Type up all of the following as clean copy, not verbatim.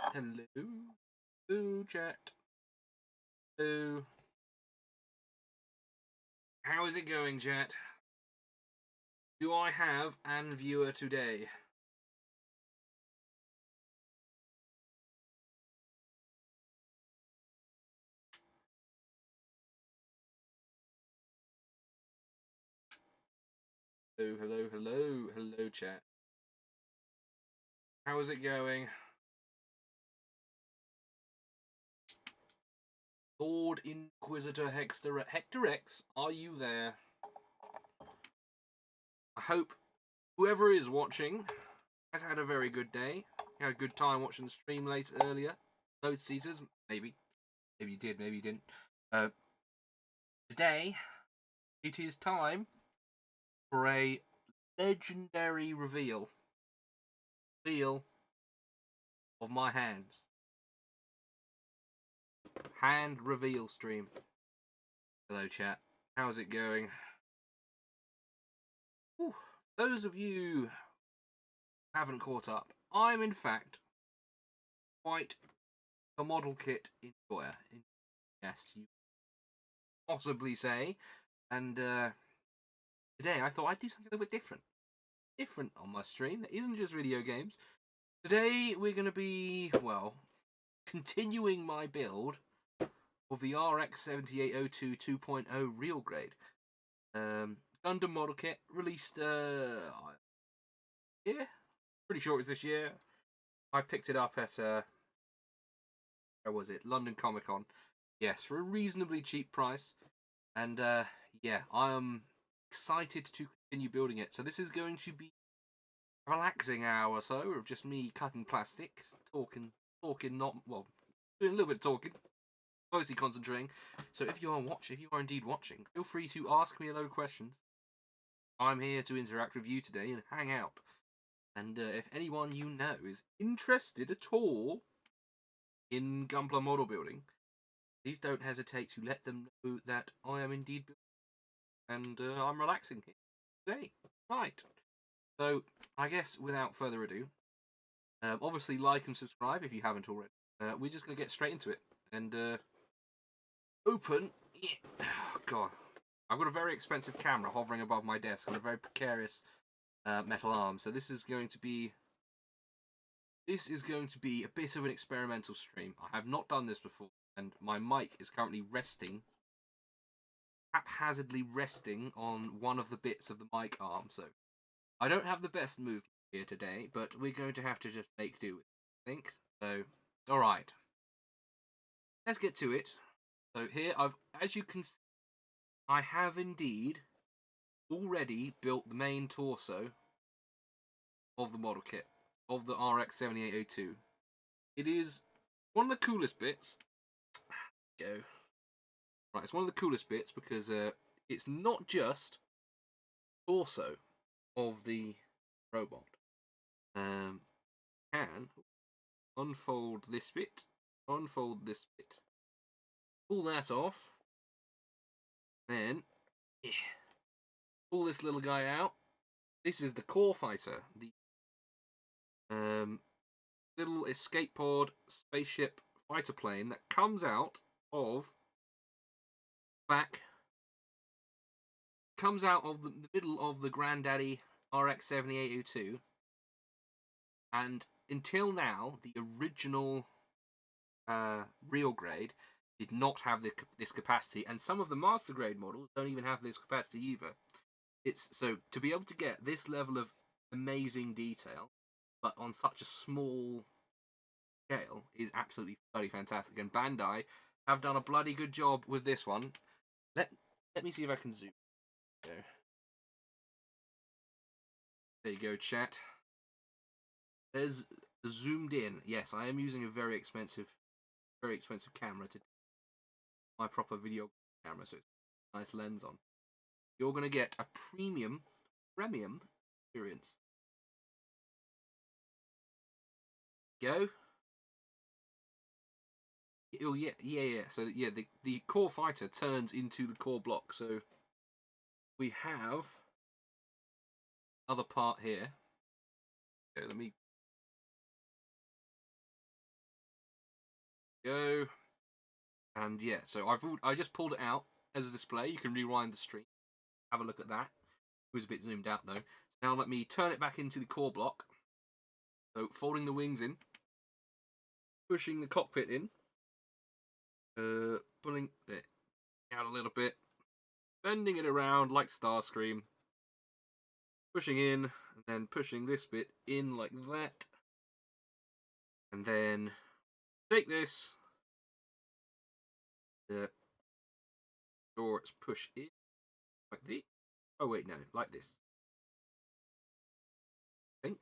Hello. Hello, chat. Hello. How is it going, chat? Do I have an viewer today? Hello, chat. How is it going? Lord Inquisitor Hector X, are you there? I hope whoever is watching has had a very good day. Had a good time watching the stream earlier. Load Caesars, maybe. Maybe you did, maybe you didn't. Today, it is time for a legendary reveal of my hands. Hand reveal stream. Hello, chat. How's it going? Whew. Those of you who haven't caught up, I'm in fact quite a model kit enjoyer. Yes, you possibly say. And today I thought I'd do something a little bit different on my stream that isn't just video games. Today we're going to be, well, continuing my build of the RX 7802 2.0 real grade. Gundam model kit released pretty sure it was this year. I picked it up at where was it? London Comic Con. Yes, for a reasonably cheap price. And yeah, I am excited to continue building it. So this is going to be a relaxing hour or so of just me cutting plastic, talking, not well, doing a little bit of talking, mostly concentrating. So if you are indeed watching, feel free to ask me a load of questions. I'm here to interact with you today and hang out. And if anyone you know is interested at all in Gunpla model building, please don't hesitate to let them know that I am indeed building and I'm relaxing here today. Right. So I guess without further ado, obviously like and subscribe if you haven't already. We're just gonna get straight into it and open. Yeah. Oh, God, I've got a very expensive camera hovering above my desk on a very precarious metal arm, so this is going to be a bit of an experimental stream. I have not done this before, and my mic is currently haphazardly resting on one of the bits of the mic arm, so I don't have the best movement here today, but we're going to have to just make do with it, I think. So, alright. Let's get to it. So here, as you can see, I have indeed already built the main torso of the model kit, of the RX 7802. It is one of the coolest bits. Go. Right, it's one of the coolest bits because it's not just torso of the robot. Can unfold this bit, pull that off, then pull this little guy out. This is the core fighter, the little escape pod spaceship fighter plane that comes out of the middle of the Granddaddy RX 7802, and until now the original real grade did not have this capacity, and some of the master grade models don't even have this capacity either. It's so to be able to get this level of amazing detail, but on such a small scale, is absolutely bloody fantastic. And Bandai have done a bloody good job with this one. Let me see if I can zoom. There you go, chat. There's zoomed in. Yes, I am using a very expensive camera to my proper video camera, so it's a nice lens on. You're gonna get a premium experience. Go. Oh yeah. So yeah, the core fighter turns into the core block. So we have other part here. Okay, let me Go. And yeah, so I just pulled it out as a display. You can rewind the stream. Have a look at that. It was a bit zoomed out though. So now let me turn it back into the core block. So folding the wings in, pushing the cockpit in, pulling it out a little bit, bending it around like Starscream, pushing in, and then pushing this bit in like that, and then take this, or it's push in like this. Oh wait, no, like this. I think.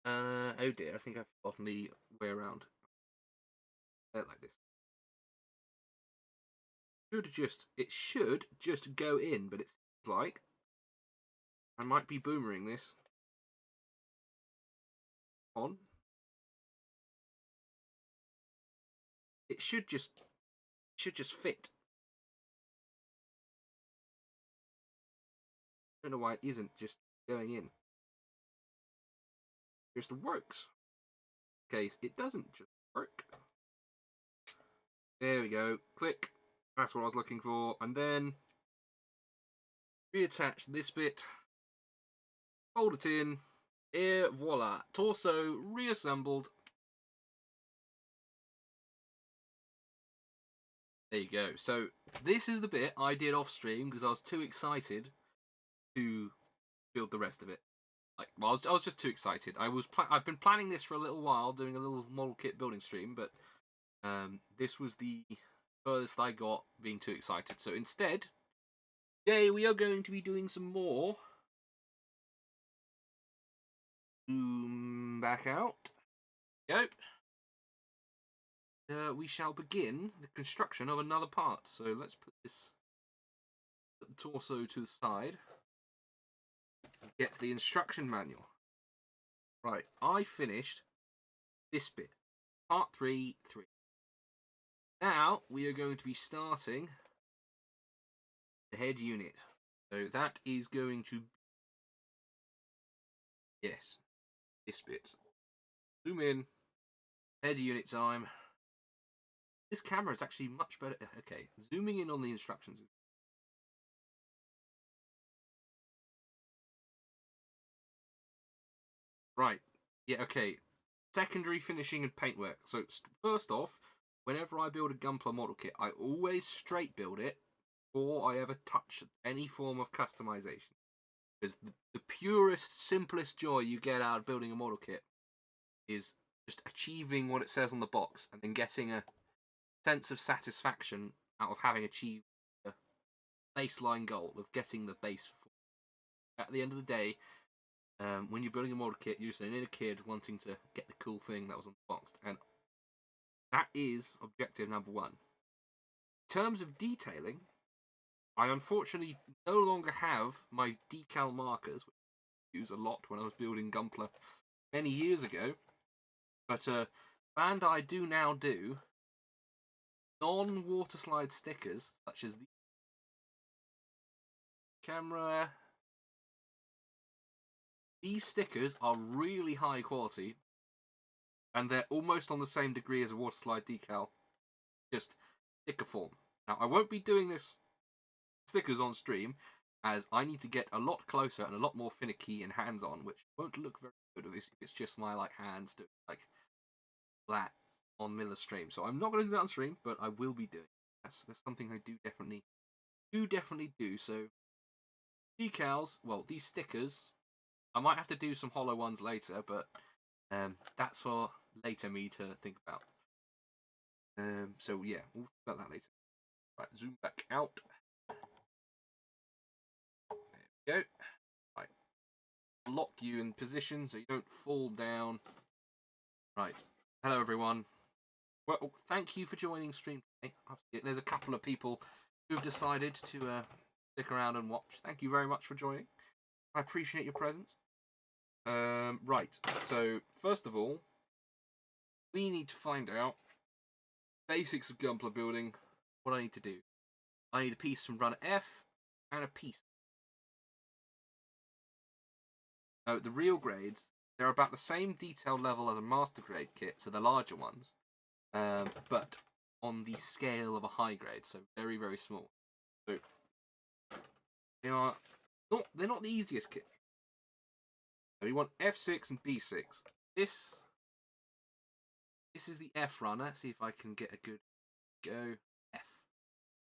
Oh dear, I think I've forgotten the way around. Like this. It should just go in, but it seems like I might be boomering this on. It should just fit. I don't know why it isn't just going in. It just works. In case it doesn't just work. There we go. Click. That's what I was looking for. And then reattach this bit. Fold it in. Et voila. Torso reassembled. There you go. So this is the bit I did off stream because I was too excited to build the rest of it. Like, well, I was just too excited. I've been planning this for a little while, doing a little model kit building stream, but this was the furthest I got being too excited. So instead, today we are going to be doing some more. Zoom back out. Go. We shall begin the construction of another part. So let's put the torso to the side. Get to the instruction manual. Right, I finished this bit. Part 3. Now we are going to be starting the head unit. So that is going to be, yes, this bit. Zoom in. Head unit time. This camera is actually much better. Okay, zooming in on the instructions. Right. Yeah, okay. Secondary finishing and paintwork. So first off, whenever I build a Gunpla model kit, I always straight build it before I ever touch any form of customization. Because the purest, simplest joy you get out of building a model kit is just achieving what it says on the box and then getting a sense of satisfaction out of having achieved a baseline goal of getting the base. At the end of the day, when you're building a model kit, you're just an inner kid wanting to get the cool thing that was on the box, and that is objective number one. In terms of detailing, I unfortunately no longer have my decal markers, which I use a lot when I was building Gunpla many years ago, but Bandai do now do non-water slide stickers, such as the camera. These stickers are really high quality, and they're almost on the same degree as a water slide decal, just sticker form. Now, I won't be doing this stickers on stream, as I need to get a lot closer and a lot more finicky and hands-on, which won't look very good if it's just my hands doing like that on Miller stream. So I'm not going to do that on stream, but I will be doing. That's something I definitely do. So decals, well, these stickers, I might have to do some hollow ones later, but that's for later me to think about. So yeah, we'll talk about that later. Right, zoom back out. There we go. Right, lock you in position so you don't fall down. Right, hello everyone. Well, thank you for joining stream today. There's a couple of people who've decided to stick around and watch. Thank you very much for joining. I appreciate your presence. Right, so first of all, we need to find out basics of Gunpla building. What I need to do. I need a piece from runner F and a piece. Now, the real grades, They're about the same detail level as a master grade kit, so the larger ones, but on the scale of a high grade, so very, very small. So they're not the easiest kits. So we want F6 and B6. This is the F runner. See if I can get a good go. F.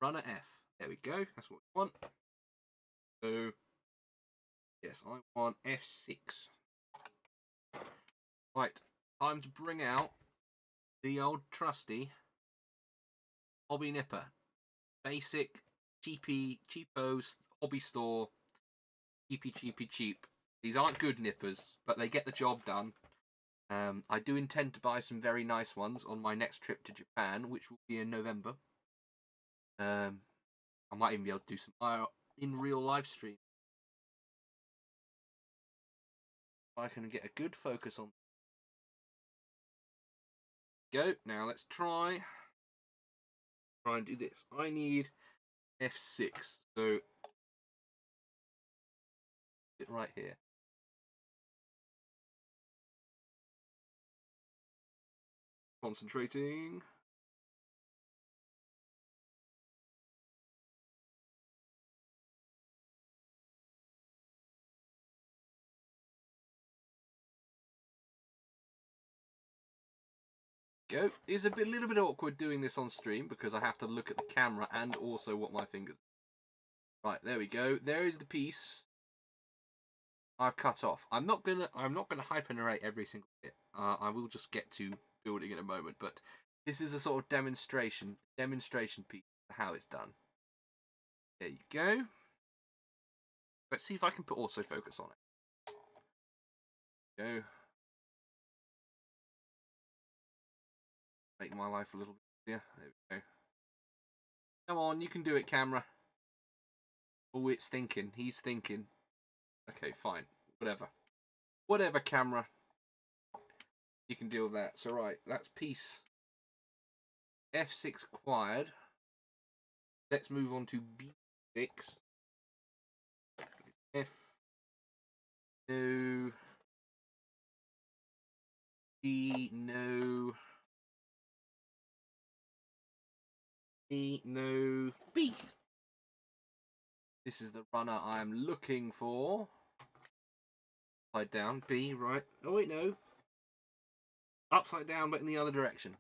Runner F. There we go. That's what we want. So, yes, I want F6. Right. Time to bring out the old trusty hobby nipper. Basic, cheapo hobby store. Cheap. These aren't good nippers, but they get the job done. I do intend to buy some very nice ones on my next trip to Japan, which will be in November. I might even be able to do some in real live stream. I can get a good focus on. Go now. Let's try and do this. I need F6, so it right here. Concentrating. Go. It's a little bit awkward doing this on stream because I have to look at the camera and also what my fingers. Right, there we go. There is the piece I've cut off. I'm not gonna hyper narrate every single bit. I will just get to building in a moment, but this is a sort of demonstration piece of how it's done. There you go. Let's see if I can put autofocus on it. Go. Make my life a little bit easier. There we go. Come on, you can do it, camera. Oh, it's thinking. He's thinking. Okay, fine. Whatever, camera. You can deal with that. So, right, that's piece F6 acquired. Let's move on to B6. F. No. B. No. B. No. B. This is the runner I'm looking for. Upside down. B, right. Oh, wait, no. Upside down, but in the other direction.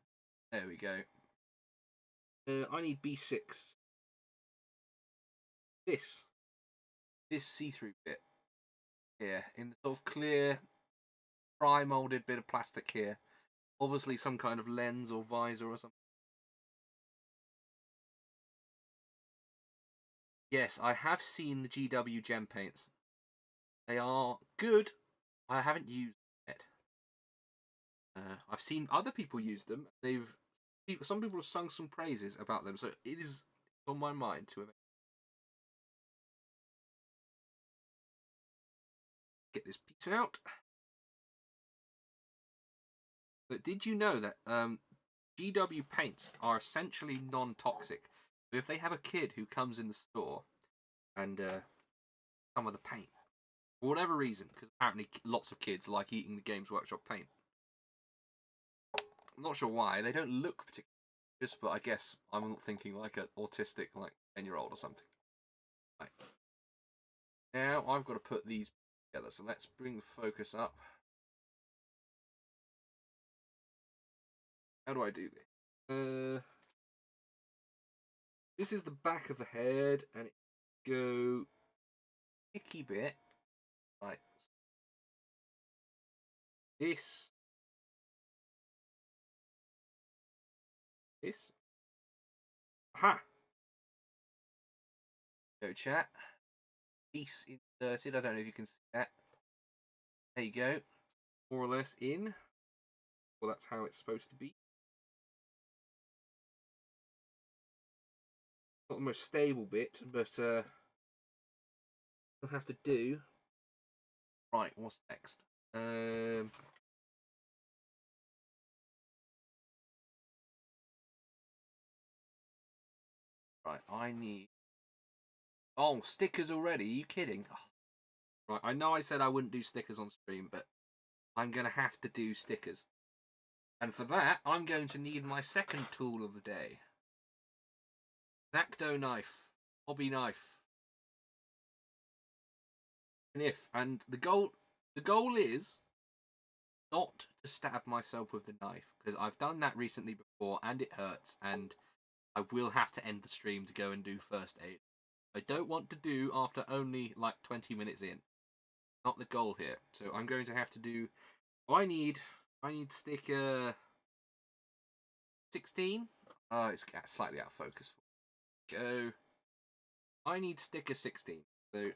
There we go. I need B6. This see-through bit here, in the sort of clear, tri-molded bit of plastic here. Obviously some kind of lens or visor or something. Yes, I have seen the GW gem paints. They are good. I haven't used them yet. I've seen other people use them. Some people have sung some praises about them, so it is on my mind to get this piece out. But did you know that GW paints are essentially non-toxic? So if they have a kid who comes in the store and some of the paint, for whatever reason, because apparently lots of kids like eating the Games Workshop paint. I'm not sure why. They don't look particularly good, but I guess I'm not thinking like an autistic, like 10-year-old or something. Right. Now I've got to put these together, so let's bring the focus up. How do I do this? This is the back of the head, and it go icky bit. Right. This. Aha! Go chat. Piece inserted. I don't know if you can see that. There you go. More or less in. Well, that's how it's supposed to be. Not the most stable bit, but we'll have to do. Right, what's next? Right, I need. Oh, stickers already? Are you kidding? Oh. Right, I know I said I wouldn't do stickers on stream, but I'm going to have to do stickers. And for that, I'm going to need my second tool of the day. X-Acto knife. Hobby knife. And the goal is not to stab myself with the knife, because I've done that recently before and it hurts, and I will have to end the stream to go and do first aid. I don't want to do after only like 20 minutes in. Not the goal here. So I'm going to have to do. I need sticker 16. Oh, it's slightly out of focus. Go. I need sticker 16. So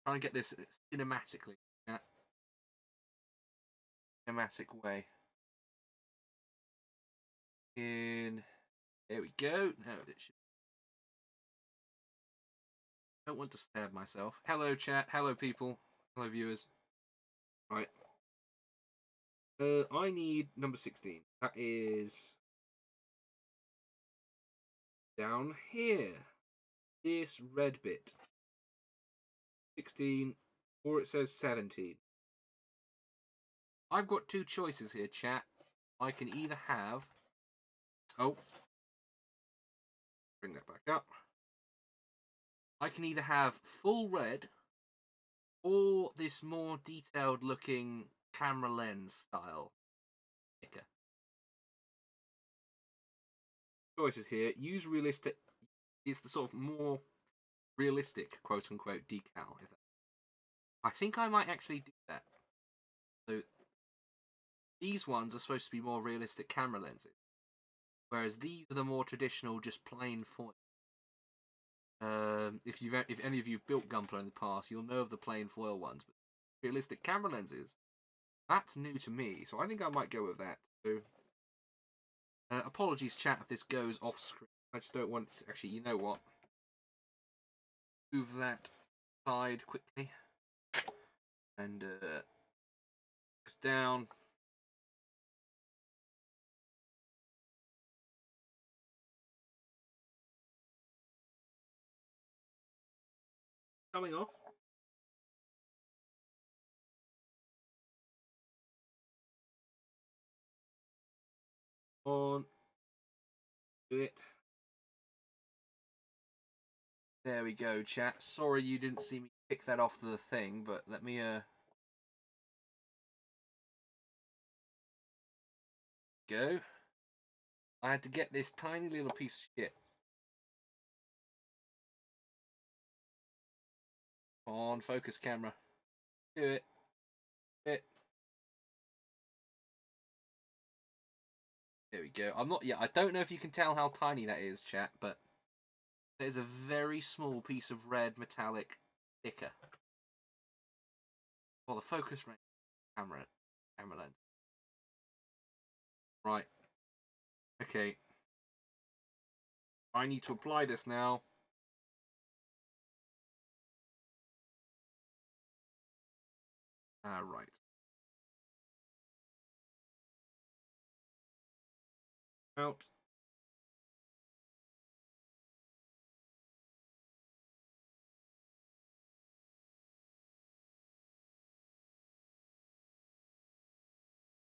try and get this cinematically. Cinematic way. There we go. Now it should. I don't want to stab myself. Hello, chat. Hello, people. Hello, viewers. Right. I need number 16. That is down here. This red bit. 16, or it says 17. I've got two choices here, chat. I can either have... Oh. Bring that back up. I can either have full red or this more detailed looking camera lens style sticker. Choices here. Use realistic. It's the sort of more realistic quote unquote decal. I think I might actually do that. So these ones are supposed to be more realistic camera lenses, whereas these are the more traditional, just plain foil. If any of you've built Gunpla in the past, you'll know of the plain foil ones. But realistic camera lenses, that's new to me, so I think I might go with that. So, apologies, chat, if this goes off screen. I just don't want to. Actually, you know what? Move that side quickly, and down. Coming off. On. Do it. There we go, chat. Sorry you didn't see me pick that off the thing, but let me go. I had to get this tiny little piece of shit. On, focus camera. Do it. There we go. I don't know if you can tell how tiny that is, chat, but there's a very small piece of red metallic sticker. Well, the focus range camera lens. Right. Okay. I need to apply this now. Right. Out.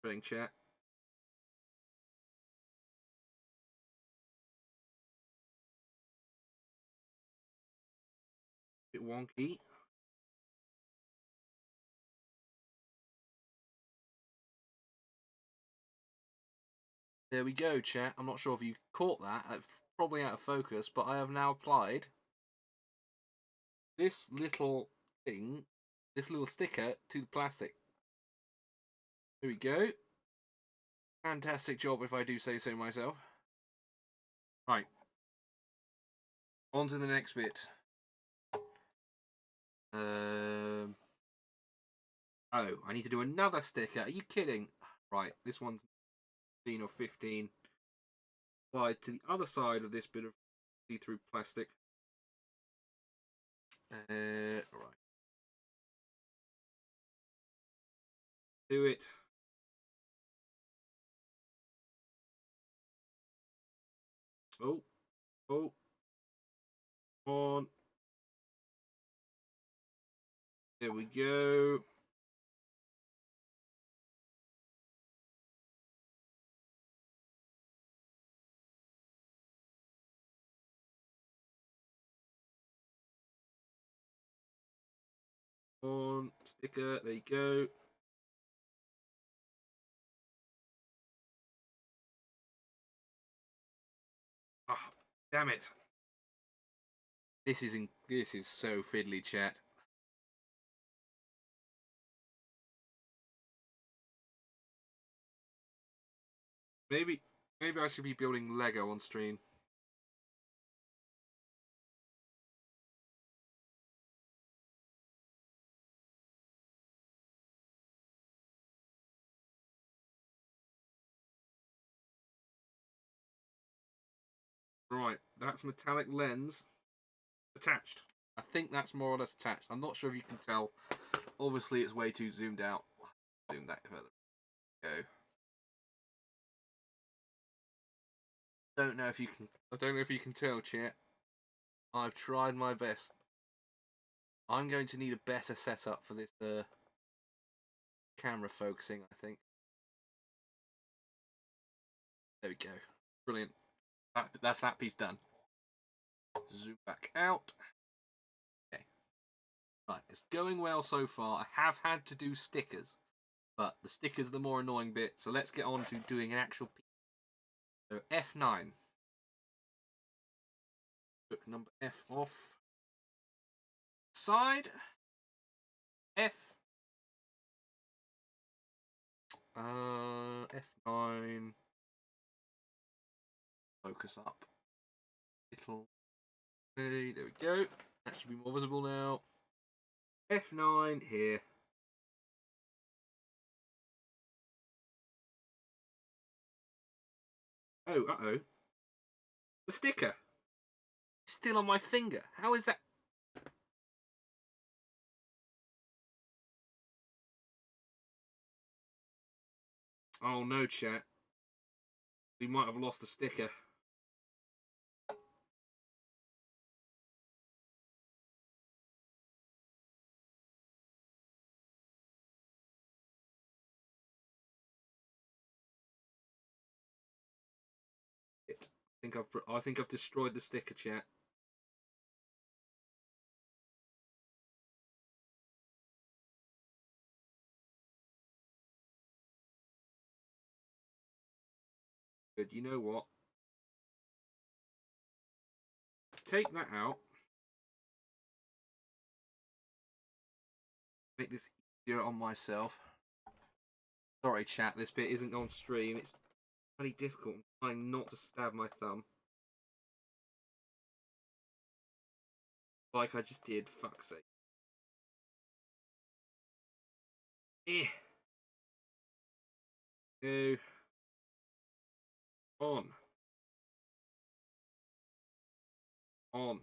Putting chat. Bit wonky. There we go, chat. I'm not sure if you caught that. It's probably out of focus, but I have now applied this little thing, this little sticker to the plastic. There we go. Fantastic job, if I do say so myself. Right. On to the next bit. Oh, I need to do another sticker. Are you kidding? Right, this one's 15 or 15. Applied to the other side of this bit of see-through plastic. Right. Do it. Oh. On. There we go. On sticker, there you go. Ah, damn it. This is so fiddly, chat. Maybe I should be building Lego on stream. Right, that's metallic lens attached. I think that's more or less attached. I'm not sure if you can tell. Obviously, it's way too zoomed out. Zoom that further. Go. Don't know if you can. I don't know if you can tell, chat. I've tried my best. I'm going to need a better setup for this camera focusing, I think. There we go. Brilliant. That's that piece done. Zoom back out. Okay. Right, it's going well so far. I have had to do stickers, but the stickers are the more annoying bit. So let's get on to doing an actual piece. So F9. Book number F off. Side. F. F9. Focus up. Little. Okay, there we go. That should be more visible now. F9 here. Oh, uh-oh. The sticker. It's still on my finger. How is that? Oh no, chat. We might have lost the sticker. I think I've destroyed the sticker, chat. Good. You know what? Take that out. Make this easier on myself. Sorry, chat. This bit isn't on stream. It's really difficult. I'm trying not to stab my thumb. Like I just did. Fuck's sake. Eh. Go. On. On.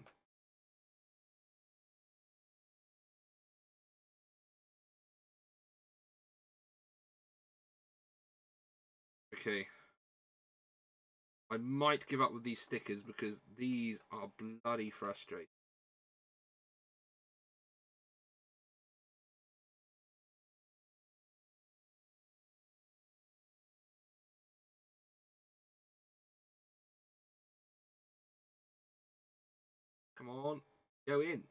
Okay. I might give up with these stickers because these are bloody frustrating. Come on. Go in.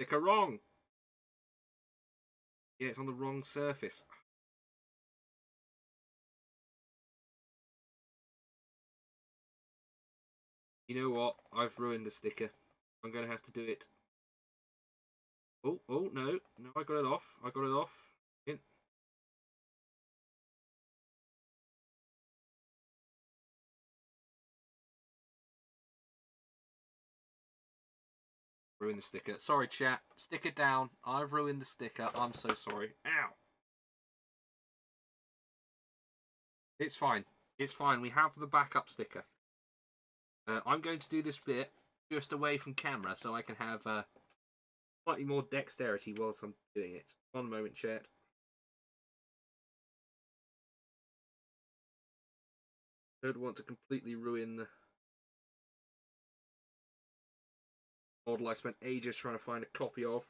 Sticker wrong. Yeah, it's on the wrong surface. You know what? I've ruined the sticker. I'm going to have to do it. Oh, no. No, I got it off. I got it off. In. Ruined the sticker. Sorry, chat. Sticker down. I've ruined the sticker. I'm so sorry. Ow. It's fine. It's fine. We have the backup sticker. I'm going to do this bit just away from camera so I can have slightly more dexterity whilst I'm doing it. One moment, chat. Don't want to completely ruin the model I spent ages trying to find a copy of.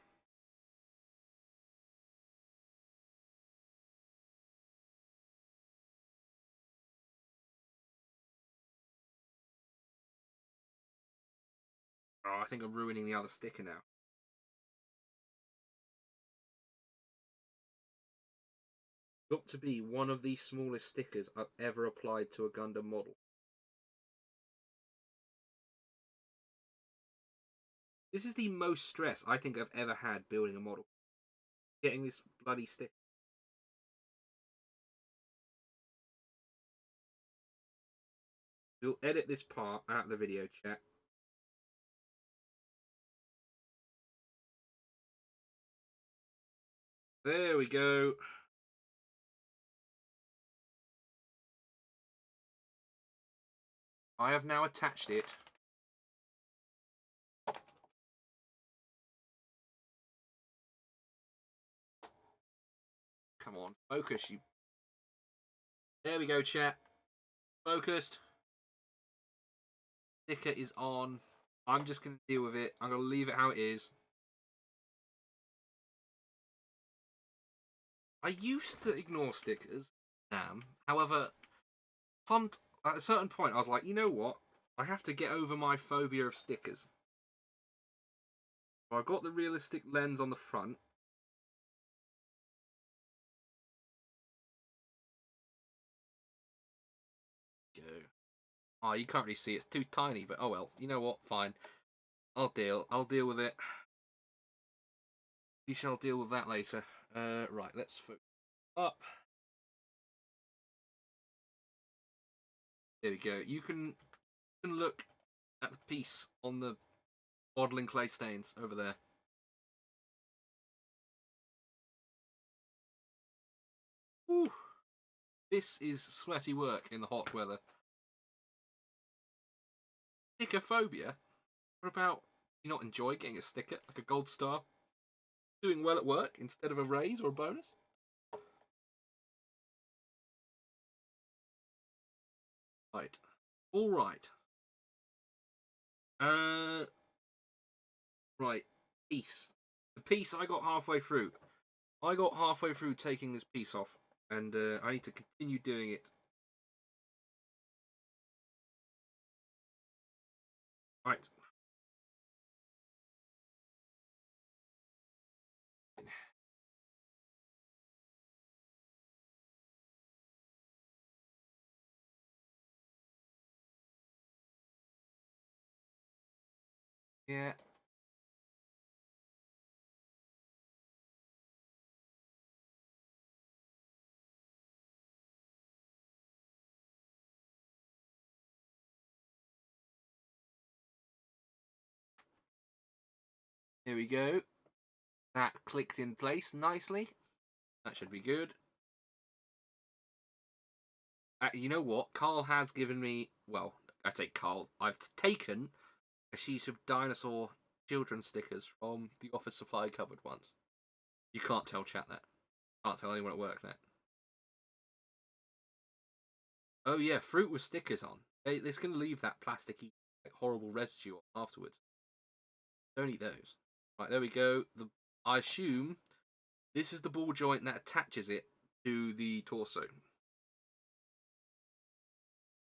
Oh, I think I'm ruining the other sticker now. Got to be one of the smallest stickers I've ever applied to a Gundam model. This is the most stress I think I've ever had building a model. Getting this bloody sticker. We'll edit this part out of the video, chat. There we go. I have now attached it. Come on, focus, you. There we go, chat. Focused. Sticker is on. I'm just going to deal with it. I'm going to leave it how it is. I used to ignore stickers. However, at a certain point, I was like, you know what? I have to get over my phobia of stickers. So I got the realistic lens on the front. Go. Oh, you can't really see it. It's too tiny, but oh well. You know what? Fine. I'll deal with it. We shall deal with that later. Right, let's focus up. There we go. You can look at the piece on the modelling clay stains over there. Whew. This is sweaty work in the hot weather. Sticker phobia? What about you not enjoy getting a sticker, like a gold star? Doing well at work instead of a raise or a bonus? Right. Alright. Right. Piece. The piece I got halfway through. I got halfway through taking this piece off, and I need to continue doing it. Right. Yeah. Here we go. That clicked in place nicely. That should be good. You know what? Carl has given me, well, I say Carl, I've taken a sheet of dinosaur children's stickers from the office supply cupboard once. You can't tell chat that. Can't tell anyone at work that. Oh yeah, fruit with stickers on. It's going to leave that plasticky, like, horrible residue afterwards. Don't eat those. Right, there we go. I assume this is the ball joint that attaches it to the torso.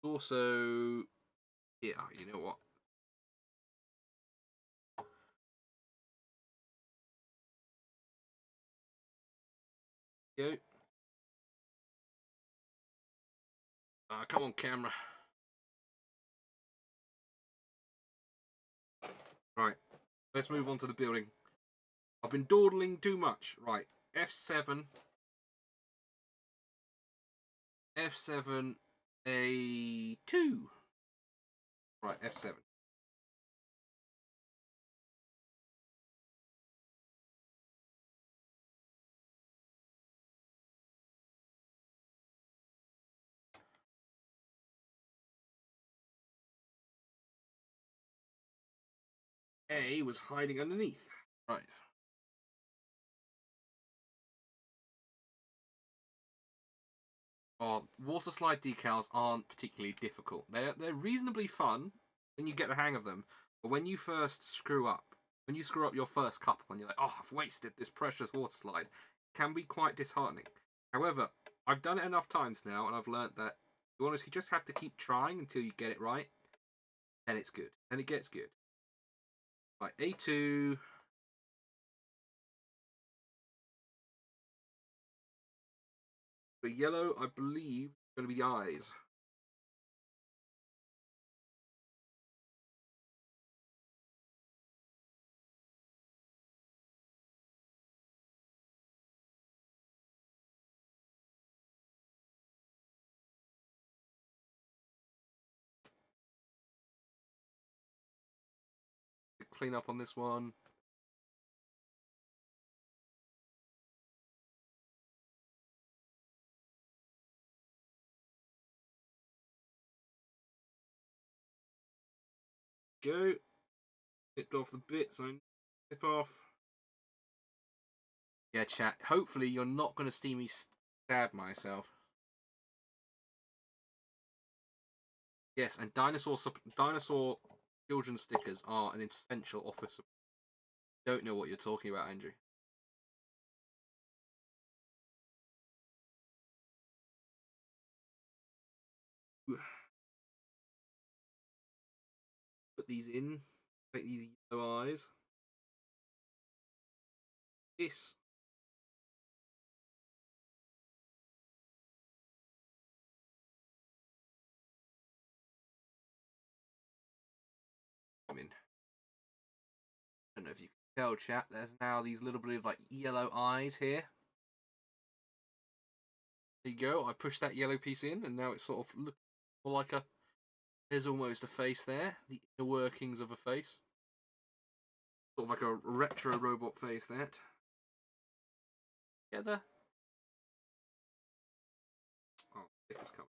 Torso. Yeah, you know what? Go. Come on, camera. Right, let's move on to the building. I've been dawdling too much. Right, F7. F7, A2. Right, F7. A was hiding underneath. Right. Oh, water slide decals aren't particularly difficult. They're reasonably fun when you get the hang of them. But when you first screw up, when you screw up your first couple and you're like, oh, I've wasted this precious water slide, it can be quite disheartening. However, I've done it enough times now, and I've learned that you honestly just have to keep trying until you get it right. Then it's good. And it gets good. Right, A2. For yellow, I believe, going to be the eyes. Clean up on this one. Go. Nipped off the bits I nip off. Yeah, chat. Hopefully, you're not going to see me stab myself. Yes, and dinosaur children stickers are an essential office. Don't know what you're talking about, Andrew. Put these in. Make these yellow eyes. This. I mean, I don't know if you can tell, chat. There's now these little bit of like yellow eyes here. There you go. I pushed that yellow piece in, and now it's sort of looking more like a. There's almost a face there. The inner workings of a face. Sort of like a retro robot face, that. Together. Oh, stickers coming.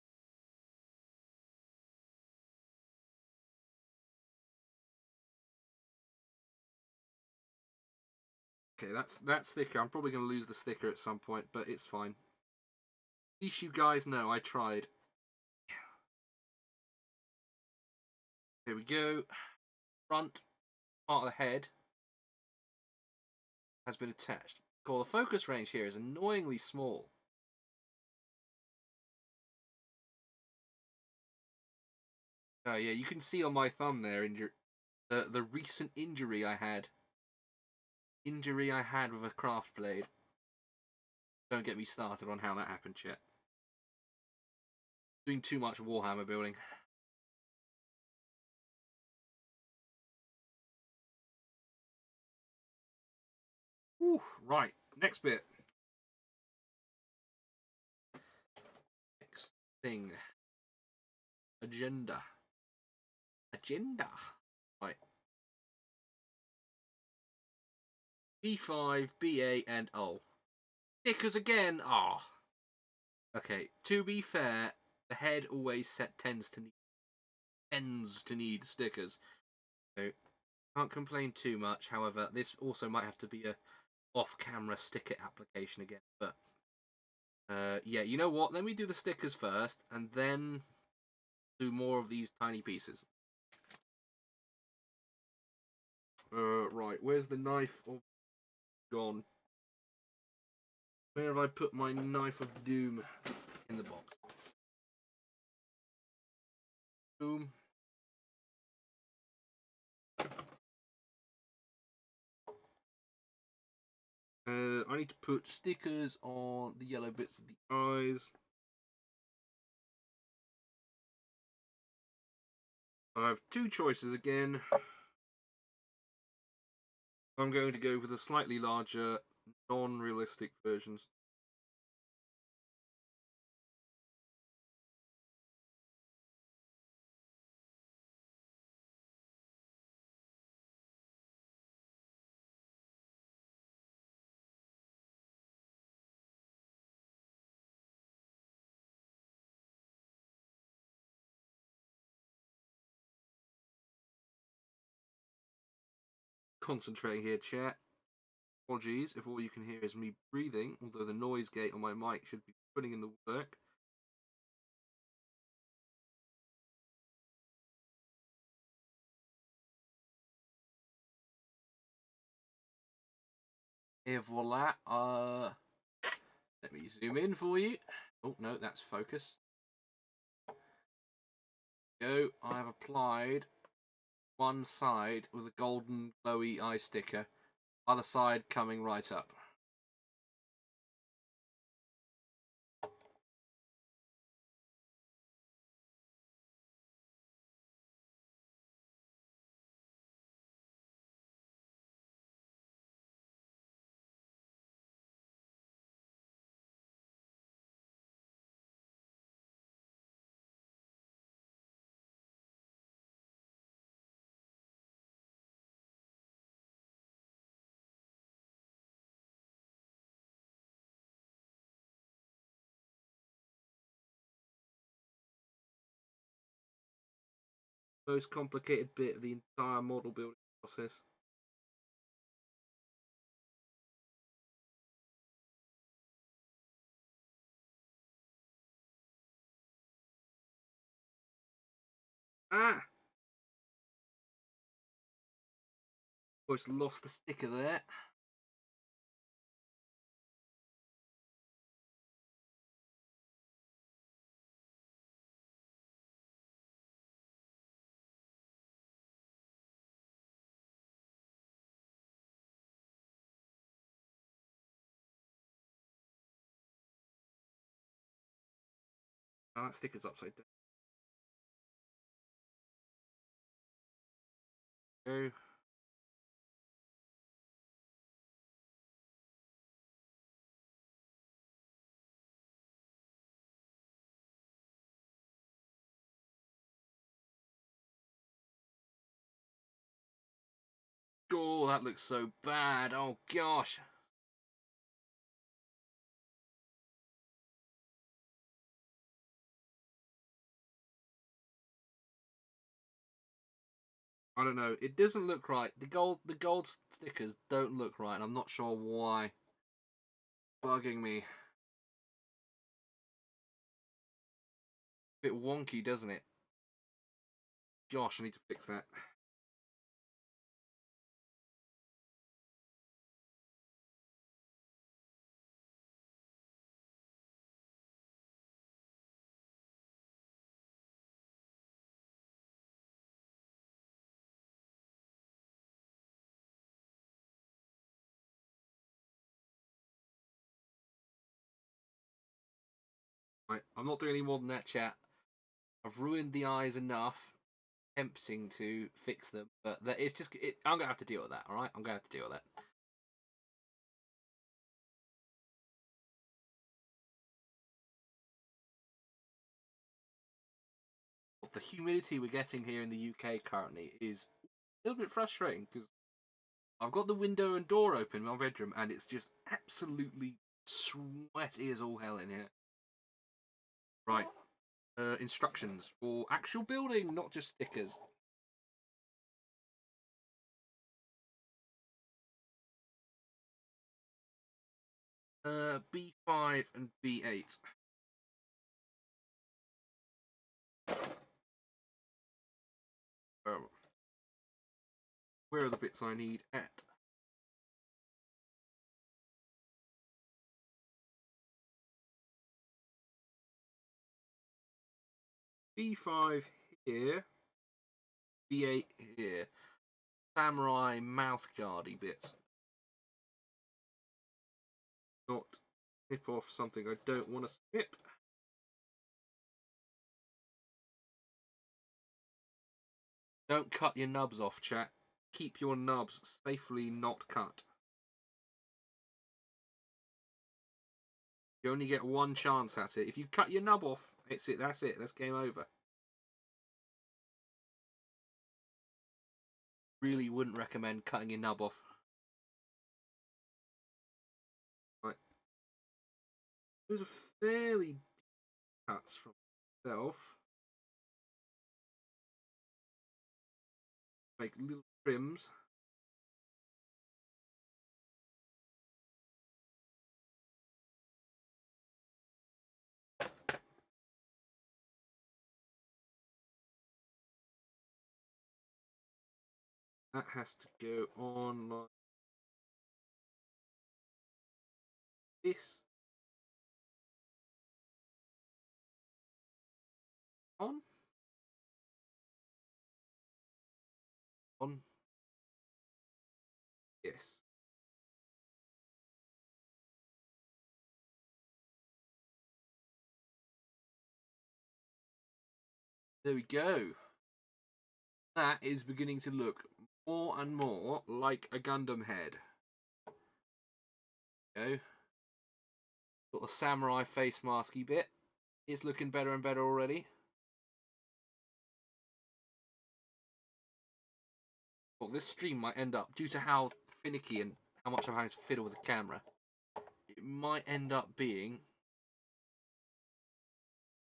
Okay, that's that sticker. I'm probably going to lose the sticker at some point, but it's fine. At least you guys know I tried. Here we go. Front part of the head has been attached. Cool. The focus range here is annoyingly small. Oh yeah, you can see on my thumb there the recent injury I had. Injury I had with a craft blade. Don't get me started on how that happened yet. Doing too much Warhammer building. Whew, right, next bit. Next thing. Agenda. Agenda. Right. B5, BA, and O. Stickers again. Ah. Oh. Okay. To be fair, the head always tends to need stickers. So can't complain too much. However, this also might have to be a off-camera sticker application again. But yeah, you know what? Let me do the stickers first, and then do more of these tiny pieces. Right. Where's the knife of gone? Where have I put my knife of doom? In the box. Boom. I need to put stickers on the yellow bits of the eyes. I have two choices again. I'm going to go for the slightly larger, non-realistic versions. Concentrating here, chat. Apologies if all you can hear is me breathing, although the noise gate on my mic should be putting in the work. Et voila. Let me zoom in for you. Oh no, that's focus. Go. I have applied one side with a golden glowy eye sticker. Other side coming right up. Most complicated bit of the entire model building process. Ah! Almost lost the sticker there. Oh, that sticker's upside down. Go. Oh, that looks so bad. Oh gosh. I don't know. It doesn't look right. The gold stickers don't look right, and I'm not sure why. Bugging me. Bit wonky, doesn't it? Gosh, I need to fix that. Right, I'm not doing any more than that, chat. I've ruined the eyes enough, attempting to fix them, but it's just. I'm gonna have to deal with that. All right, I'm gonna have to deal with that. The humidity we're getting here in the UK currently is a little bit frustrating because I've got the window and door open in my bedroom, and it's just absolutely sweaty as all hell in here. Right. Instructions for actual building, not just stickers. B5 and B8. Oh, where are the bits I need at? B5 here, B8 here. Samurai mouth guardy bits. Not snip off something I don't want to snip. Don't cut your nubs off, chat. Keep your nubs safely not cut. You only get one chance at it. If you cut your nub off, it's it. That's it. That's game over. Really wouldn't recommend cutting your nub off. Right. Those are fairly cuts from myself. Make little trims. That has to go on like this on. On. Yes. There we go. That is beginning to look more and more like a Gundam head. Go. Got the samurai face masky bit. It's looking better and better already. Well, this stream might end up, due to how finicky and how much I'm having to fiddle with the camera, it might end up being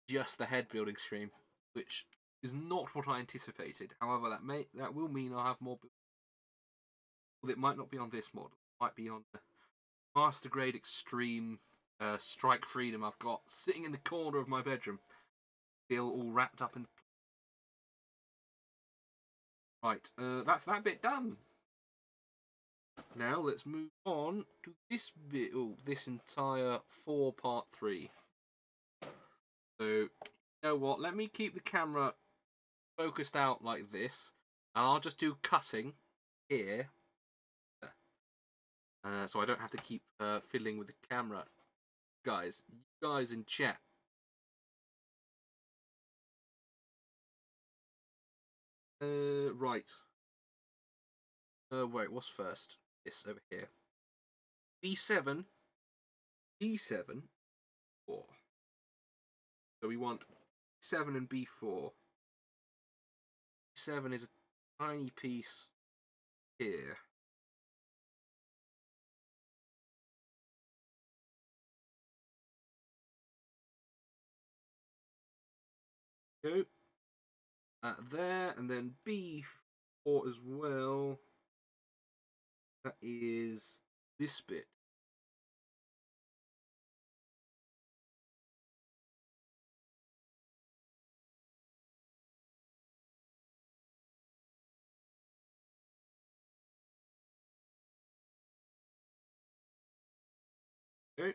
just the head building stream, which is not what I anticipated. However, that will mean I'll have more. Well, it might not be on this model. It might be on the Master Grade Extreme Strike Freedom I've got sitting in the corner of my bedroom, still all wrapped up in. Right, that's that bit done. Now let's move on to this bit. Oh, this entire 4-part 3. So, you know what? Let me keep the camera focused out like this, and I'll just do cutting here, so I don't have to keep fiddling with the camera. Guys, you guys in chat. Right. Wait, what's first? This over here. B7, D7, 4. So we want B7 and B4. B7 is a tiny piece here. Go. There, and then B4 as well. That is this bit. Okay.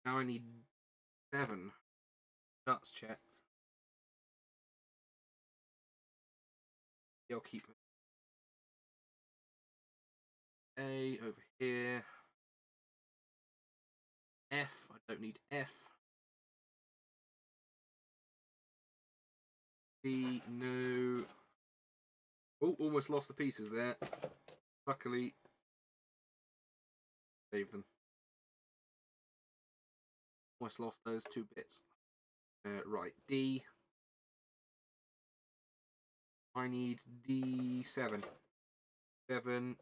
Now I need 7. That's check. I'll keep A over here. F, I don't need F. D, no. Oh, almost lost the pieces there. Luckily, save them. Almost lost those 2 bits. Right, D. I need D7. 7.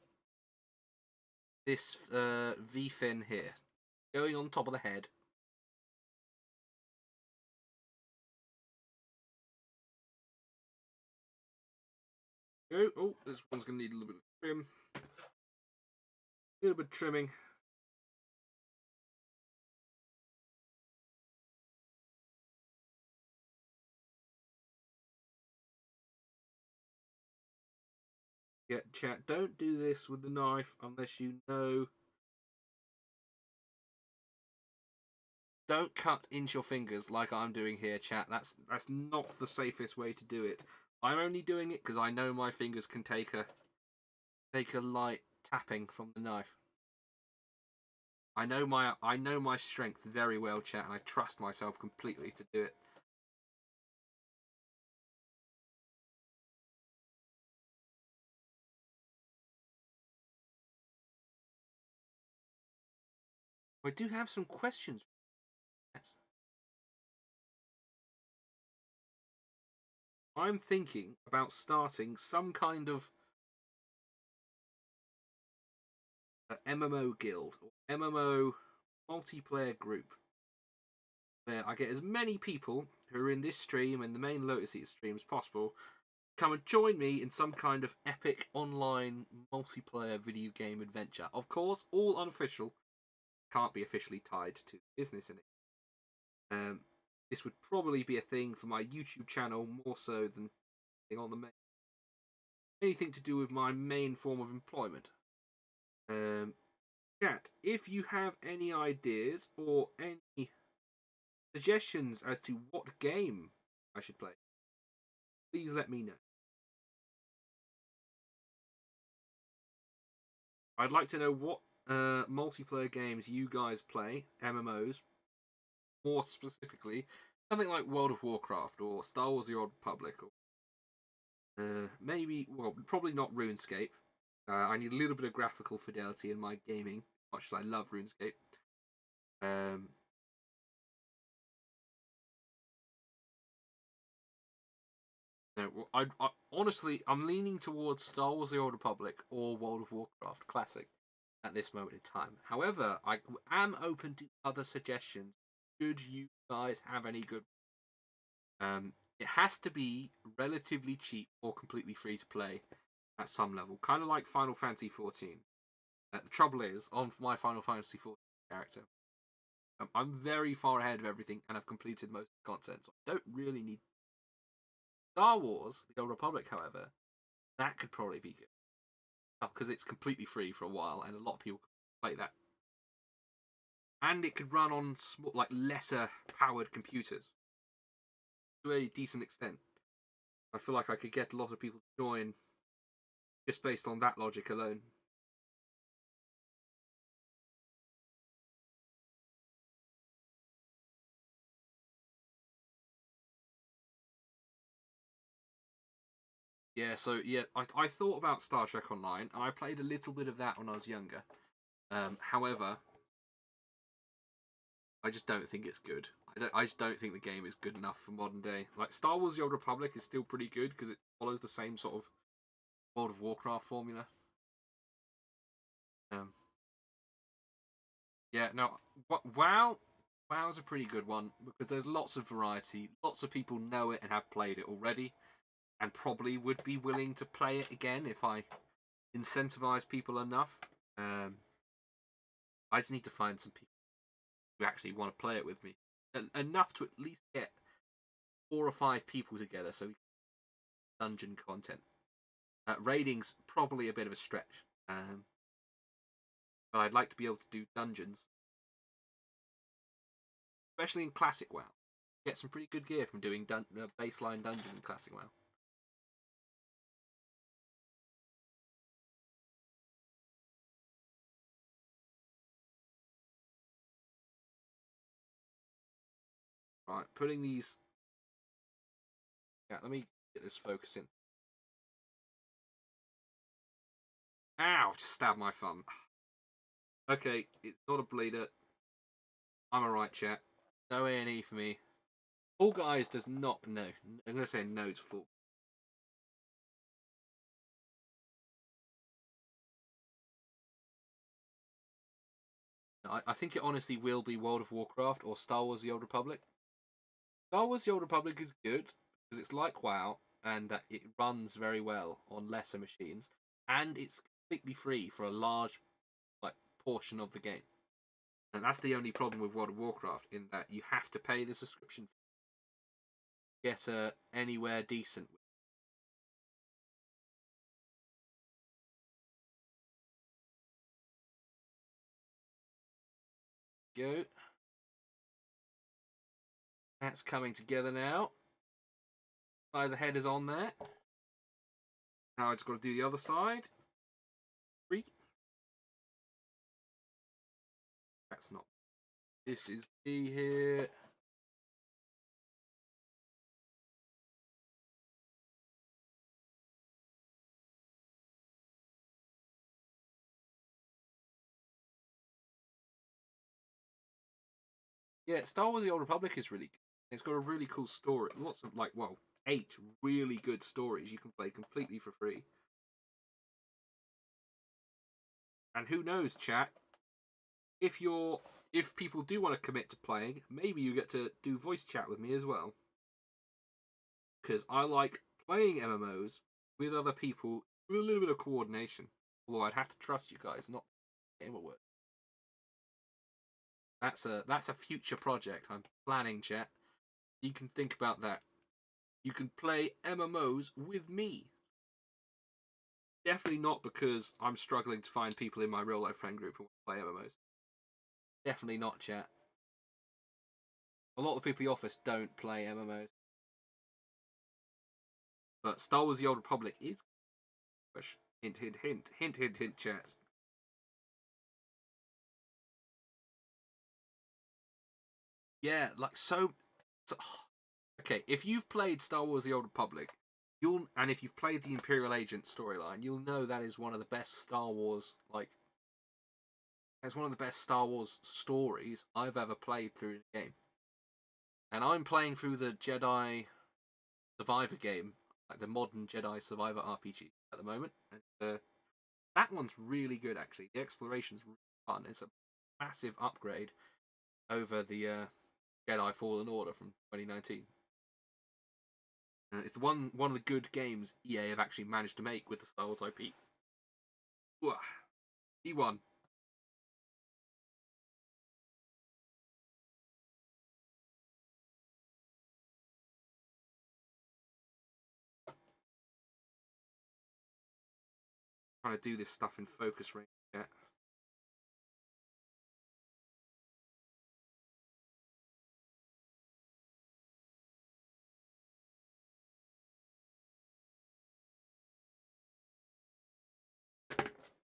This V fin here. Going on top of the head. Go. Oh, this one's going to need a little bit of trim. A little bit of trimming. Yeah, chat, don't do this with the knife unless you know. Don't cut into your fingers like I'm doing here, chat. That's not the safest way to do it. I'm only doing it because I know my fingers can take a light tapping from the knife. I know my strength very well, chat, and I trust myself completely to do it. I do have some questions. I'm thinking about starting some kind of MMO guild or MMO multiplayer group where I get as many people who are in this stream and the main Lotus Eater stream as possible come and join me in some kind of epic online multiplayer video game adventure. Of course, all unofficial, can't be officially tied to business in it. This would probably be a thing for my YouTube channel more so than on the main. Anything to do with my main form of employment. chat, if you have any ideas or any suggestions as to what game I should play, please let me know. I'd like to know what multiplayer games you guys play, MMOs, more specifically, something like World of Warcraft or Star Wars: The Old Republic, or maybe, well, probably not RuneScape. I need a little bit of graphical fidelity in my gaming, much as I love RuneScape. Um, no, honestly, I'm leaning towards Star Wars: The Old Republic or World of Warcraft Classic at this moment in time. However, I am open to other suggestions. Should you guys have any good? It has to be relatively cheap or completely free to play at some level, kind of like Final Fantasy 14. The trouble is, on my Final Fantasy 14 character, I'm very far ahead of everything and I've completed most of the content, so I don't really need Star Wars: The Old Republic. However, that could probably be good because it's completely free for a while, and a lot of people play that, and it could run on like lesser powered computers to a decent extent. I feel like I could get a lot of people to join just based on that logic alone. Yeah, so yeah, I thought about Star Trek Online, and I played a little bit of that when I was younger. However, I just don't think it's good. I just don't think the game is good enough for modern day. Like Star Wars: The Old Republic is still pretty good because it follows the same sort of World of Warcraft formula. Um, yeah, now WoW's a pretty good one because there's lots of variety. Lots of people know it and have played it already, and probably would be willing to play it again if I incentivize people enough. Um, I just need to find some people who actually want to play it with me, enough to at least get 4 or 5 people together so we can dungeon content. Raiding's probably a bit of a stretch, but I'd like to be able to do dungeons, especially in Classic WoW. Get some pretty good gear from doing baseline dungeons in Classic WoW. Right, putting these. Yeah, let me get this focus in. Ow! Just stabbed my thumb. Okay, it's not a bleeder. I'm alright, chat. No A&E for me. All Guys does not. No, I'm gonna say no to Fall. I think it honestly will be World of Warcraft or Star Wars: The Old Republic. Star Wars: The Old Republic is good because it's like WoW and that it runs very well on lesser machines, and it's completely free for a large like portion of the game. And that's the only problem with World of Warcraft in that you have to pay the subscription to get anywhere decent. Go. That's coming together now. Side of the head is on there. Now I just got to do the other side. Three. That's not. This is B here. Yeah, Star Wars: The Old Republic is really good. It's got a really cool story. Lots of like, well, 8 really good stories you can play completely for free. And who knows, chat? If people do want to commit to playing, maybe you get to do voice chat with me as well. Because I like playing MMOs with other people with a little bit of coordination. Although I'd have to trust you guys, not game at work. That's a future project I'm planning, chat. You can think about that. You can play MMOs with me. Definitely not because I'm struggling to find people in my real life friend group who want to play MMOs. Definitely not, chat. A lot of the people in the office don't play MMOs. But Star Wars The Old Republic is... Hint, hint, hint. Hint, hint, hint, chat. Yeah, like so okay, if you've played Star Wars The Old Republic, and if you've played the Imperial Agent storyline, you'll know that is one of the best Star Wars, like, it's one of the best Star Wars stories I've ever played through the game. And I'm playing through the Jedi Survivor game, like the modern Jedi Survivor RPG at the moment. And that one's really good, actually. The exploration's really fun. It's a massive upgrade over the Jedi Fallen Order from 2019. It's one of the good games EA have actually managed to make with the Star Wars IP. Ooh, E1. Trying to do this stuff in focus range. Yeah.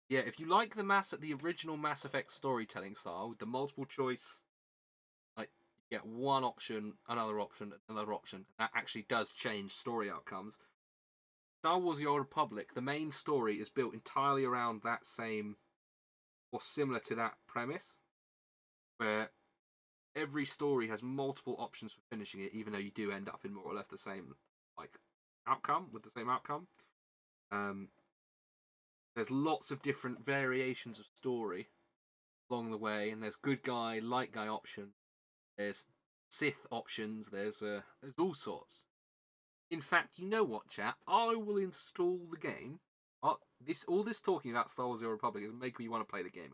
Yeah, if you like the original Mass Effect storytelling style with the multiple choice, like you get one option, another option, another option, that actually does change story outcomes. Star Wars: The Old Republic, the main story is built entirely around that same or similar to that premise, where every story has multiple options for finishing it, even though you do end up in more or less the same like outcome with the same outcome. Um, there's lots of different variations of story along the way, and there's good guy, light guy options. There's Sith options. There's all sorts. In fact, you know what, chat? I will install the game. All this talking about Star Wars: The Old Republic is making me want to play the game.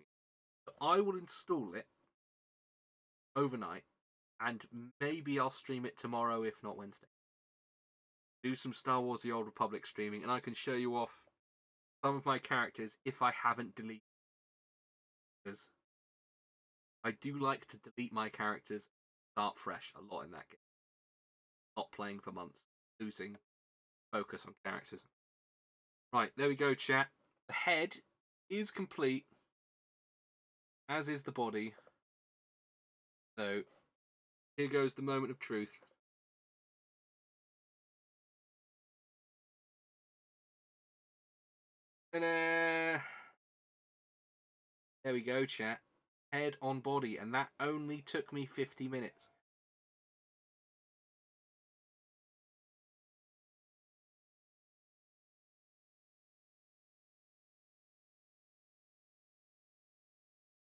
So I will install it overnight, and maybe I'll stream it tomorrow, if not Wednesday. Do some Star Wars: The Old Republic streaming, and I can show you off some of my characters if I haven't deleted. Because I do like to delete my characters, start fresh a lot in that game. Not playing for months, losing focus on characters. Right, there we go, chat. The head is complete, as is the body. So, here goes the moment of truth. Ta-da! There we go, chat. Head on body, and that only took me 50 minutes.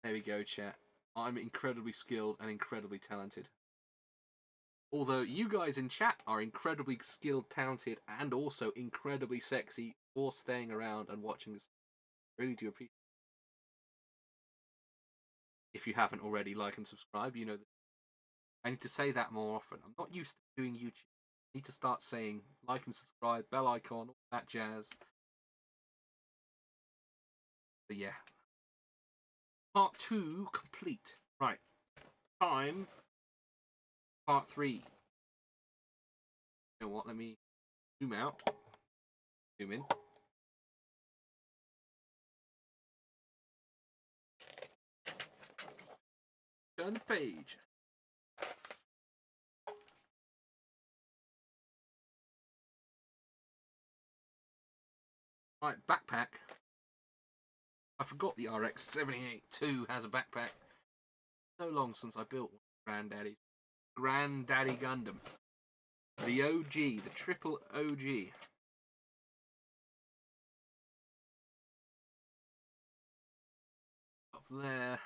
There we go, chat. I'm incredibly skilled and incredibly talented. Although you guys in chat are incredibly skilled, talented, and also incredibly sexy for staying around and watching this. Really do appreciate it. If you haven't already, like and subscribe. You know that I need to say that more often. I'm not used to doing YouTube. I need to start saying like and subscribe, bell icon, all that jazz. But yeah. Part 2 complete. Right. Time. Part 3. You know what? Let me zoom out. Zoom in. Turn the page. Right, backpack. I forgot the RX 782 has a backpack. So long since I built one. Granddaddy Gundam. The OG, the triple OG. Up there.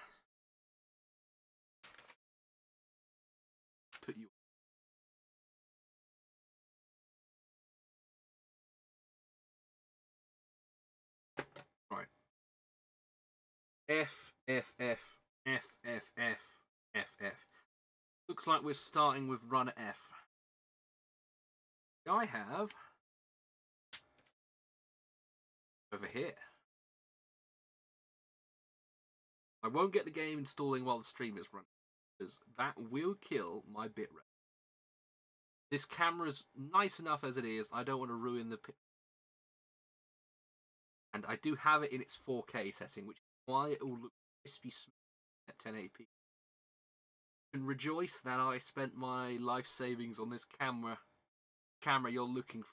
Put you. Right. F, F, F, F, F, F, F, F. Looks like we're starting with runner F. I have over here. I won't get the game installing while the stream is running, because that will kill my bitrate. This camera's nice enough as it is. I don't want to ruin the picture. And I do have it in its 4K setting, which is why it will look crispy smooth at 1080p. You can rejoice that I spent my life savings on this camera you're looking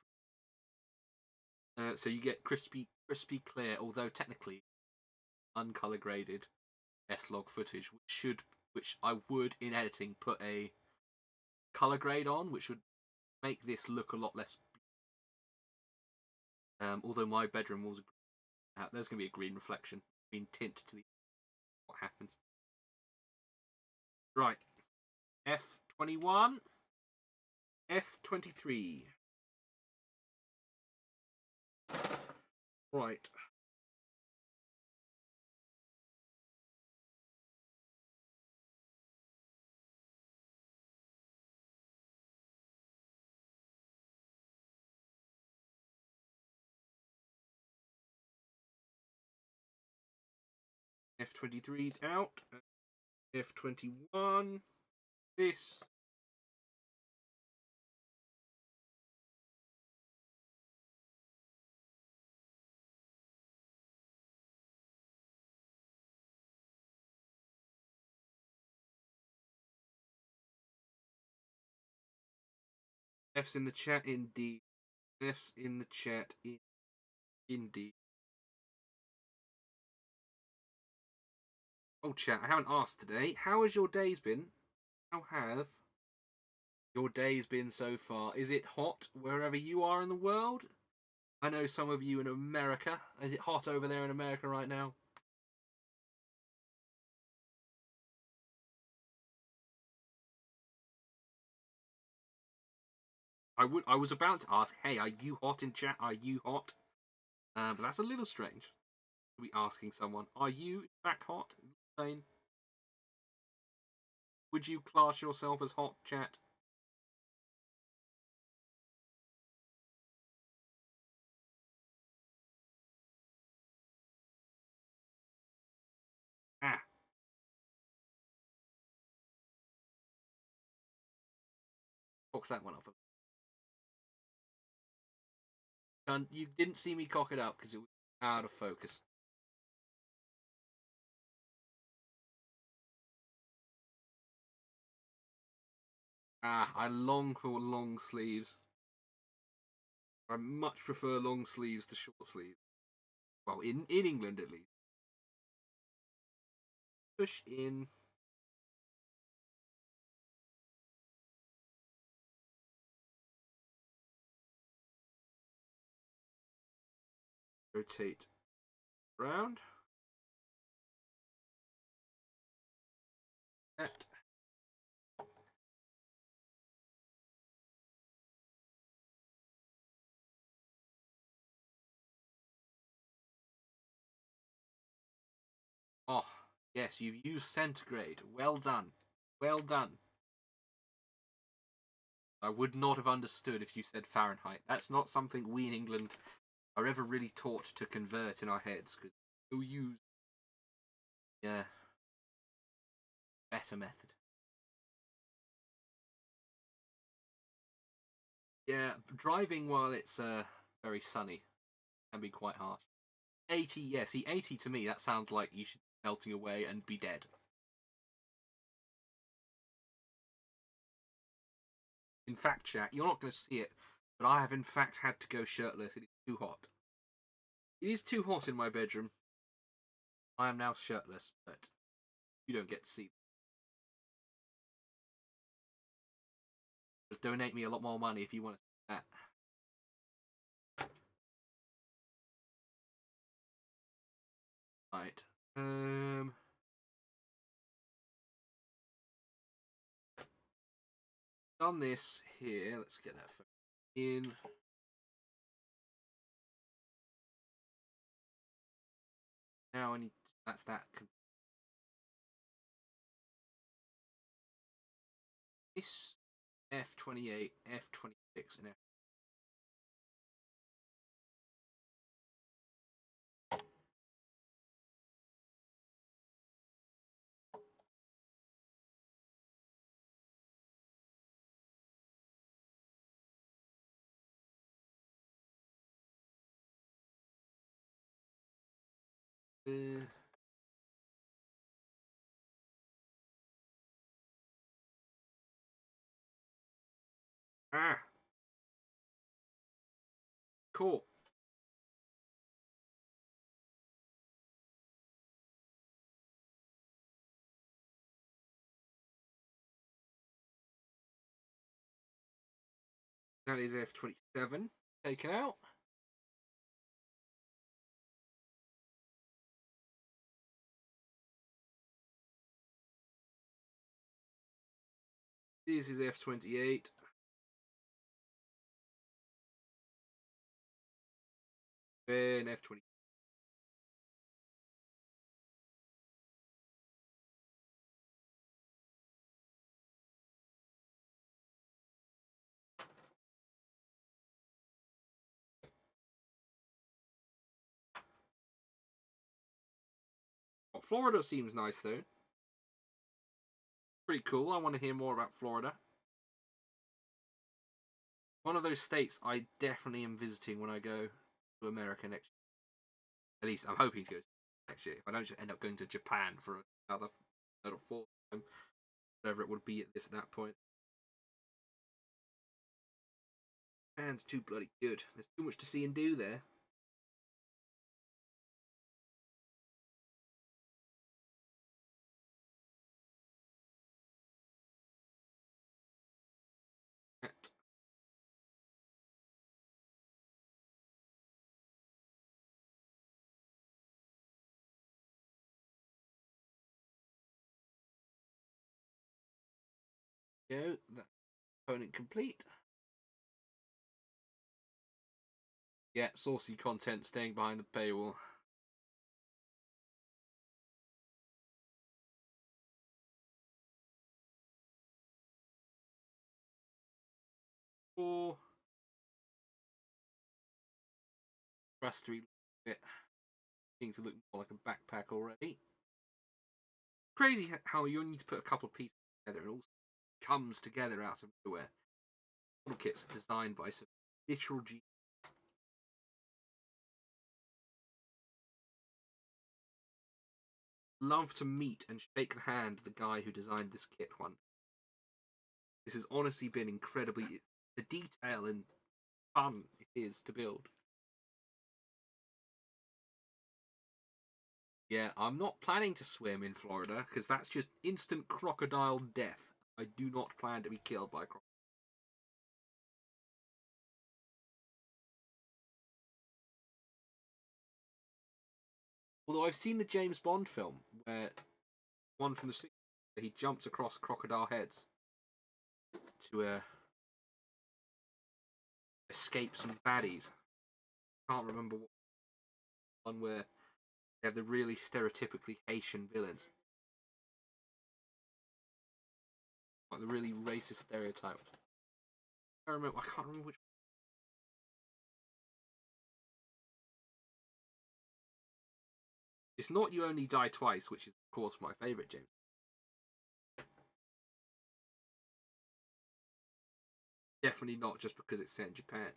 for. So you get crispy clear, although technically uncolor graded S-Log footage, which I would in editing put a color grade on, which would make this look a lot less. Although my bedroom was there's going to be a green reflection, green tint to the what happens. Right, F21, F23. Right. F23 out. F21. This. F's in the chat indeed. F's in the chat indeed. Oh, chat, I haven't asked today. How has your days been? How have your days been so far? Is it hot wherever you are in the world? I know some of you in America. Is it hot over there in America right now? I was about to ask, hey, are you hot in chat? Are you hot? But that's a little strange to be asking someone. Are you in fact hot? Would you class yourself as hot, chat? Ah. Cock that one up. And you didn't see me cock it up because it was out of focus. Ah, I long for long sleeves. I much prefer long sleeves to short sleeves. Well, in England at least. Push in. Rotate around. That. Oh, yes, you've used centigrade. Well done. Well done. I would not have understood if you said Fahrenheit. That's not something we in England are ever really taught to convert in our heads, because we use better method. Yeah, driving while it's very sunny can be quite harsh. 80, yeah, see, 80 to me, that sounds like you should be melting away and be dead. In fact, chat, you're not going to see it, but I have in fact had to go shirtless. It is too hot. It is too hot in my bedroom. I am now shirtless, but you don't get to see. But donate me a lot more money if you want to see that. Right. Done this here. Let's get that in. Now I need. That's that. This F28, F26, and Uh, ah, cool. That is F-27 taken out. This is F-28. Then F-20. Well, Florida seems nice though. Pretty cool. I want to hear more about Florida. One of those states I definitely am visiting when I go to America next year. At least I'm hoping to go next year. If I don't just end up going to Japan for another third or fourth time, whatever it would be at that point. Japan's too bloody good. There's too much to see and do there. Go. That component complete. Yeah, saucy content staying behind the paywall. Or rusty bit. Beginning to look more like a backpack already. Crazy how you only need to put a couple of pieces together and it all comes together out of nowhere. Model kits designed by some literal genius. Love to meet and shake the hand of the guy who designed this kit one. This has honestly been incredibly the detail and fun it is to build. Yeah, I'm not planning to swim in Florida because that's just instant crocodile death. I do not plan to be killed by a crocodile. Although I've seen the James Bond film where one from the 60s, he jumps across crocodile heads to escape some baddies. Can't remember what one where they have the really stereotypically Haitian villains, like the really racist stereotype. I can't remember which. It's not You Only Die Twice, which is of course my favourite James. Definitely not just because it's set in Japan.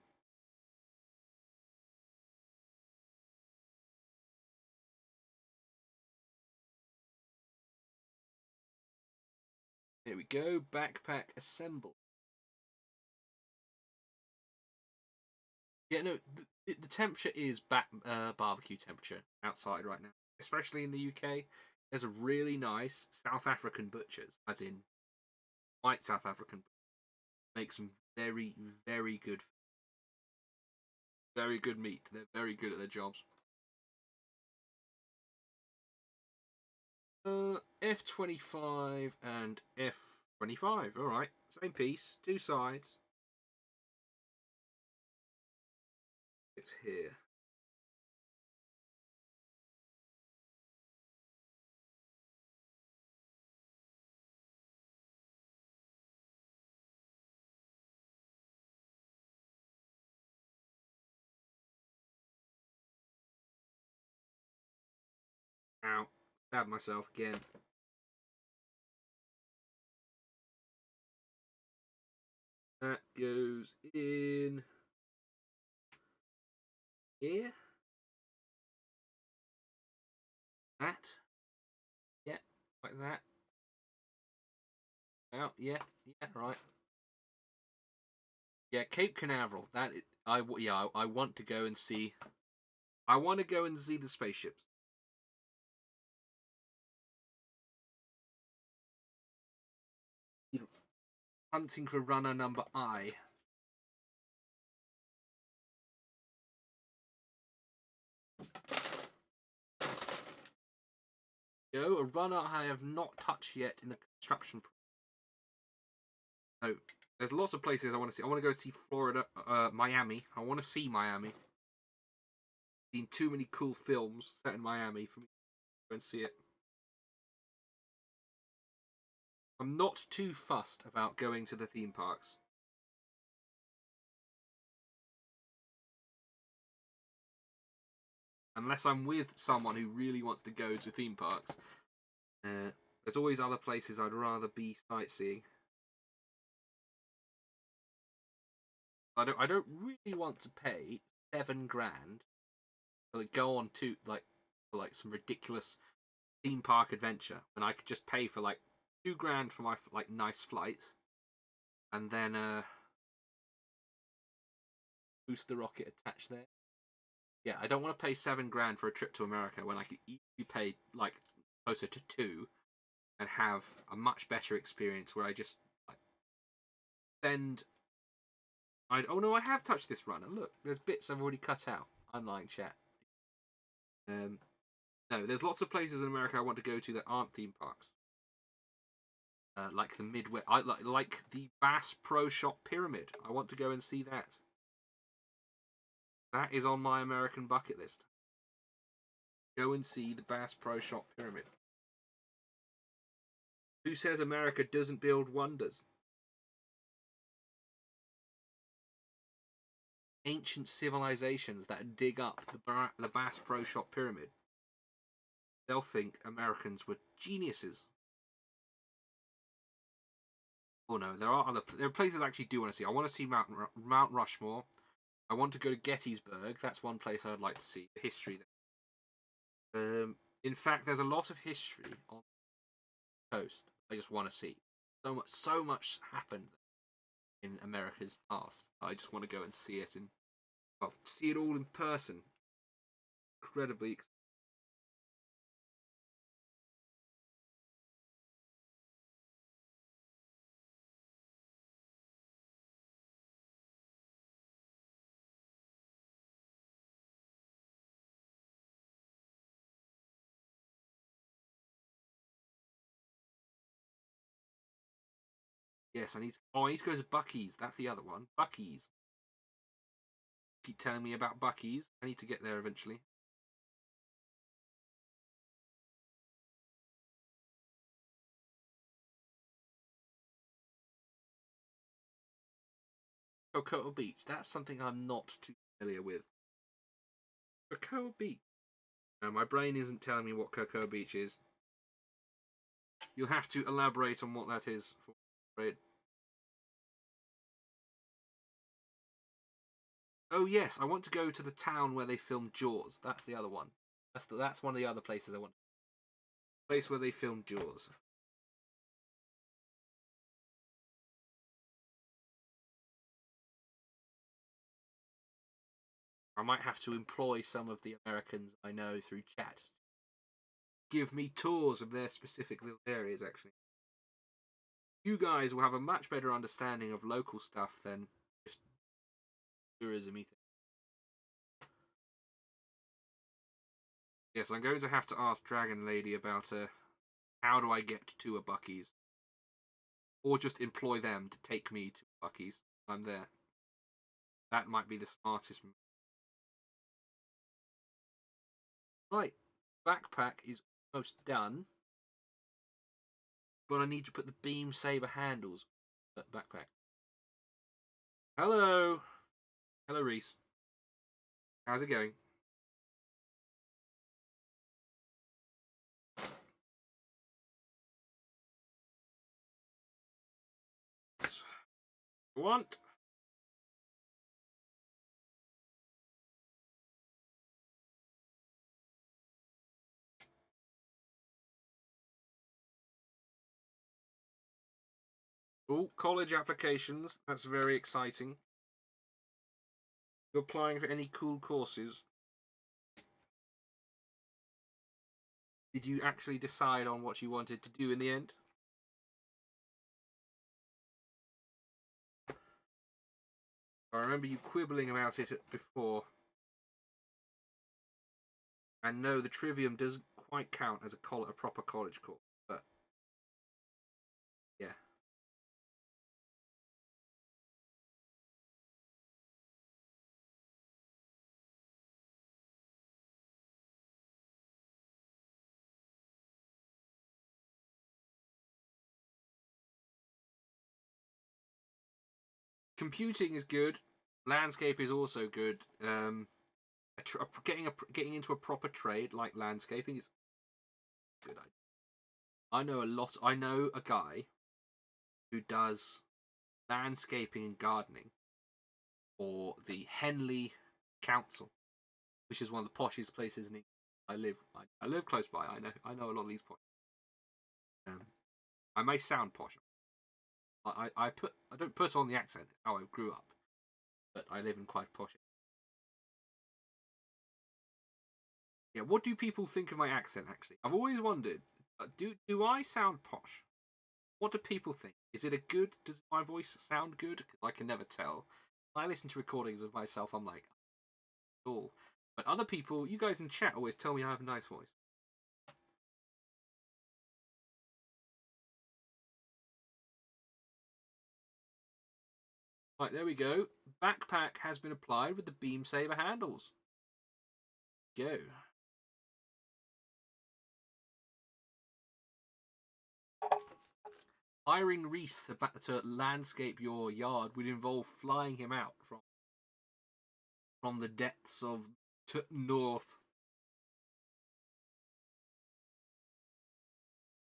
Here we go. Backpack assemble. Yeah, no, the temperature is barbecue temperature outside right now, especially in the UK. There's a really nice South African butchers, as in white South African, make some very, very good meat. They're very good at their jobs. F-25 and F-25. All right, same piece, two sides. It's here. Ow! Stabbed myself again. That goes in here. that. Yeah, like that. Oh, yeah, right. Yeah, Cape Canaveral. I want to go and see. I want to go and see the spaceships. Hunting for runner number I. Go, a runner I have not touched yet in the construction. No, there's lots of places I want to see. I want to go see Florida, Miami. I want to see Miami. Seen too many cool films set in Miami for me to go and see it. I'm not too fussed about going to the theme parks. Unless I'm with someone who really wants to go to theme parks. There's always other places I'd rather be sightseeing. I don't really want to pay $7,000 to go on to like some ridiculous theme park adventure when I could just pay for like $2,000 for my like nice flights, and then booster rocket attached there. Yeah, I don't want to pay $7,000 for a trip to America when I could easily pay like closer to two and have a much better experience where I just like send. Oh no, I have touched this runner. Look, there's bits I've already cut out. I'm lying, chat. No, there's lots of places in America I want to go to that aren't theme parks. Like the Midwest, like the Bass Pro Shop Pyramid. I want to go and see that. That is on my American bucket list. Go and see the Bass Pro Shop Pyramid. Who says America doesn't build wonders? Ancient civilizations that dig up the Bass Pro Shop Pyramid. They'll think Americans were geniuses. Oh no, there are places I actually do want to see. I want to see Mount Rushmore. I want to go to Gettysburg. That's one place I'd like to see. The history there. In fact, there's a lot of history on the coast. I just want to see. So much happened in America's past. I just want to go and see it see it all in person. Incredibly. Yes, I need. I need to go to Bucky's. That's the other one. Bucky's. Keep telling me about Bucky's. I need to get there eventually. Cocoa Beach. That's something I'm not too familiar with. Cocoa Beach. No, my brain isn't telling me what Cocoa Beach is. You'll have to elaborate on what that is. Oh yes, I want to go to the town where they filmed Jaws. That's the other one. That's one of the other places I want. The place where they filmed Jaws. I might have to employ some of the Americans I know through chat. Give me tours of their specific little areas, actually. You guys will have a much better understanding of local stuff than just tourism. Yes, I'm going to have to ask Dragon Lady about how do I get to a Bucky's? Or just employ them to take me to Bucky's. I'm there. That might be the smartest move. Right, backpack is almost done. But I need to put the beam saber handles on that backpack. Hello. Hello, Reese. How's it going? Want? Oh, college applications. That's very exciting. You're applying for any cool courses? Did you actually decide on what you wanted to do in the end? I remember you quibbling about it before. And no, the trivium doesn't quite count as a proper college course, but yeah. Computing is good. Landscape is also good. Getting into a proper trade like landscaping is good. I know a lot. I know a guy who does landscaping and gardening for the Henley Council, which is one of the poshest places in England. I live close by. I know a lot of these posh. Um, I may sound posh. I don't put on the accent. It's how I grew up, but I live in quite posh. Yeah, what do people think of my accent? Actually, I've always wondered. Do I sound posh? What do people think? Is it a good? Does my voice sound good? I can never tell. When I listen to recordings of myself, I'm like, cool. But other people, you guys in chat, always tell me I have a nice voice. Right, there we go. Backpack has been applied with the beam saber handles. Go. Hiring Reese to landscape your yard would involve flying him out from the depths of north.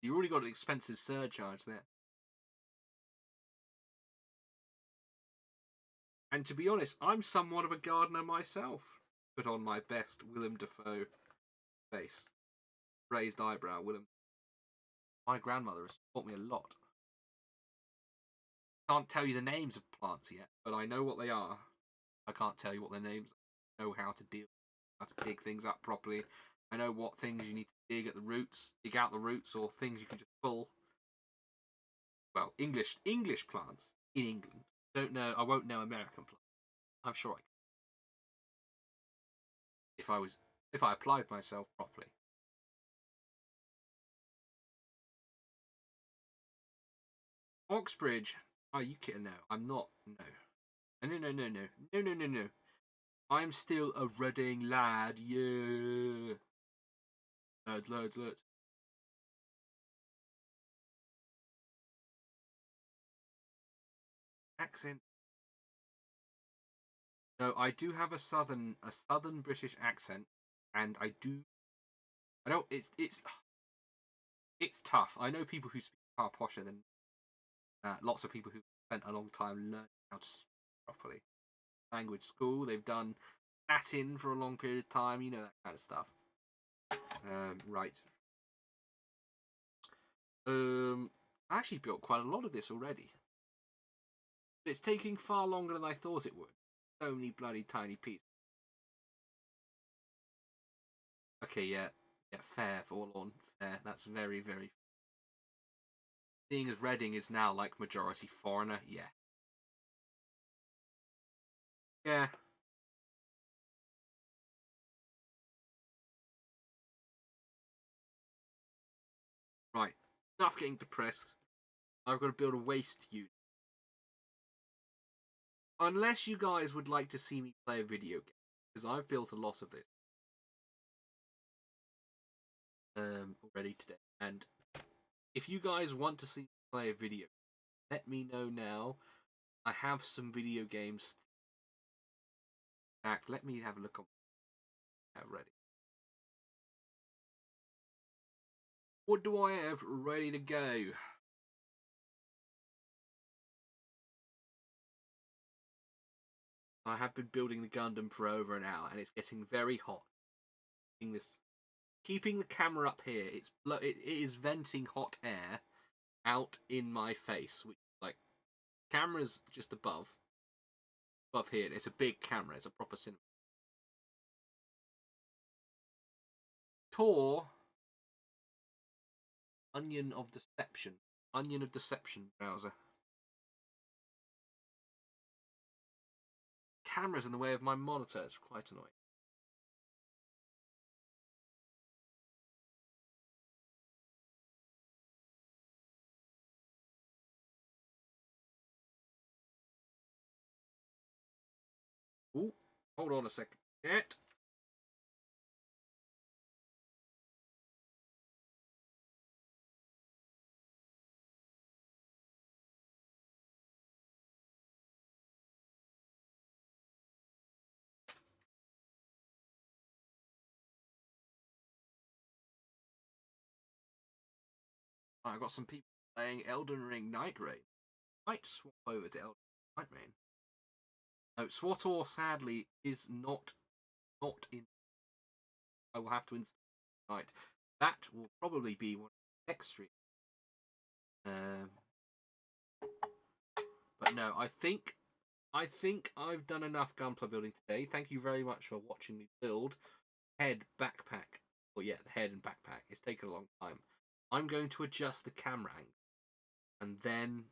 You already got an expensive surcharge there. And to be honest, I'm somewhat of a gardener myself. Put on my best Willem Dafoe face. Raised eyebrow, Willem. My grandmother has taught me a lot. Can't tell you the names of plants yet, but I know what they are. I can't tell you what their names are. I know how to dig things up properly. I know what things you need to dig at the roots, dig out the roots, or things you can just pull. Well, English plants in England. Don't know. I won't know American plants. I'm sure I can. If I applied myself properly. Oxbridge. Are you kidding? No, I'm not. No. No, no, no, no, no, no, no, no. I'm still a Reading lad. Yeah. Lads. Accent. No, I do have a southern British accent, and I do. I don't. It's tough. I know people who speak far posher than lots of people who spent a long time learning how to speak properly. Language school. They've done Latin for a long period of time. You know that kind of stuff. Right. I actually built quite a lot of this already. But it's taking far longer than I thought it would. So many bloody tiny pieces. Okay, yeah, fair, forlorn, fair. That's very, very. Seeing as Reading is now like majority foreigner, yeah, yeah. Right, enough getting depressed. I've got to build a waste unit. Unless you guys would like to see me play a video game, because I've built a lot of this already today. And if you guys want to see me play a video, let me know now. I have some video games. Back. Let me have a look on ready. What do I have ready to go? I have been building the Gundam for over an hour, and it's getting very hot. Keeping the camera up here, it is venting hot air out in my face, which is Like, camera's just above here. It's a big camera. It's a proper cinema. Tor Onion of Deception browser. Camera's in the way of my monitor. It's quite annoying. Ooh, hold on a second. Chat. I got some people playing Elden Ring Night Raid. Might swap over to Elden Ring Night Raid. No, SWTOR sadly is not in. I will have to install it tonight. That will probably be one of the next stream. But no, I think I've done enough Gunpla building today. Thank you very much for watching me build head backpack. Well, yeah, the head and backpack. It's taken a long time. I'm going to adjust the camera angle, and then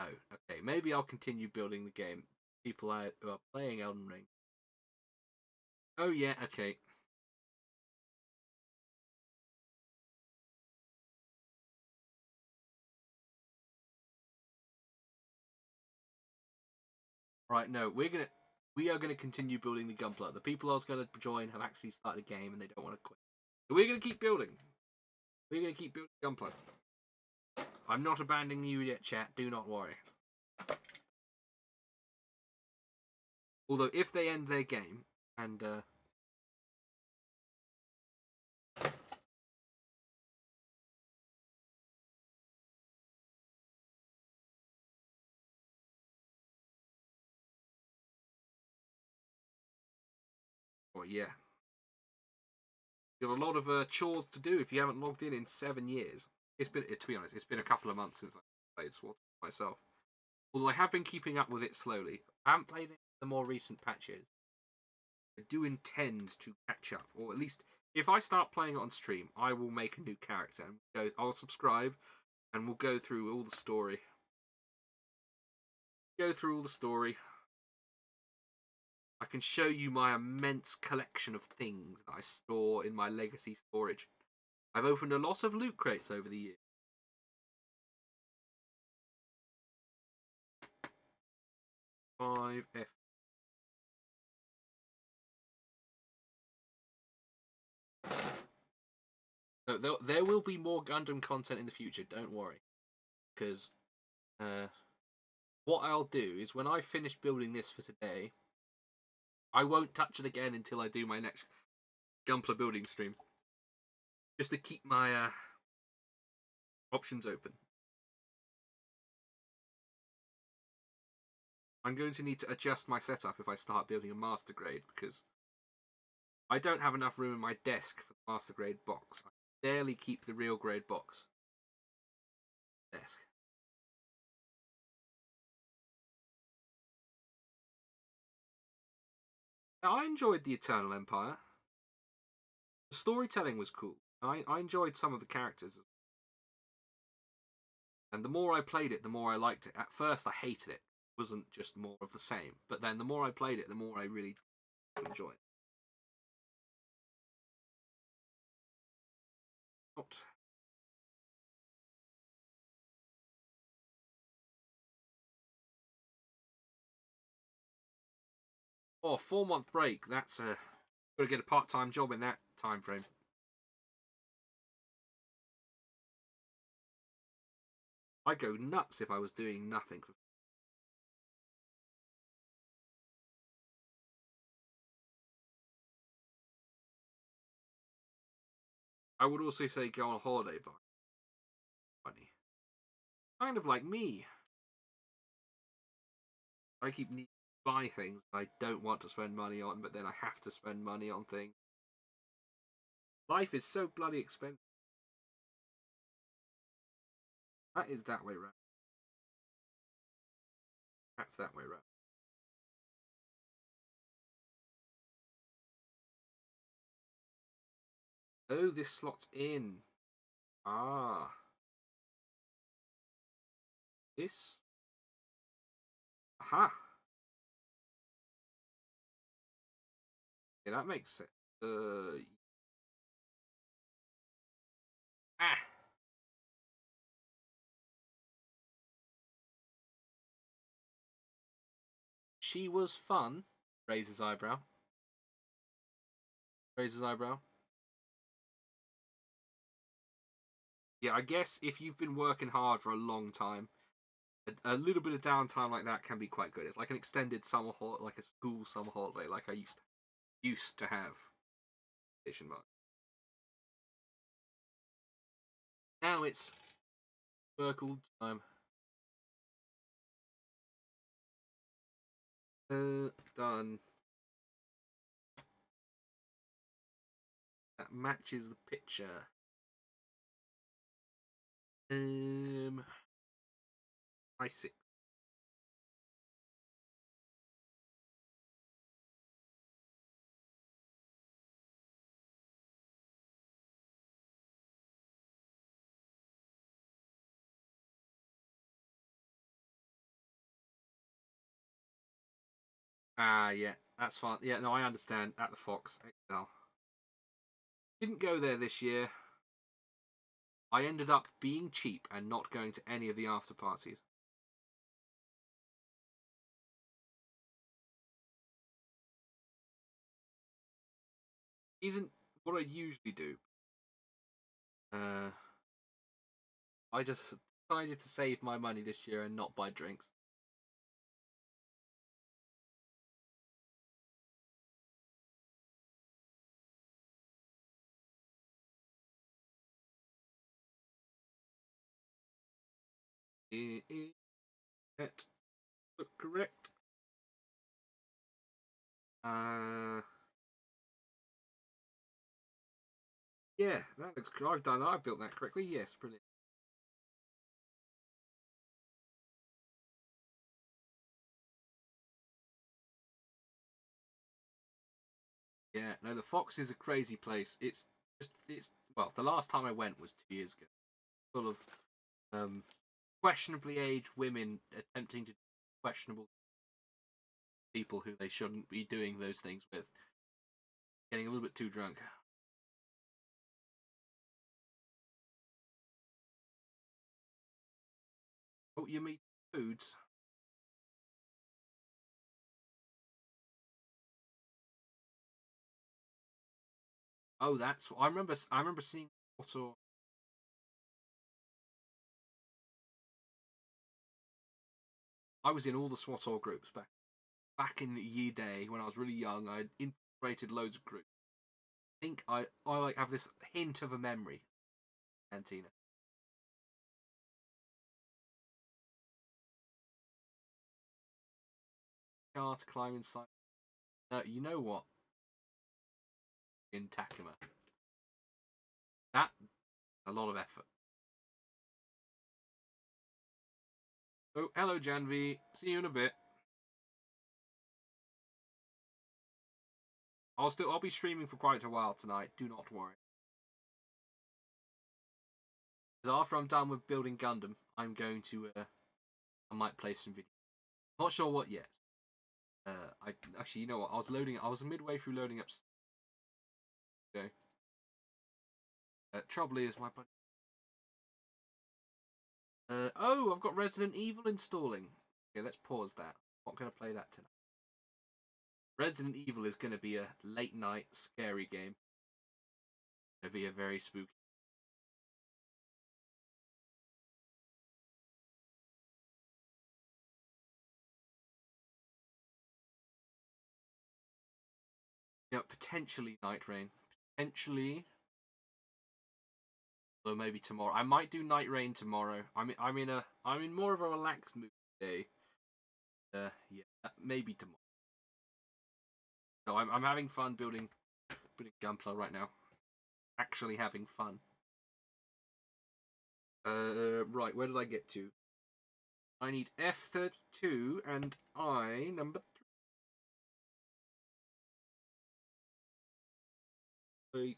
okay, maybe I'll continue building the game. People who are playing Elden Ring. Oh yeah, okay. Right, no, we are gonna continue building the Gunpla. The people I was gonna join have actually started a game and they don't want to quit. So we're gonna keep building. We're gonna keep building Gunpla. I'm not abandoning you yet, chat. Do not worry. Although if they end their game and well, yeah, you've got a lot of chores to do if you haven't logged in 7 years. It's been, to be honest, it's been a couple of months since I played SWAT myself. Although I have been keeping up with it slowly. I haven't played it in the more recent patches. I do intend to catch up, or at least if I start playing it on stream, I will make a new character and I'll subscribe, and we'll go through all the story. I can show you my immense collection of things that I store in my legacy storage. I've opened a lot of loot crates over the years. 5F. No, there will be more Gundam content in the future, don't worry. Because what I'll do is when I finish building this for today, I won't touch it again until I do my next Gunpla building stream. Just to keep my options open. I'm going to need to adjust my setup if I start building a master grade, because I don't have enough room in my desk for the master grade box. I barely keep the real grade box desk. I enjoyed the Eternal Empire. The storytelling was cool. I enjoyed some of the characters. And the more I played it, the more I liked it. At first, I hated it. It wasn't just more of the same. But then the more I played it, the more I really enjoyed it. Not... Oh, 4-month break. That's got to get a part-time job in that time frame. I'd go nuts if I was doing nothing. I would also say go on holiday, but money. Kind of like me. I keep needing to buy things I don't want to spend money on, but then I have to spend money on things. Life is so bloody expensive. That is that way round. That's that way round. Oh, this slot's in. Ah. This. Aha. Yeah, that makes sense. Ah. She was fun. Raises eyebrow. Raises eyebrow. Yeah, I guess if you've been working hard for a long time, a little bit of downtime like that can be quite good. It's like an extended summer holiday, like a school summer holiday, like I used to have. Now it's circled time. Done. That matches the picture. I see. Ah, yeah, that's fine. Yeah, no, I understand. At the Fox XL. Didn't go there this year. I ended up being cheap and not going to any of the after parties. Isn't what I usually do. Uh, I just decided to save my money this year and not buy drinks. That look correct? Uh, yeah, that looks. I've done. I've built that correctly. Yes, brilliant. Yeah, no, the Fox is a crazy place. It's well, the last time I went was 2 years ago. Sort of um, questionably aged women attempting to questionable people who they shouldn't be doing those things with, getting a little bit too drunk. Oh, you meet foods. Oh, that's. I remember. I remember seeing. Sort. I was in all the SWAT groups back in the year day when I was really young. I infiltrated loads of groups. I think I like have this hint of a memory. Cantina. Car to climb inside. You know what? In Takuma, that a lot of effort. Oh, hello, Janvi. See you in a bit. I'll be streaming for quite a while tonight. Do not worry. Because after I'm done with building Gundam, I'm going to I might play some video. Not sure what yet. I actually, you know what? I was loading. I was midway through loading up. Okay. Trouble is, my buddy. Oh, I've got Resident Evil installing. Okay, let's pause that. I'm not going to play that tonight. Resident Evil is going to be a late night scary game. It'll be a very spooky. Potentially Night Rain. Potentially, or maybe tomorrow. I might do Night Rain tomorrow. I'm in more of a relaxed mood today. Yeah, maybe tomorrow. No, I'm having fun building Gunpla right now. Actually having fun. Right, where did I get to? I need F32 and I number 3.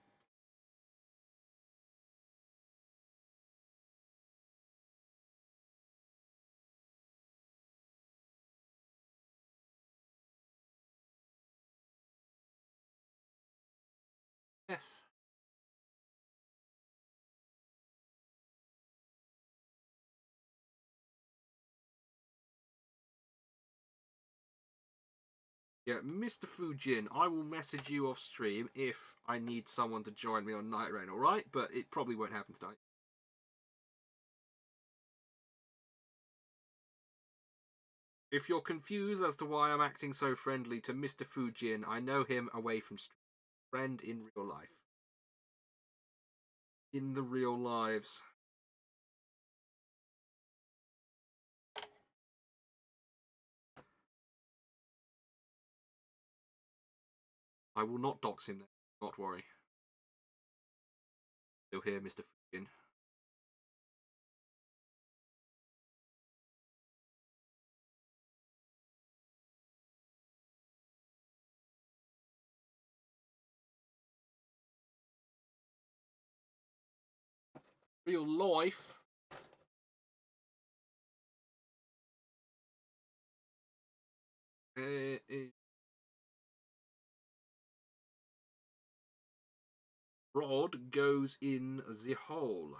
F. Yeah, Mr. Fujin, I will message you off stream if I need someone to join me on Night Rain, alright? But it probably won't happen tonight. If you're confused as to why I'm acting so friendly to Mr. Fujin, I know him away from stream. Friend in real life. In the real lives. I will not dox him, not worry. Still here, Mr. Fujin. Real life. Rod goes in the hole.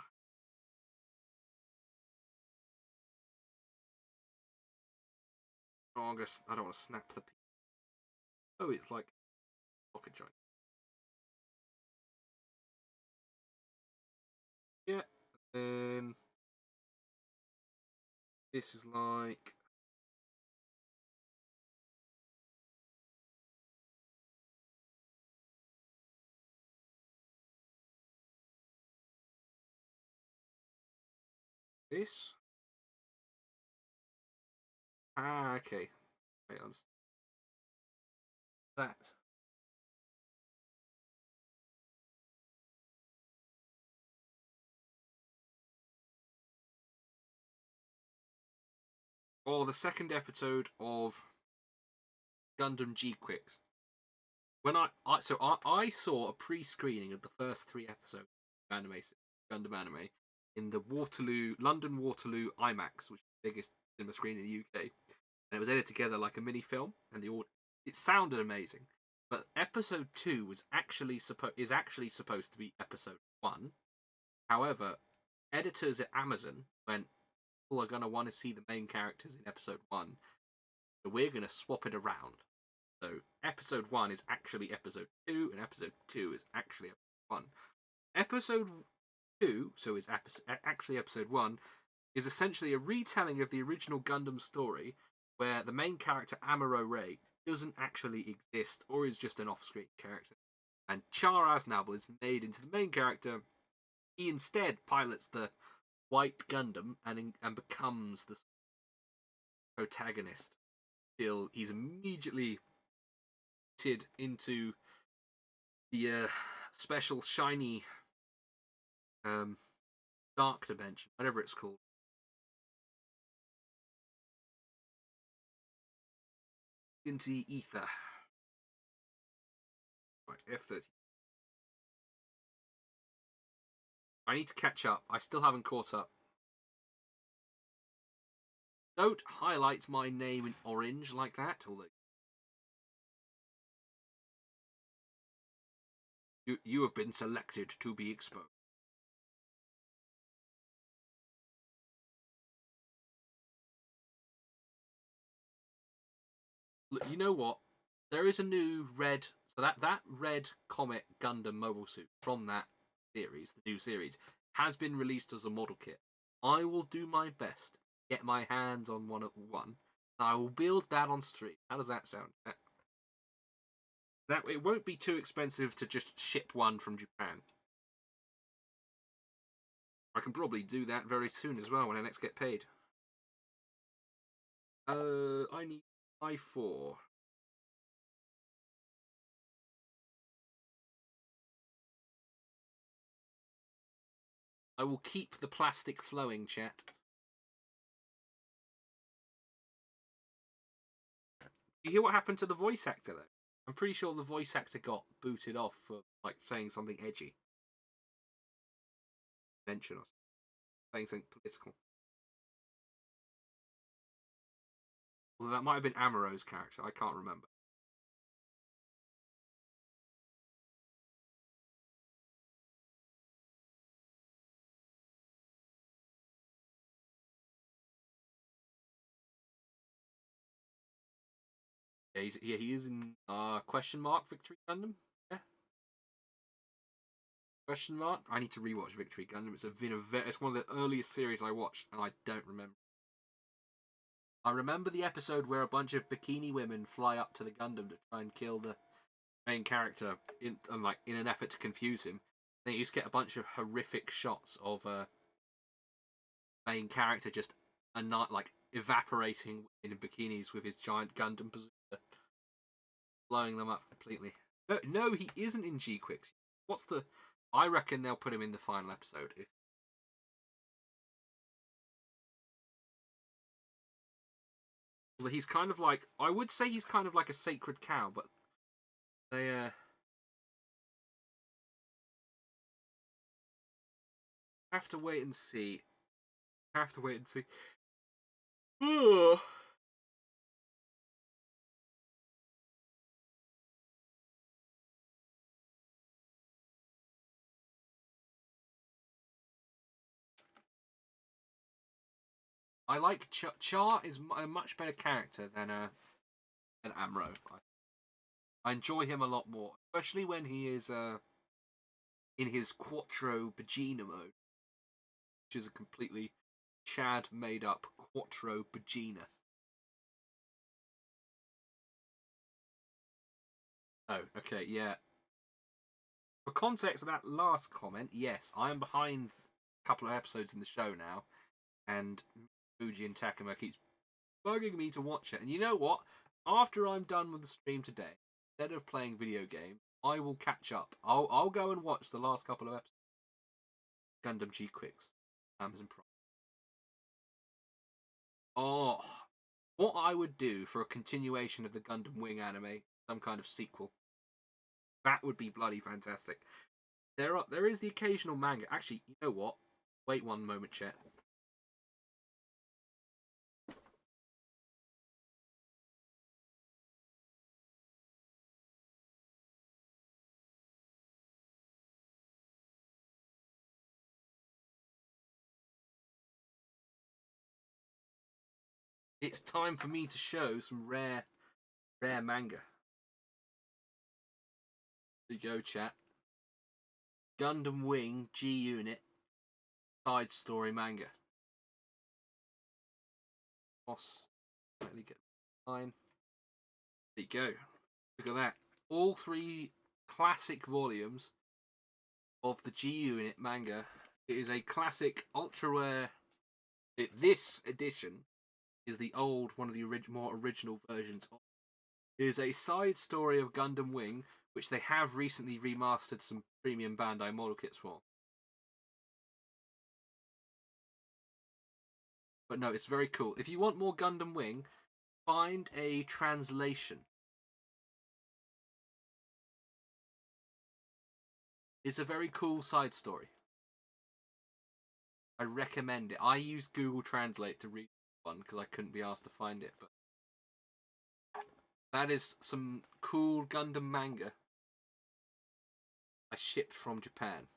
Oh, I don't want to snap the. Oh, it's like pocket joint. Yeah. And this is like. This. Ah, okay. Wait, that. Or the second episode of Gundam G-Quicks. When I saw a pre-screening of the first 3 episodes of Gundam anime in the London Waterloo IMAX, which is the biggest cinema screen in the UK, and it was edited together like a mini film, and it sounded amazing. But episode 2 is actually supposed to be episode 1. However, editors at Amazon went, people are going to want to see the main characters in episode 1, so we're going to swap it around. So episode 1 is actually episode 2, and episode 2 is actually episode 1. Episode 2, so is actually episode 1, is essentially a retelling of the original Gundam story, where the main character Amuro Ray doesn't actually exist or is just an off-screen character. And Char Aznable is made into the main character. He instead pilots the White Gundam and becomes the protagonist till he's immediately into the special shiny dark dimension, whatever it's called. Into the ether. Right, F30. I need to catch up. I still haven't caught up. Don't highlight my name in orange like that, although you have been selected to be exposed. Look, you know what? There is a new red. So that red Comet Gundam mobile suit from that series, the new series, has been released as a model kit. I will do my best to get my hands on one. I will build that on stream. How does that sound? That it won't be too expensive to just ship one from Japan. I can probably do that very soon as well when I next get paid. I need I4. I will keep the plastic flowing, chat. You hear what happened to the voice actor though? I'm pretty sure the voice actor got booted off for like saying something edgy, mention or saying something political. Although that might have been Amaro's character. I can't remember. Yeah, he is in question mark Victory Gundam. Yeah, question mark. I need to rewatch Victory Gundam. It's one of the earliest series I watched, and I don't remember. I remember the episode where a bunch of bikini women fly up to the Gundam to try and kill the main character in an effort to confuse him. They used to get a bunch of horrific shots of main character just not like evaporating in bikinis with his giant Gundam bazooka, blowing them up completely. No, he isn't in G Quicks. What's the? I reckon they'll put him in the final episode. Well, he's kind of like I would say he's kind of like a sacred cow, but they have to wait and see. Have to wait and see. I like Char is a much better character than Amro. I enjoy him a lot more, especially when he is in his Quattro Vegeta mode, which is a completely Chad made up Quattro Vegeta. Oh, okay, yeah. For context of that last comment, yes, I am behind a couple of episodes in the show now, and Fuji and Takuma keeps bugging me to watch it. And you know what? After I'm done with the stream today, instead of playing video games, I will catch up. I'll go and watch the last couple of episodes. Gundam G Quicks, Amazon Prime. Oh, what I would do for a continuation of the Gundam Wing anime, some kind of sequel, that would be bloody fantastic. There is the occasional manga. Actually, you know what? Wait one moment, chat. It's time for me to show some rare manga. There you go, chat. Gundam Wing G Unit side story manga. Boss, let me get mine. There you go. Look at that. All three classic volumes of the G Unit manga. It is a classic ultra rare. This edition is the old one of the more original versions. It is a side story of Gundam Wing, which they have recently remastered some premium Bandai model kits for. But no, it's very cool. If you want more Gundam Wing, find a translation. It's a very cool side story. I recommend it. I used Google Translate to read one because I couldn't be asked to find it, but that is some cool Gundam manga I shipped from Japan.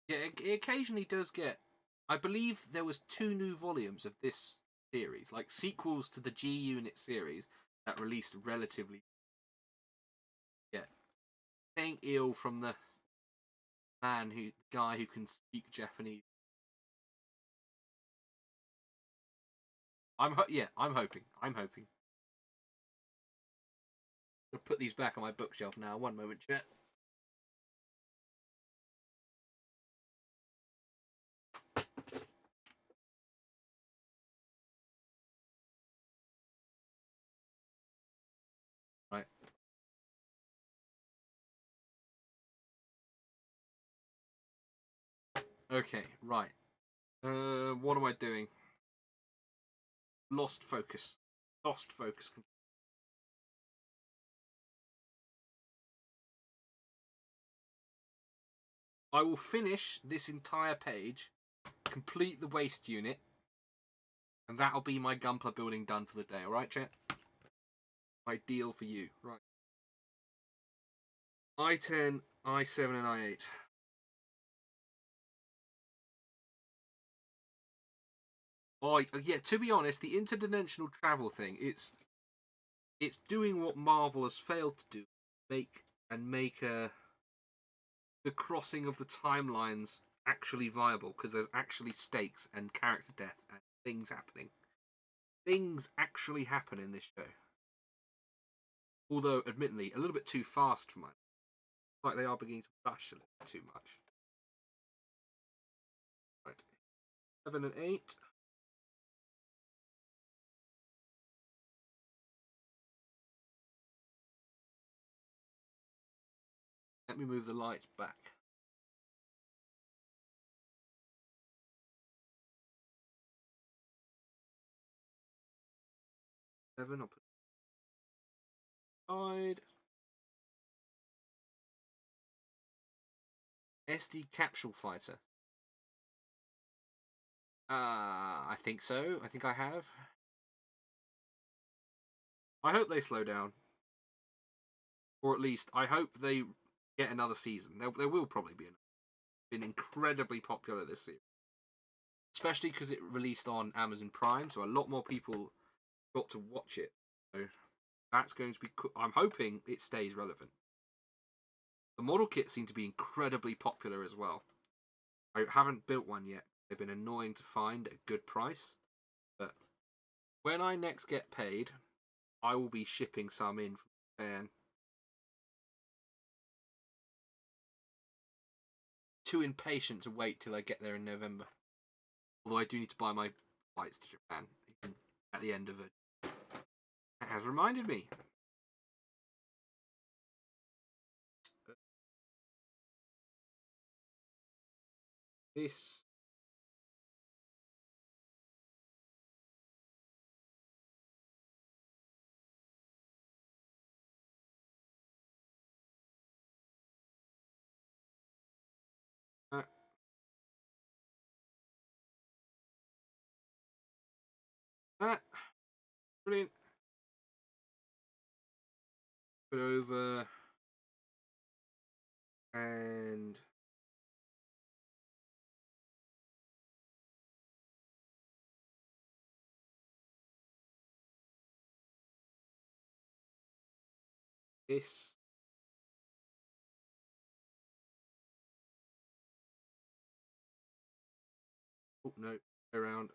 Yeah, it occasionally does get. I believe there was 2 new volumes of this series, like sequels to the G Unit series that released relatively. Yeah, saying ill from the guy who can speak Japanese. I'm hoping. I'm hoping. I'll put these back on my bookshelf now. One moment, chat. Right. Okay, right. What am I doing? Lost focus. Lost focus. I will finish this entire page, complete the waste unit, and that'll be my Gunpla building done for the day. All right, chat? Ideal for you. Right. I-10, I-7, and I-8. Oh, yeah. To be honest, the interdimensional travel thing, it's doing what Marvel has failed to do, make the crossing of the timelines actually viable because there's actually stakes and character death and things happening. Things actually happen in this show. Although, admittedly, a little bit too fast for mine. Like they are beginning to rush a little bit too much. Right. 7 and 8. Let me move the light back. Seven, I'll put side. SD capsule fighter. I think so. I think I have. I hope they slow down. Or at least, I hope they get another season. There will probably be another. Been incredibly popular this series. Especially because it released on Amazon Prime, so a lot more people got to watch it. So that's going to be cool. I'm hoping it stays relevant. The model kits seem to be incredibly popular as well. I haven't built one yet. They've been annoying to find at a good price. But when I next get paid, I will be shipping some in from Japan. Too impatient to wait till I get there in November. Although I do need to buy my flights to Japan at the end of it. That has reminded me. This that that brilliant. Put over and this. Oh no, around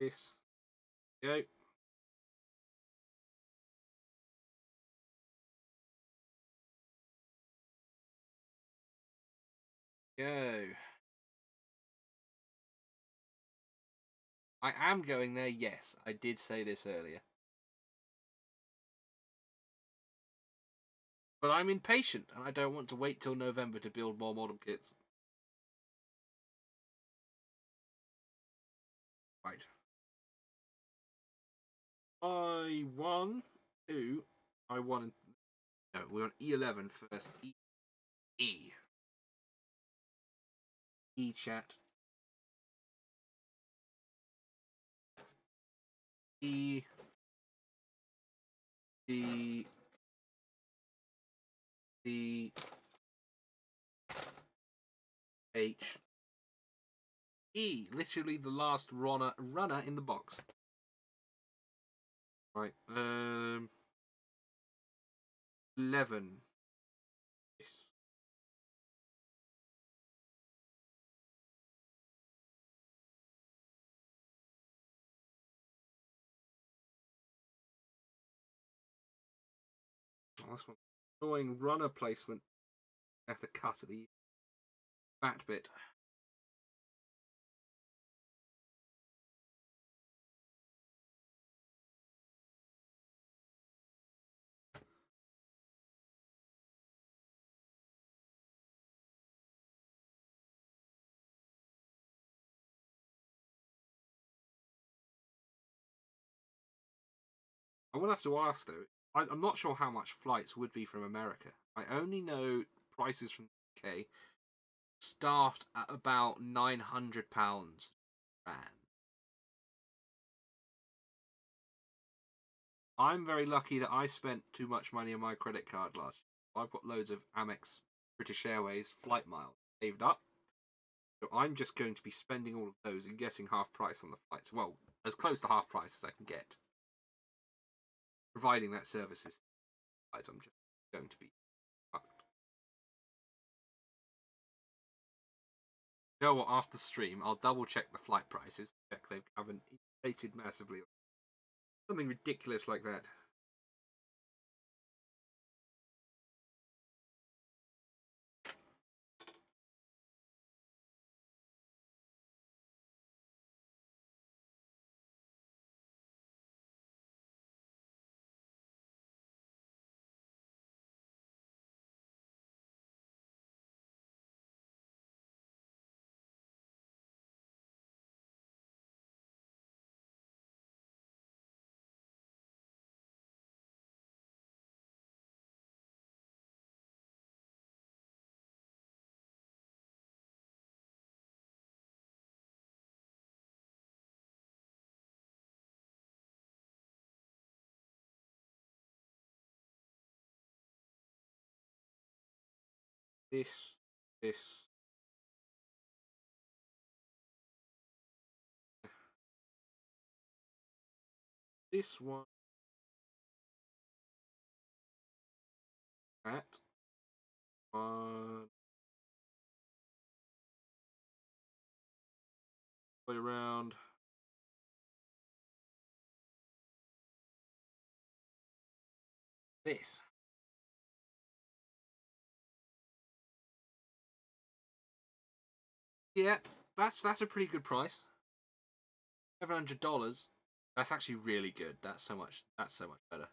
this. Go. Go. I am going there, yes. I did say this earlier. But I'm impatient and I don't want to wait till November to build more model kits. Right. I won. Two. I won. No, we're on E11 first. E. E chat. E. D. D. H. E. Literally the last runner in the box. Right. 11. Yes. Oh, that's one annoying runner placement. I have to cut at the fat bit. I will have to ask though. I'm not sure how much flights would be from America. I only know prices from the UK start at about £900. I'm very lucky that I spent too much money on my credit card last year. I've got loads of Amex British Airways flight miles saved up. So I'm just going to be spending all of those and getting half price on the flights. Well, as close to half price as I can get. Providing that service is I'm just going to be fucked. You know what? After the stream, I'll double check the flight prices. Check they haven't inflated massively. Something ridiculous like that. This, this, this one, that one, way around. This. Yeah, that's a pretty good price. $700. That's actually really good. That's so much. That's so much better.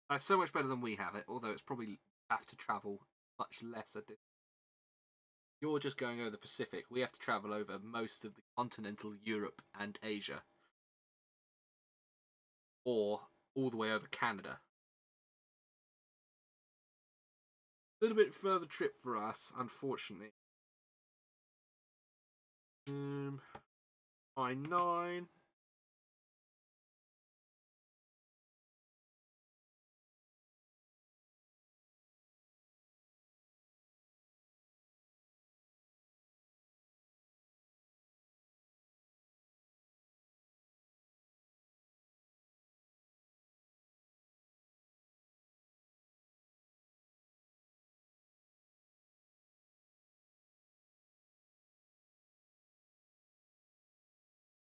That's so much better than we have it. Although it's probably have to travel much less. You're just going over the Pacific. We have to travel over most of the continental Europe and Asia, or all the way over Canada. A little bit further trip for us, unfortunately. I9.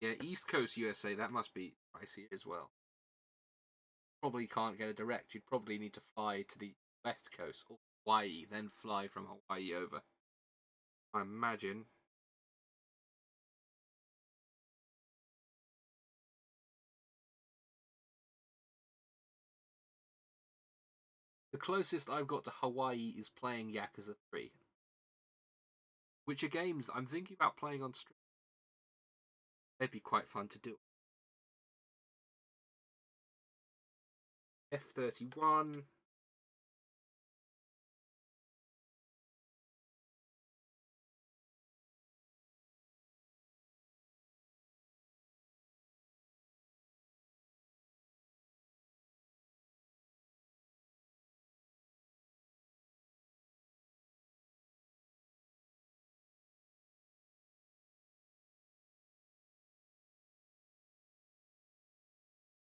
Yeah, East Coast USA, that must be pricey as well. Probably can't get a direct. You'd probably need to fly to the West Coast or Hawaii, then fly from Hawaii over. I imagine. The closest I've got to Hawaii is playing Yakuza 3, which are games I'm thinking about playing on stream. They'd be quite fun to do. F-31.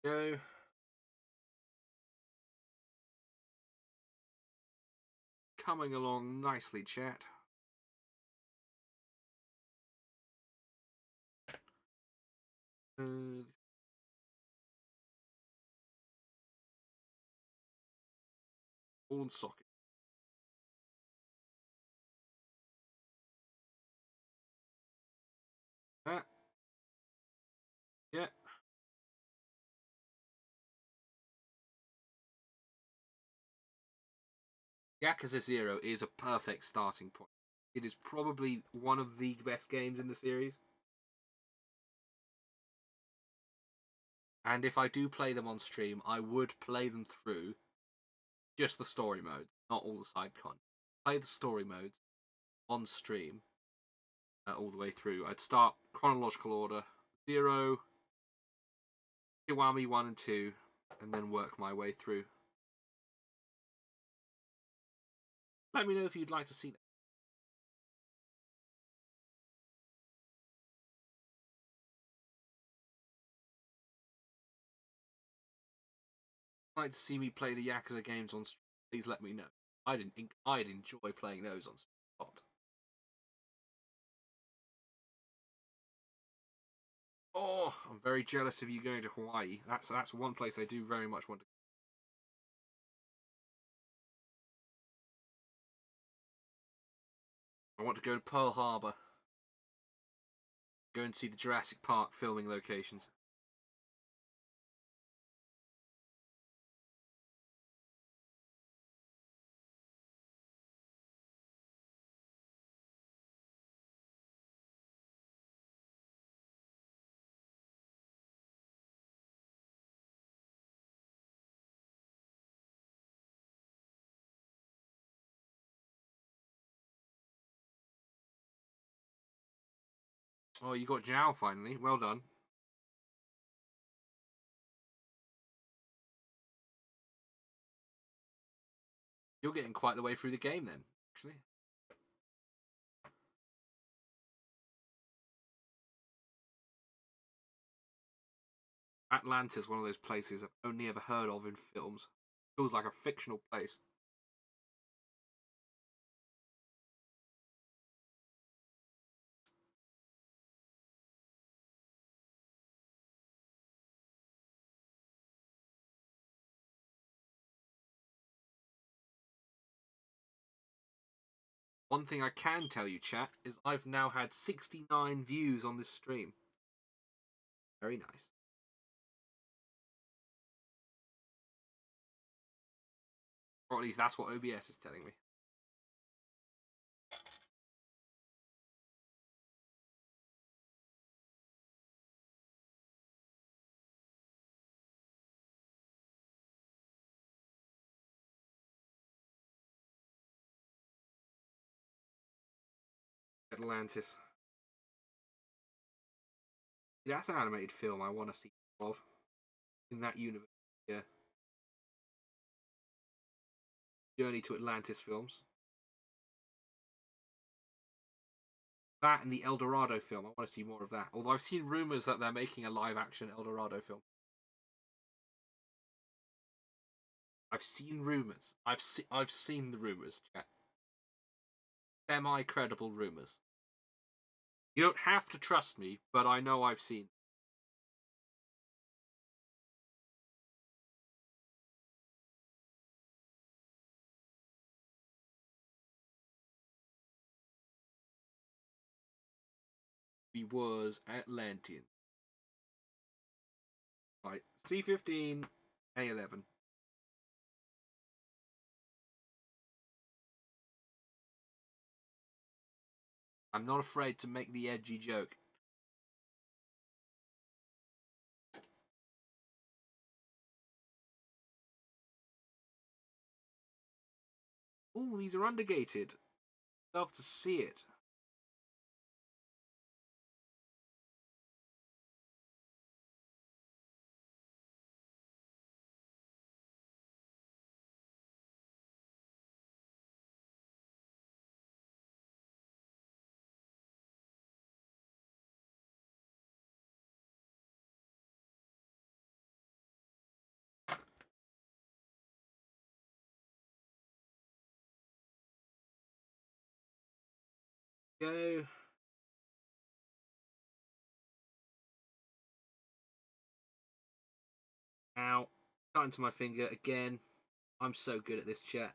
Go. Coming along nicely, chat. All socket. Ah, yeah. Yakuza 0 is a perfect starting point. It is probably one of the best games in the series. And if I do play them on stream, I would play them through just the story mode, not all the side content. Play the story modes on stream all the way through. I'd start chronological order 0, Kiwami 1 and 2, and then work my way through. Let me know if you'd like to see that. If you'd like to see me play the Yakuza games on stream, please let me know. I'd enjoy playing those on stream a lot. Oh, I'm very jealous of you going to Hawaii. That's one place I do very much want to. I want to go to Pearl Harbor. Go and see the Jurassic Park filming locations. Oh, you got Zhao finally. Well done. You're getting quite the way through the game then, actually. Atlantis, one of those places I've only ever heard of in films. Feels like a fictional place. One thing I can tell you, chat, is I've now had 69 views on this stream. Very nice. Or at least that's what OBS is telling me. Atlantis. That's an animated film I want to see more of. In that universe. Yeah. Journey to Atlantis films. That and the El Dorado film. I want to see more of that. Although I've seen rumours that they're making a live action El Dorado film. I've seen rumours. I've seen the rumours, chat. Semi-credible rumours. You don't have to trust me, but I know I've seen. He was Atlantean. Right, C15, A11. I'm not afraid to make the edgy joke. Ooh, these are undergated. Love to see it. Go. Ow. Cut into my finger again. I'm so good at this, chat.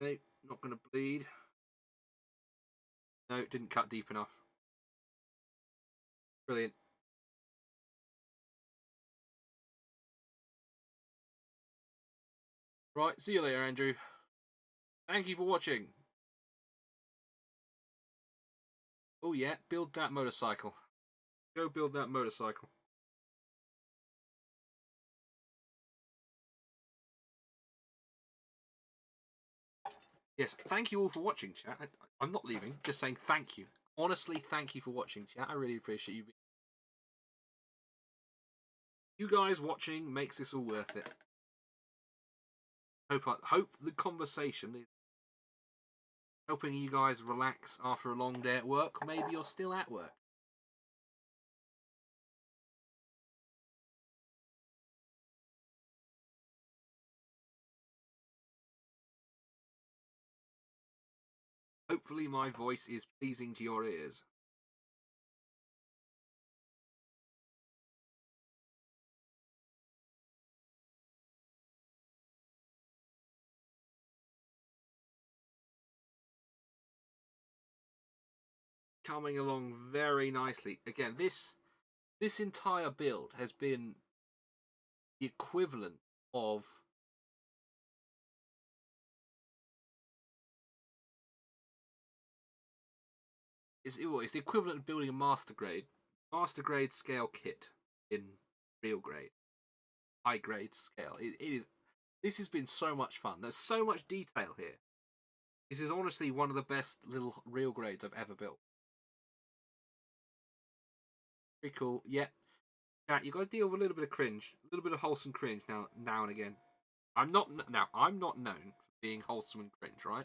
No, not going to bleed. No, it didn't cut deep enough. Brilliant. Right, see you later, Andrew. Thank you for watching. Oh. Oh yeah, build that motorcycle. Go build that motorcycle. Yes, thank you all for watching, chat. I'm not leaving, just saying thank you. Honestly, thank you for watching, chat. I really appreciate you. You guys watching makes this all worth it. Hope the conversation is helping you guys relax after a long day at work. Maybe you're still at work. Hopefully my voice is pleasing to your ears. Coming along very nicely. Again, this entire build has been the equivalent of it's the equivalent of building a master grade scale kit in real grade, high grade scale. It is. This has been so much fun. There's so much detail here. This is honestly one of the best little real grades I've ever built. Pretty cool. Yeah, chat. You got to deal with a little bit of cringe, a little bit of wholesome cringe now and again. I'm not known for being wholesome and cringe, right?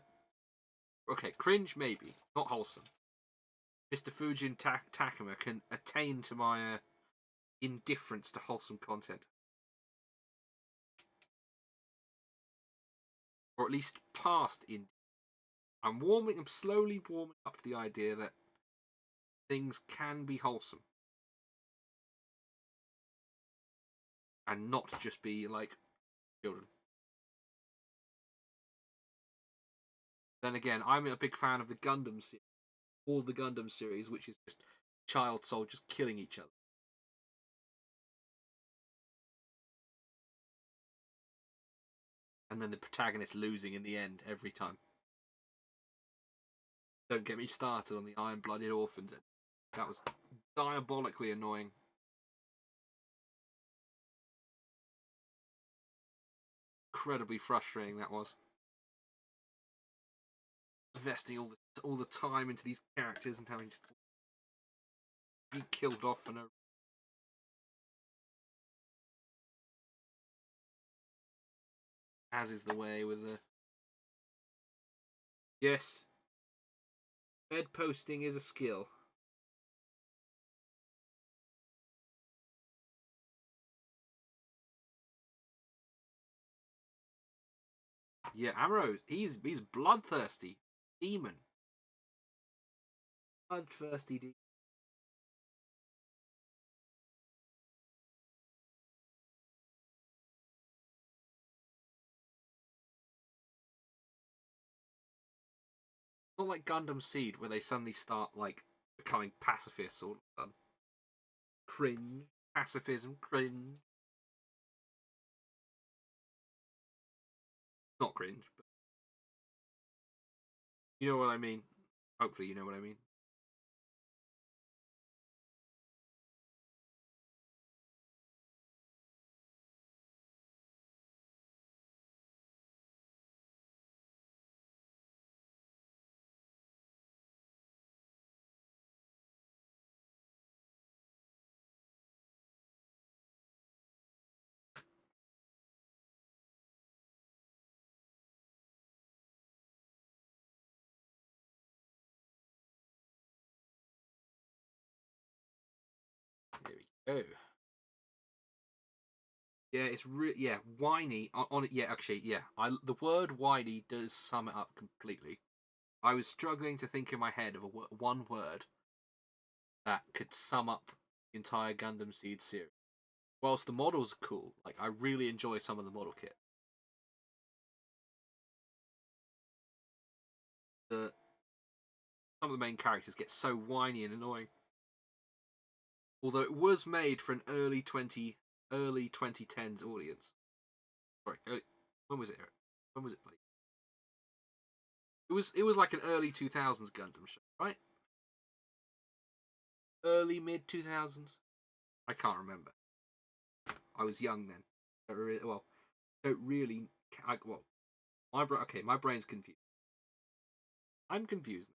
Okay, cringe maybe, not wholesome. Mr. Fujin Takuma can attain to my indifference to wholesome content, or at least past in. I'm slowly warming up to the idea that things can be wholesome and not just be like children. Then again, I'm a big fan of the Gundam series, all the Gundam series, which is just child soldiers killing each other. And then the protagonist losing in the end every time. Don't get me started on the iron-blooded orphans. That was diabolically annoying. Incredibly frustrating that was. Investing all the time into these characters and having to be killed off for no. As is the way with the. Yes, bed posting is a skill. Yeah, Amuro, he's bloodthirsty demon. Bloodthirsty demon. Not like Gundam Seed, where they suddenly start like becoming pacifists all of a sudden. Cringe, pacifism, cringe. Not cringe, but you know what I mean. Hopefully, you know what I mean. There we go. Yeah, it's whiny on it. Yeah, actually, yeah. The word whiny does sum it up completely. I was struggling to think in my head of one word that could sum up the entire Gundam Seed series. Whilst the models are cool, like I really enjoy some of the model kit. The Some of the main characters get so whiny and annoying. Although it was made for an early 2010s audience. Sorry, when was it? When was it played? It was like an early 2000s Gundam show, right? early mid 2000s. I can't remember. I was young then. Don't really. My brain's confused. I'm confused.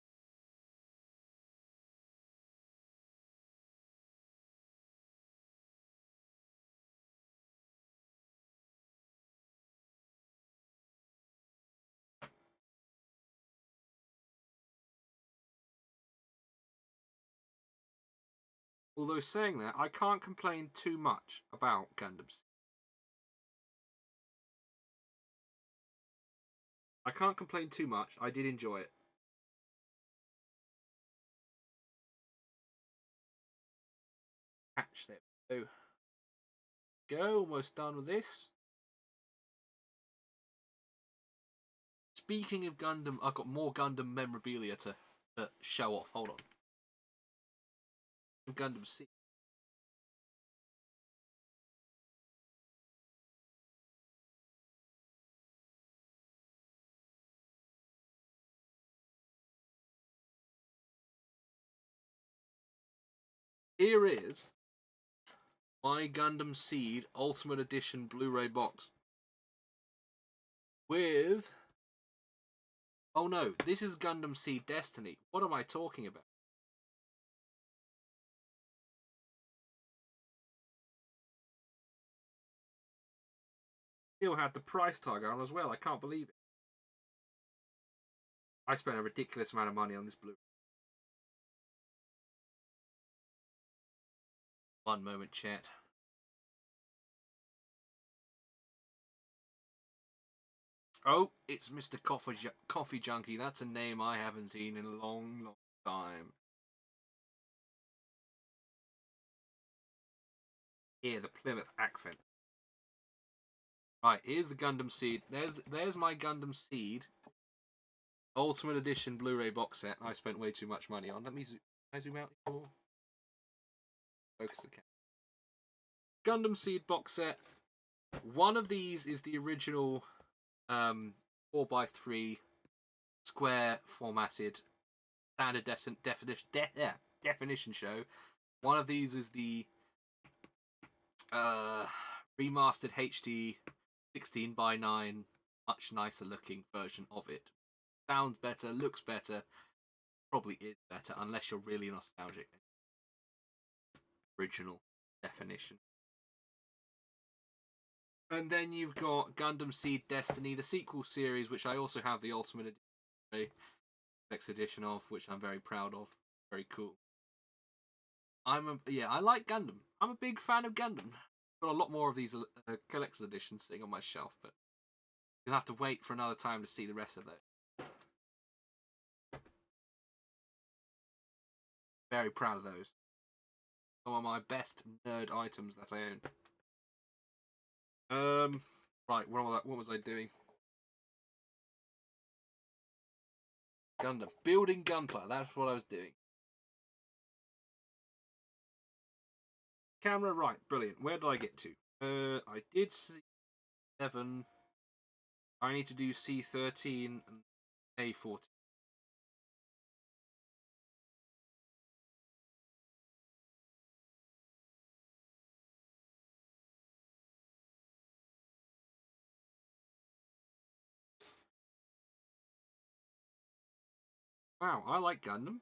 Although saying that, I can't complain too much about Gundams. I can't complain too much. I did enjoy it. Catch there. So, go. Almost done with this. Speaking of Gundam, I've got more Gundam memorabilia to show off. Hold on. Gundam C. Here is my Gundam Seed Ultimate Edition Blu-ray box. With... Oh no, this is Gundam Seed Destiny. What am I talking about? Still had the price tag on as well. I can't believe it. I spent a ridiculous amount of money on this Blu-ray. One moment, chat. Oh, it's Mr. Coffee Junkie. That's a name I haven't seen in a long, long time. Here, the Plymouth accent. Right, here's the Gundam Seed. There's my Gundam Seed Ultimate Edition Blu-ray box set. I spent way too much money on. Let me zoom out. Focus the camera. Gundam Seed box set. One of these is the original 4x3 square formatted standard definition show. One of these is the remastered HD 16:9, much nicer looking version of it. Sounds better, looks better, probably is better unless you're really nostalgic. Original definition. And then you've got Gundam Seed Destiny, the sequel series, which I also have the Ultimate Edition of, which I'm very proud of. Very cool. I like Gundam. I'm a big fan of Gundam. Got a lot more of these collector's editions sitting on my shelf, but you'll have to wait for another time to see the rest of those. Very proud of those. Some of my best nerd items that I own. Right, what was I doing? Gundam. Building Gunpla, that's what I was doing. Camera, right, brilliant. Where did I get to? I did C7. I need to do C13 and A14. Wow, I like Gundam.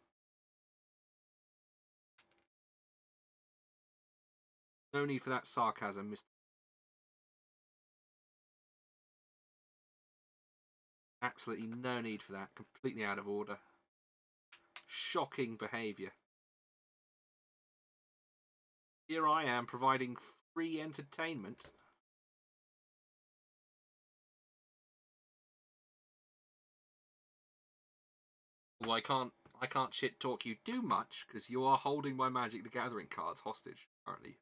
No need for that sarcasm, Mr. Absolutely no need for that. Completely out of order. Shocking behaviour. Here I am providing free entertainment. Well, I can't shit talk you too much because you are holding my Magic the Gathering cards hostage currently.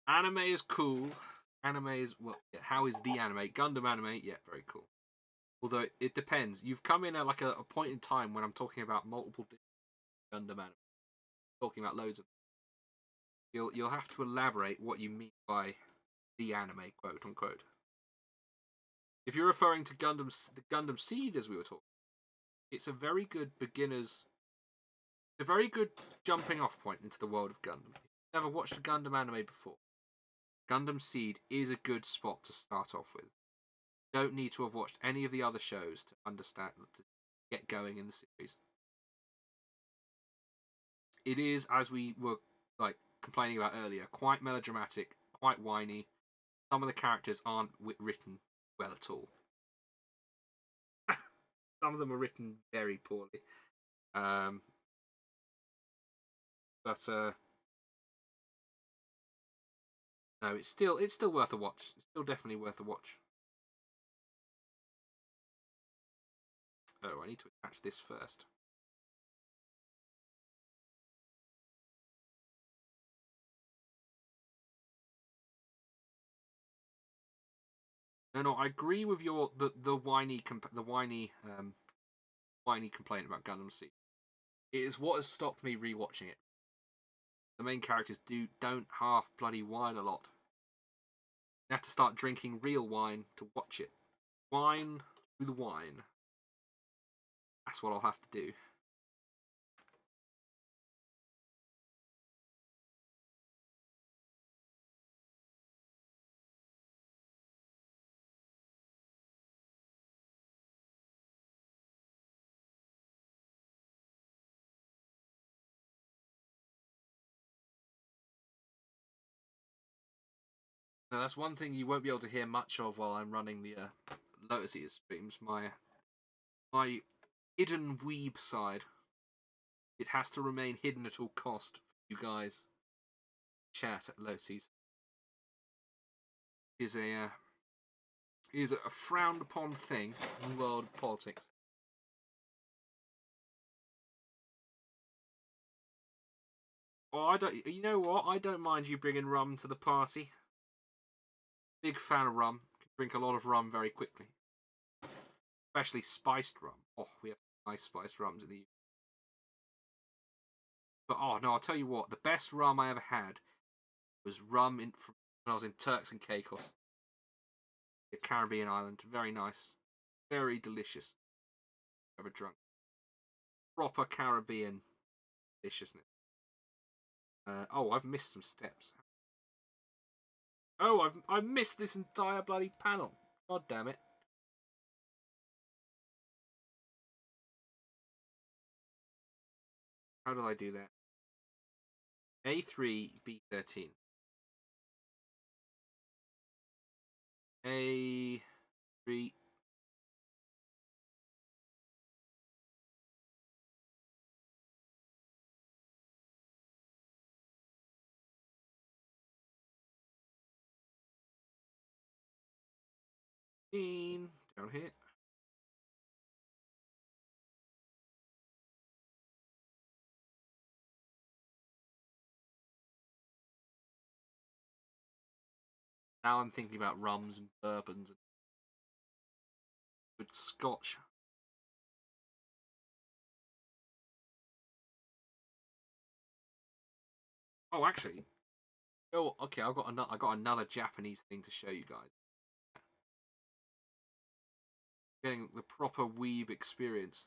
Anime is cool. Anime is, well, yeah, how is the anime? Gundam anime, yeah, very cool. Although it depends. You've come in at like a point in time when I'm talking about multiple Gundam anime. Talking about loads of. You'll have to elaborate what you mean by the anime, quote unquote. If you're referring to the Gundam Seed as we were talking, it's a very good beginners. It's a very good jumping off point into the world of Gundam. If you've never watched a Gundam anime before, Gundam Seed is a good spot to start off with. You don't need to have watched any of the other shows to understand to get going in the series. It is, as we were like complaining about earlier, quite melodramatic, quite whiny. Some of the characters aren't written well at all. Some of them are written very poorly. Um, but no, it's still worth a watch. It's still definitely worth a watch. Oh, I need to attach this first. No, I agree with your the whiny whiny complaint about Gundam Seed. It is what has stopped me rewatching it. The main characters don't half bloody whine a lot. You have to start drinking real wine to watch it. Wine with wine. That's what I'll have to do. Now, that's one thing you won't be able to hear much of while I'm running the Lotus Eater streams. My hidden weeb side. It has to remain hidden at all cost for you guys. Chat at Lotus is a frowned upon thing in the world of politics. Oh, I don't. You know what? I don't mind you bringing rum to the party. Big fan of rum. Can drink a lot of rum very quickly, especially spiced rum. Oh, we have nice spiced rums in the UK. But oh no, I'll tell you what. The best rum I ever had was rum from when I was in Turks and Caicos, a Caribbean island. Very nice, very delicious. Ever drunk? Proper Caribbean deliciousness. Oh, I've missed some steps. Oh, I've missed this entire bloody panel. God damn it. How did I do that? A3, B13. A3. Down here. Now I'm thinking about rums and bourbons and good scotch. Oh, actually, oh, okay. I got another Japanese thing to show you guys. Getting the proper weeb experience.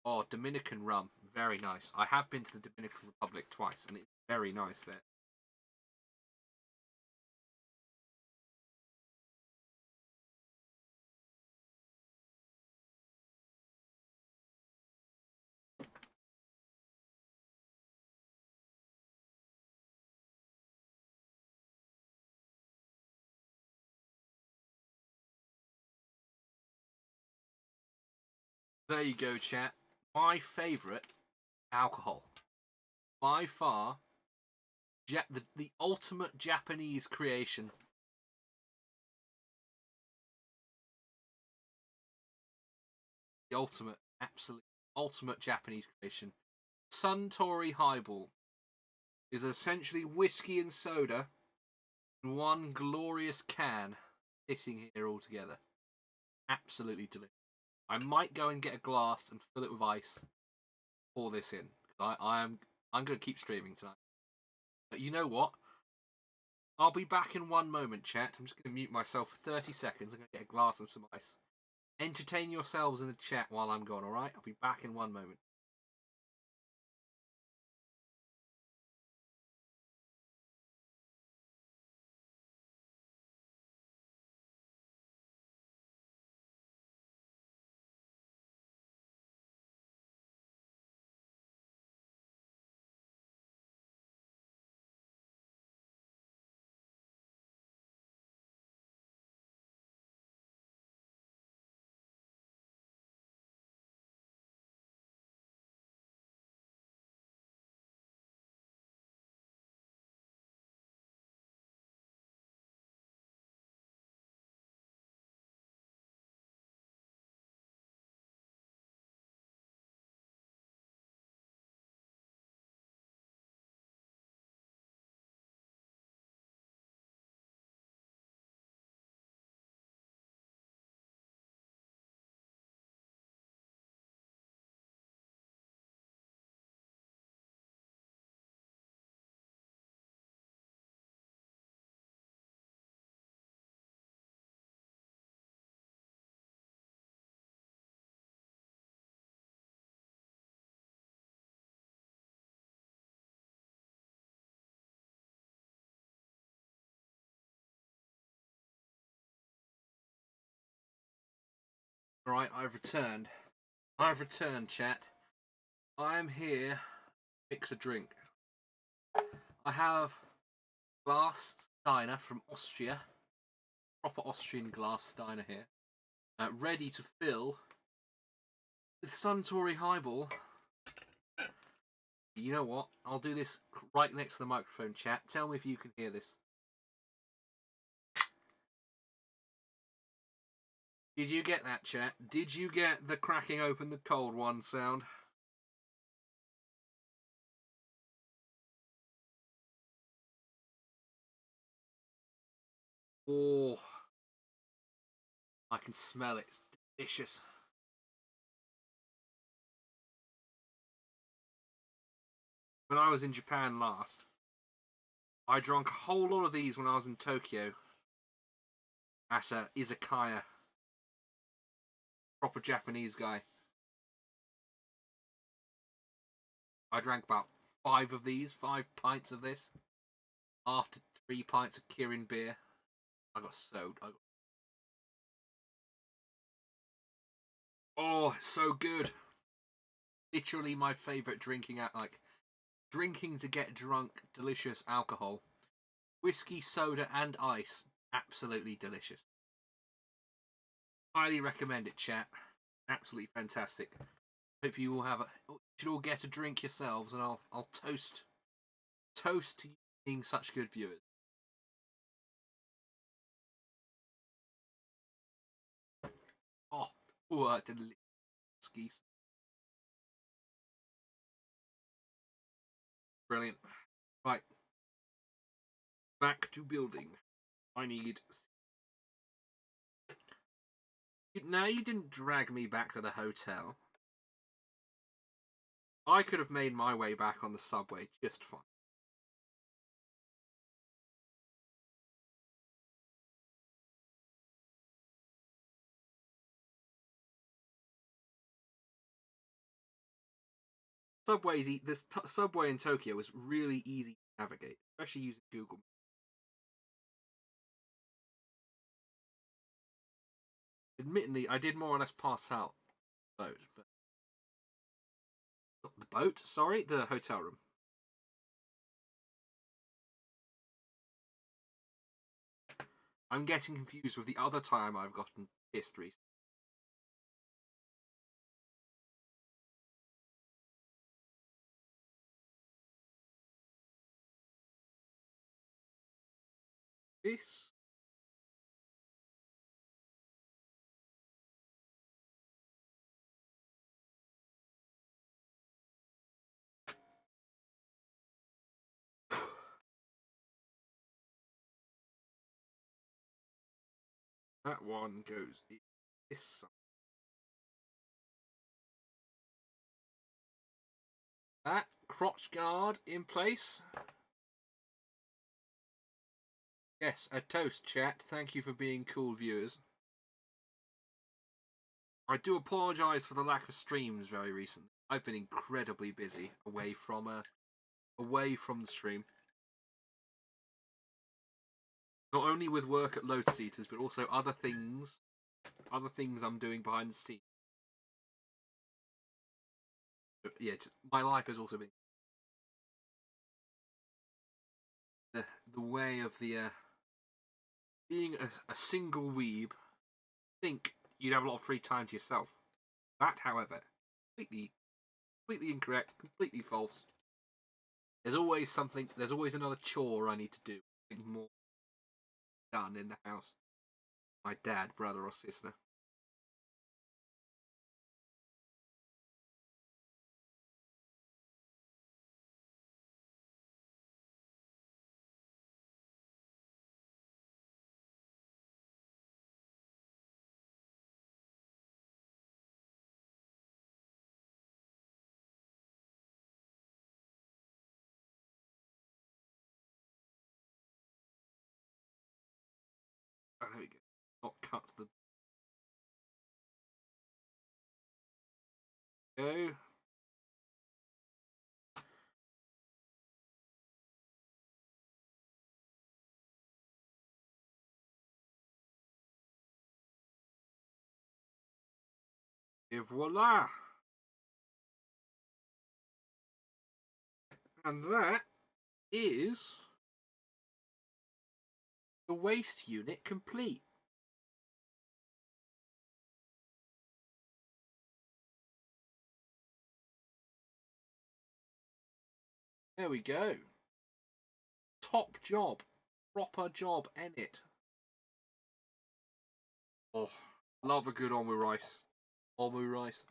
Oh, Dominican rum, very nice. I have been to the Dominican Republic twice, and it's very nice there. There you go, chat. My favourite alcohol, by far, the ultimate Japanese creation. The ultimate, absolute ultimate Japanese creation. Suntory Highball is essentially whiskey and soda in one glorious can sitting here all together. Absolutely delicious. I might go and get a glass and fill it with ice. Pour this in. I'm going to keep streaming tonight. But you know what? I'll be back in one moment, chat. I'm just going to mute myself for 30 seconds. I'm going to get a glass of some ice. Entertain yourselves in the chat while I'm gone, alright? I'll be back in one moment. Alright, I've returned. I've returned, chat. I'm here. Mix a drink. I have glass steiner from Austria. Proper Austrian glass steiner here. Ready to fill with Suntory Highball. You know what? I'll do this right next to the microphone, chat. Tell me if you can hear this. Did you get that, chat? Did you get the cracking open the cold one sound? Oh, I can smell it. It's delicious. When I was in Japan last, I drank a whole lot of these when I was in Tokyo at a izakaya. Proper Japanese guy. I drank about 5 of these, 5 pints of this. After 3 pints of Kirin beer, I got soaked. Oh, it's so good. Literally my favourite drinking drinking to get drunk, delicious alcohol. Whiskey, soda and ice. Absolutely delicious. Highly recommend it, chat. Absolutely fantastic. Hope you all have you should all get a drink yourselves, and I'll toast to you being such good viewers. Oh, delicious. Brilliant. Right. Back to building. I need. Now you didn't drag me back to the hotel. I could have made my way back on the subway just fine. This subway in Tokyo was really easy to navigate, especially using Google. Admittedly, I did more or less pass out the boat. Sorry, the hotel room. I'm getting confused with the other time I've gotten history. This. That one goes this side. That crotch guard in place. Yes, a toast, chat. Thank you for being cool viewers. I do apologise for the lack of streams very recently. I've been incredibly busy away from the stream. Not only with work at Lotus Eaters, but also other things I'm doing behind the scenes. But yeah, my life has also been the way of the being a single weeb. Think you'd have a lot of free time to yourself. That, however, completely incorrect, completely false. There's always something. There's always another chore I need to do. More done in the house. My dad, brother, or sister. Oh, there we go. Not cut the go. Et voila! And that is the waste unit complete. There we go. Top job. Proper job, ain't it? Oh, love a good omu rice. Omu rice.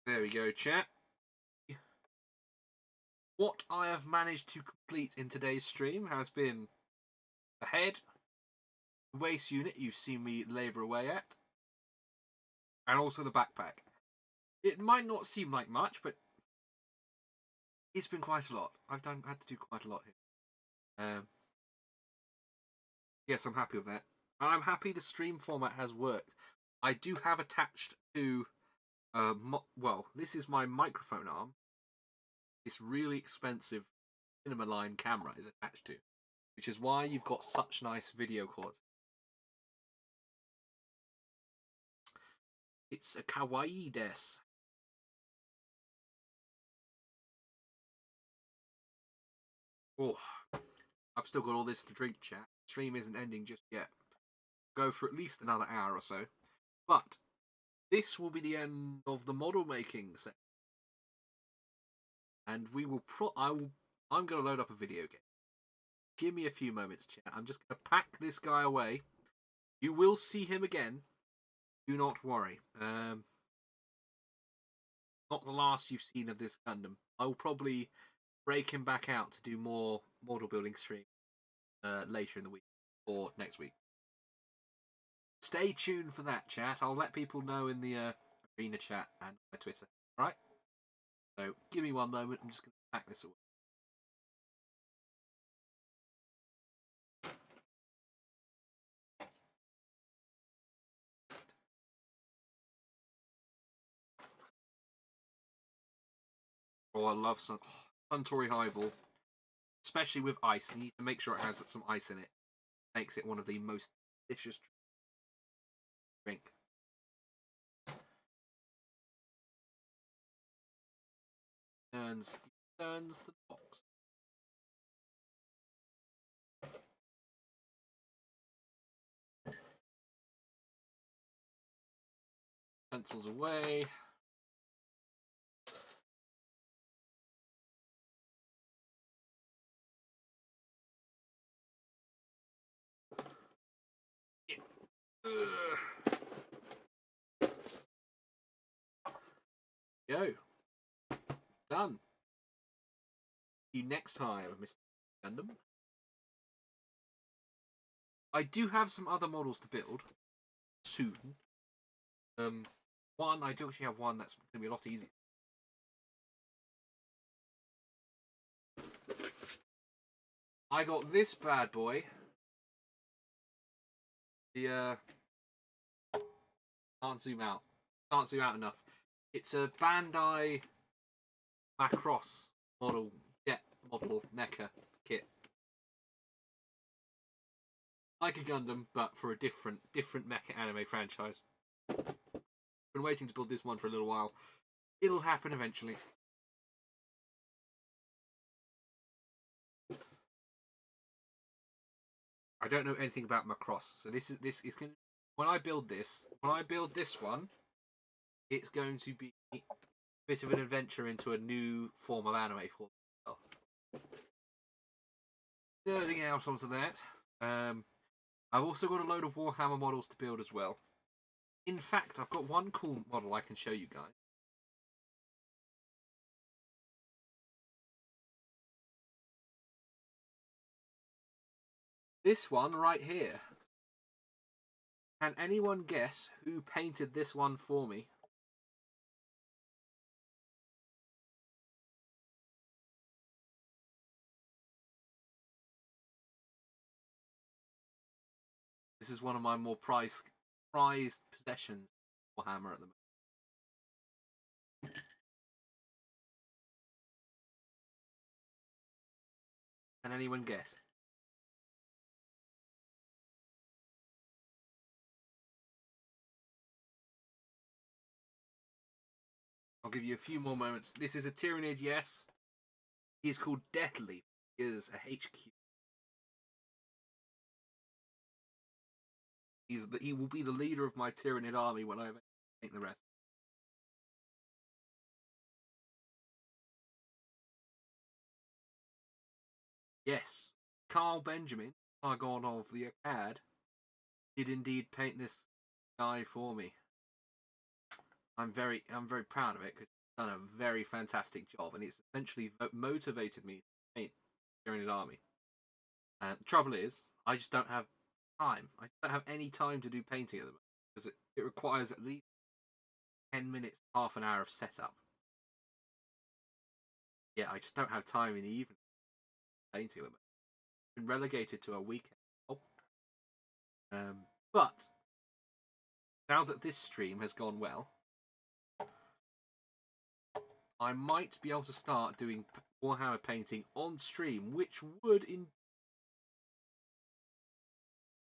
There we go, chat. What I have managed to complete in today's stream has been the head, the waste unit you've seen me labour away at, and also the backpack. It might not seem like much, but it's been quite a lot. I've had to do quite a lot here. Yes, I'm happy with that. And I'm happy the stream format has worked. I do have attached to, well, this is my microphone arm. This really expensive cinema line camera is attached to, which is why you've got such nice video quality. It's a kawaii des. Oh, I've still got all this to drink, chat. Stream isn't ending just yet. Go for at least another hour or so. But this will be the end of the model making section. And we will I'm gonna load up a video game. Give me a few moments, chat. I'm just gonna pack this guy away. You will see him again. Do not worry. Not the last you've seen of this Gundam. I will probably break him back out to do more model building stream later in the week or next week. Stay tuned for that, chat. I'll let people know in the arena chat and my Twitter. All right. So give me one moment. I'm just going to pack this away. Oh, I love Suntory Highball, especially with ice. You need to make sure it has some ice in it. Makes it one of the most delicious drink. Turns to the box. Pencils away. Go. Done. See you next time, Mr. Gundam. I do have some other models to build soon. One, I do actually have one that's going to be a lot easier. I got this bad boy. The can't zoom out. Can't zoom out enough. It's a Bandai Macross model model mecha kit. Like a Gundam, but for a different mecha anime franchise. Been waiting to build this one for a little while. It'll happen eventually. I don't know anything about Macross, so this is going. When I build this one, it's going to be a bit of an adventure into a new form of anime for myself. Nerding out onto that. I've also got a load of Warhammer models to build as well. In fact, I've got one cool model I can show you guys. This one right here. Can anyone guess who painted this one for me? This is one of my more prized possessions for Warhammer at the moment. Can anyone guess? I'll give you a few more moments. This is a Tyranid, yes. He's called Deathleaf. He is a HQ. He will be the leader of my Tyranid army when I take the rest. Yes, Carl Benjamin, Argon of the Akkad, did indeed paint this guy for me. I'm very proud of it because he's done a very fantastic job, and it's essentially motivated me to paint the Tyranid army. The trouble is, I just don't have time. I don't have any time to do painting at the moment because it requires at least 10 minutes, half an hour of setup. Yeah, I just don't have time in the evening painting them. Been relegated to a weekend. But now that this stream has gone well, I might be able to start doing Warhammer painting on stream, which would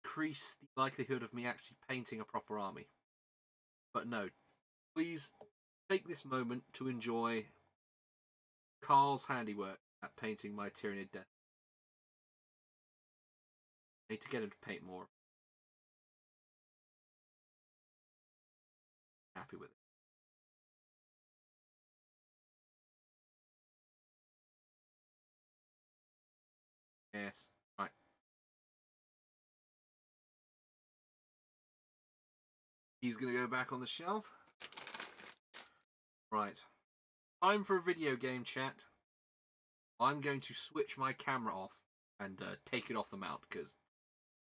increase the likelihood of me actually painting a proper army. But no, please take this moment to enjoy Carl's handiwork at painting my Tyranid Death. I need to get him to paint more. Happy with it. Yes, right. He's going to go back on the shelf. Right. Time for a video game chat. I'm going to switch my camera off and take it off the mount because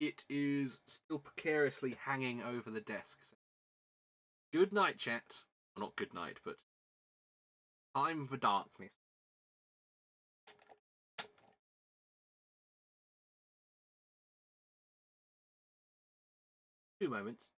it is still precariously hanging over the desk. So good night, chat. Well, not good night, but time for darkness. 2 moments.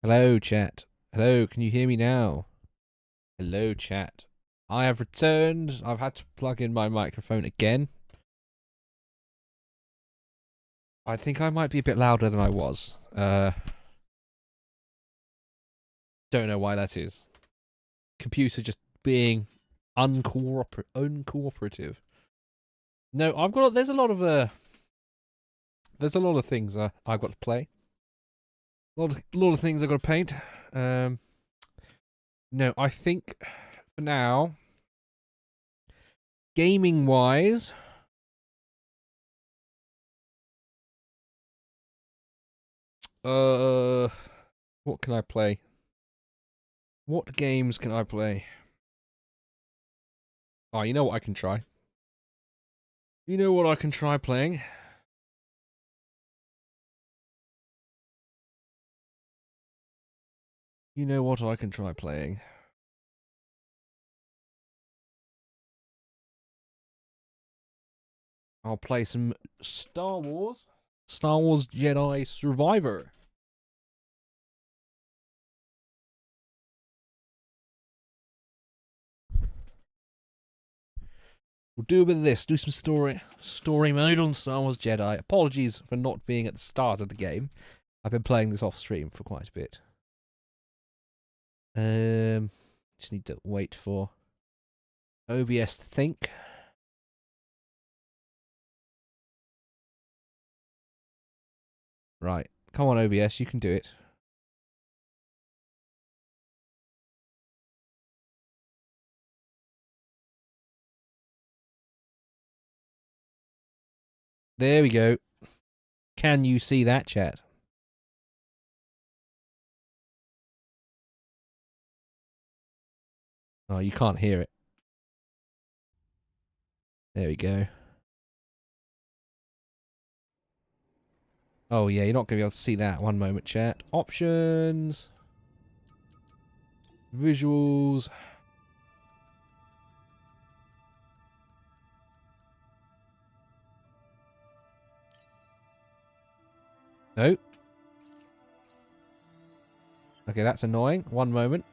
Hello, chat. Hello, can you hear me now? Hello, chat. I have returned. I've had to plug in my microphone again. I think I might be a bit louder than I was. Don't know why that is. Computer just being uncooperative. No, I've got. There's a lot of things I've got to play. A lot of things I've got to paint. No, I think for now, gaming wise, what can I play? What games can I play? Oh, you know what I can try? You know what I can try playing? You know what I can try playing? I'll play some Star Wars. Star Wars Jedi Survivor. We'll do a bit of this. Do some story mode on Star Wars Jedi. Apologies for not being at the start of the game. I've been playing this off stream for quite a bit. Just need to wait for OBS to think. Right. Come on, OBS, you can do it. There we go. Can you see that, chat? Oh, you can't hear it. There we go. Oh, yeah, you're not going to be able to see that. One moment, chat. Options. Visuals. No. Okay, that's annoying. One moment.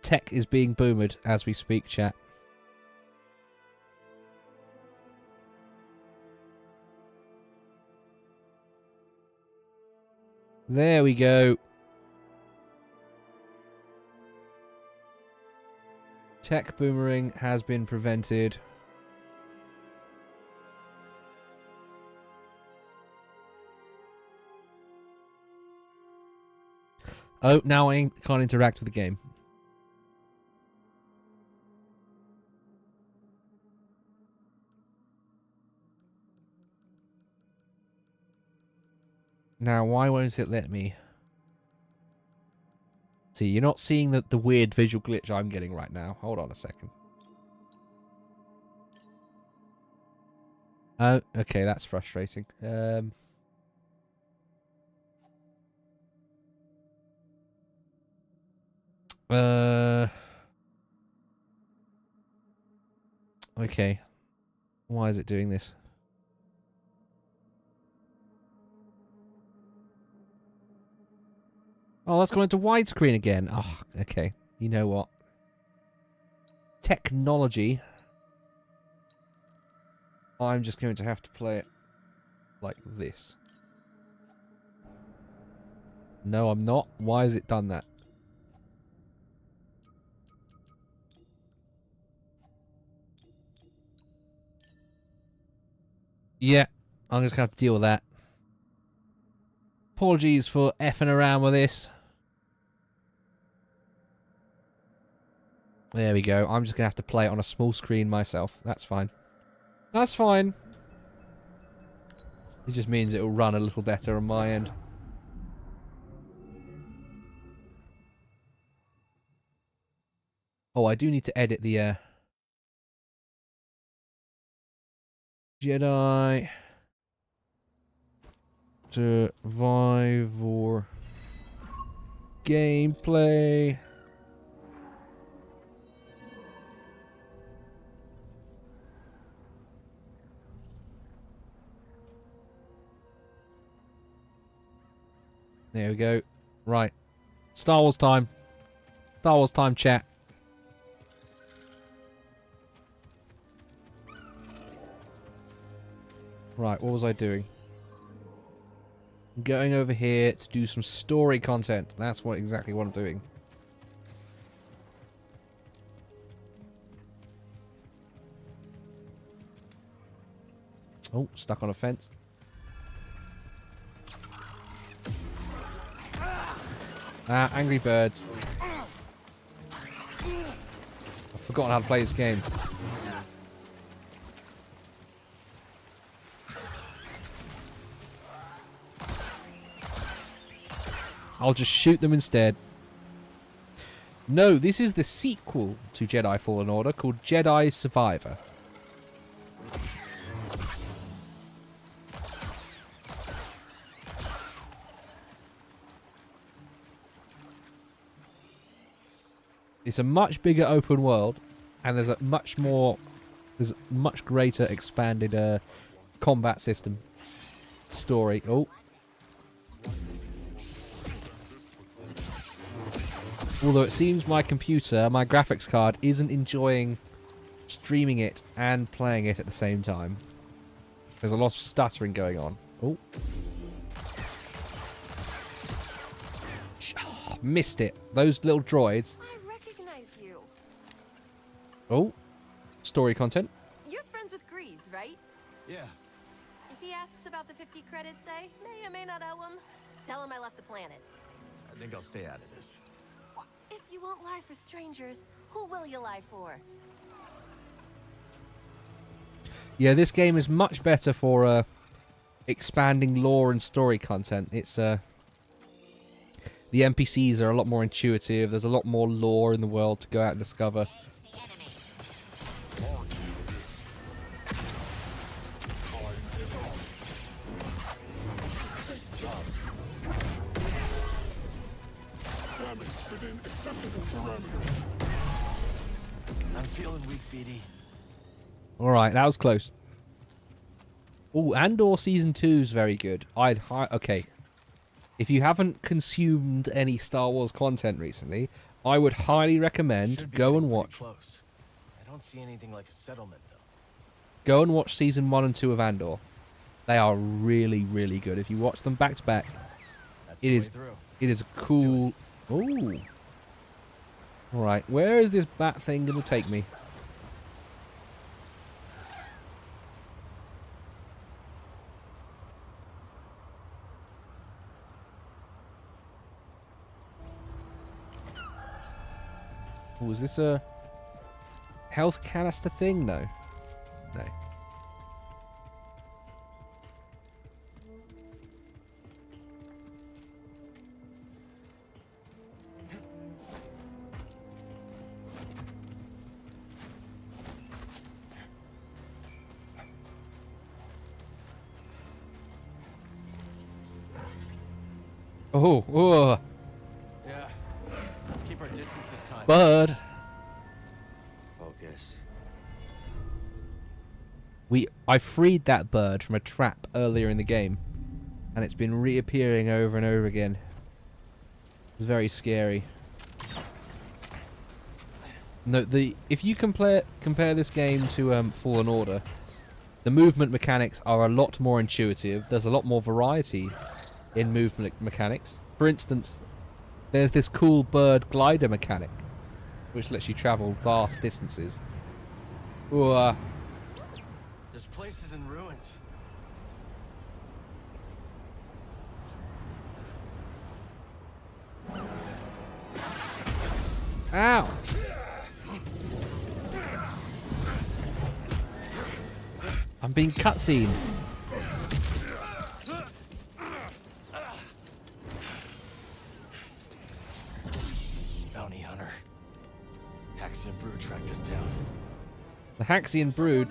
Tech is being boomered as we speak, chat. There we go. Tech boomering has been prevented. Oh, now I can't interact with the game. Now, why won't it let me? See, you're not seeing the weird visual glitch I'm getting right now. Hold on a second. Oh, okay, that's frustrating. Okay. Why is it doing this? Oh, that's gone into widescreen again. Oh, okay. You know what? Technology. I'm just going to have to play it like this. No, I'm not. Why has it done that? Yeah, I'm just going to have to deal with that. Apologies for effing around with this. There we go. I'm just going to have to play it on a small screen myself. That's fine. That's fine. It just means it'll run a little better on my end. Oh, I do need to edit the Jedi Survivor gameplay. There we go. Right. Star Wars time. Star Wars time, chat. Right, what was I doing? I'm going over here to do some story content. That's exactly what I'm doing. Oh, stuck on a fence. Ah, Angry Birds. I've forgotten how to play this game. I'll just shoot them instead. No, this is the sequel to Jedi Fallen Order called Jedi Survivor. It's a much bigger open world, and there's a much greater expanded combat system story. Oh. Although it seems my computer, my graphics card, isn't enjoying streaming it and playing it at the same time. There's a lot of stuttering going on. Oh. Oh, missed it. Those little droids. I recognize you. Oh. Story content. You're friends with Grease, right? Yeah. If he asks about the 50 credits, say, may or may not owe him, tell him I left the planet. I think I'll stay out of this. If you won't lie for strangers, who will you lie for? Yeah, this game is much better for expanding lore and story content. It's the NPCs are a lot more intuitive. There's a lot more lore in the world to go out and discover. I'm feeling weak, BD. Alright, that was close. Oh, Andor Season 2 is very good. Okay. If you haven't consumed any Star Wars content recently, I would highly recommend go and watch. Close. I don't see anything like a settlement, though. Go and watch Season 1 and 2 of Andor. They are really, really good. If you watch them back to back, it is a cool... Ooh. Alright, where is this bat thing going to take me? Oh, is this a health canister thing? No. No. Oh, oh, Yeah. Let's keep our distance this time. bird. Focus. I freed that bird from a trap earlier in the game, and it's been reappearing over and over again. It's very scary. No, if you compare this game to Fallen Order, the movement mechanics are a lot more intuitive. There's a lot more variety in movement mechanics. For instance, there's this cool bird glider mechanic, which lets you travel vast distances. Ooh, This place is in ruins. ow! I'm being cutscene. Bounty hunter. Haxian Brood tracked us down. The Haxian Brood.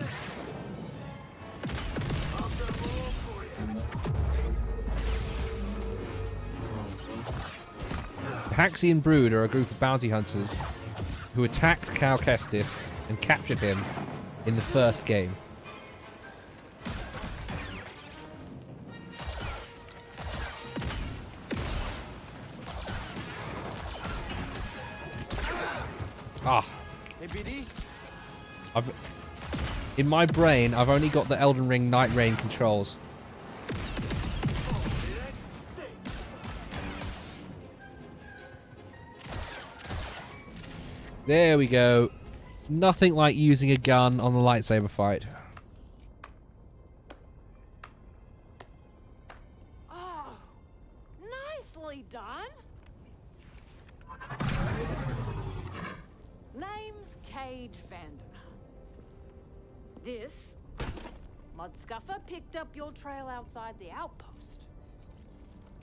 The Haxian Brood are a group of bounty hunters who attacked Cal Kestis and captured him in the first game. Ah, Hey, BD. in my brain, I've only got the Elden Ring Night Rain controls. There we go. Nothing like using a gun on the lightsaber fight. Oh, nicely done. Name's Cage Vander. This Mudscuffer picked up your trail outside the outpost.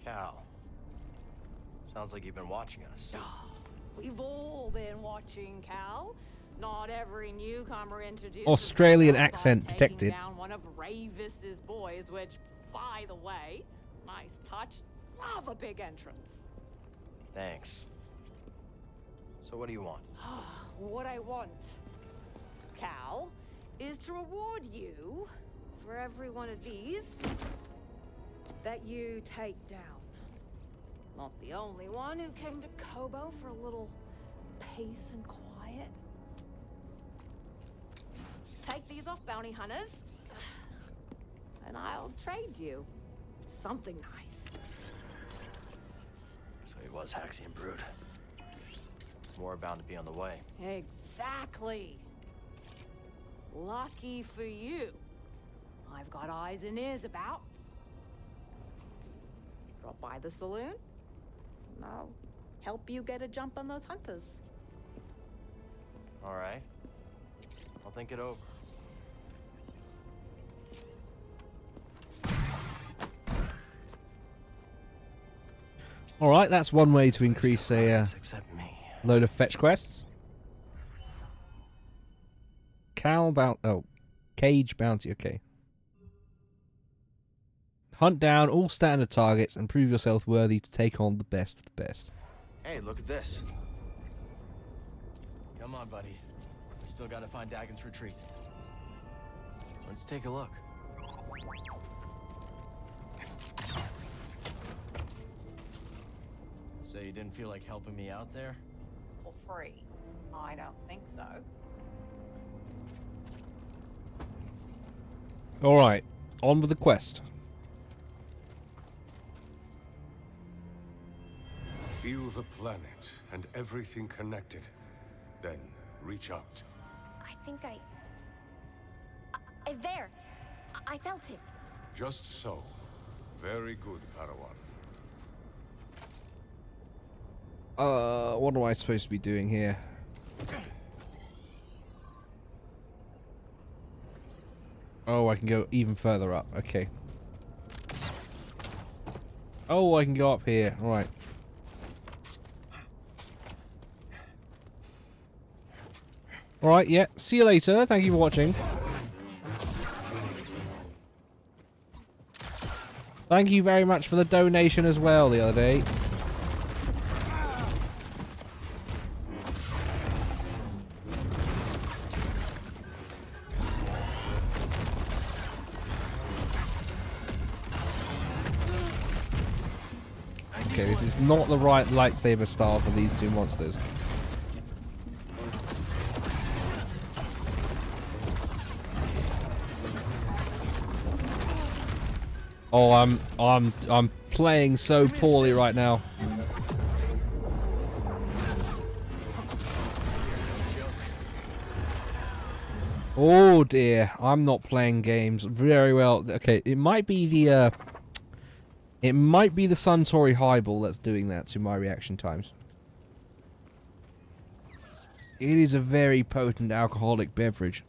Cal. Sounds like you've been watching us. We've all been watching, Cal. Not every newcomer introduced Australian themselves by accent taking detected. down one of Ravis's boys, which, by the way, nice touch. Love a big entrance. Thanks. So what do you want? What I want, Cal, is to reward you for every one of these that you take down. Not the only one who came to Kobo for a little peace and quiet. Take these off, bounty hunters, and I'll trade you something nice. So he was Haxian Brood. More bound to be on the way. Exactly. Lucky for you, I've got eyes and ears about. Drop by the saloon, and I'll help you get a jump on those hunters. All right. I'll think it over. Alright, that's one way to increase a Except me. load of fetch quests. Cage bounty, okay. Hunt down all standard targets and prove yourself worthy to take on the best of the best. Hey, look at this. Come on, buddy. Still gotta find Dagon's retreat. Let's take a look. So you didn't feel like helping me out there? For free? I don't think so. Alright, on with the quest. Feel the planet and everything connected. Then reach out. I think there. I felt it. Just so. Very good, Padawan. What am I supposed to be doing here? Oh, I can go even further up. Okay. Oh, I can go up here. Alright. Alright, yeah. See you later. Thank you for watching. Thank you very much for the donation as well the other day. Okay, this is not the right lightsaber style for these two monsters. Oh, I'm playing so poorly right now. Oh dear, I'm not playing games very well. Okay, it might be the Suntory Highball that's doing that to my reaction times. It is a very potent alcoholic beverage.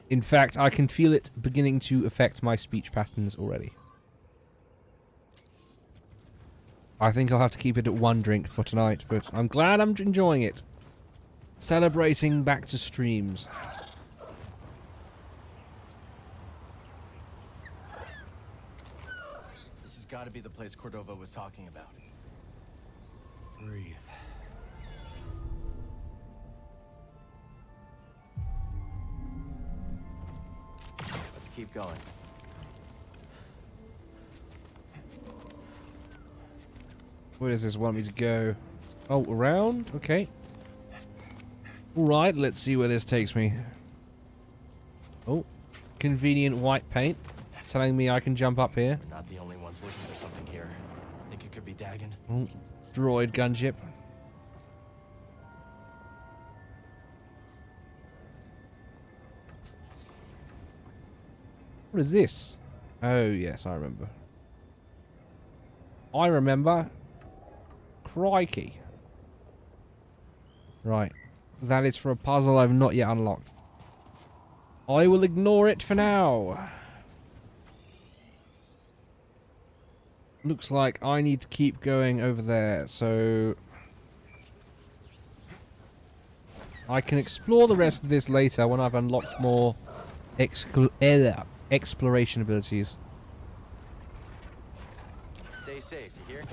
In fact, I can feel it beginning to affect my speech patterns already. I think I'll have to keep it at one drink for tonight, but I'm glad I'm enjoying it. Celebrating back to streams. This has got to be the place Cordova was talking about. Breathe. Let's keep going. Where does this want me to go? Oh, around? Okay. Alright, let's see where this takes me. Oh, convenient white paint. Telling me I can jump up here. We're not the only ones looking for something here. Think it could be Dagon? Oh, droid gunship. What is this? Oh, yes, I remember. I remember. Crikey. Right. That is for a puzzle I've not yet unlocked. I will ignore it for now. Looks like I need to keep going over there, so... I can explore the rest of this later when I've unlocked more exploration abilities. Stay safe, you hear?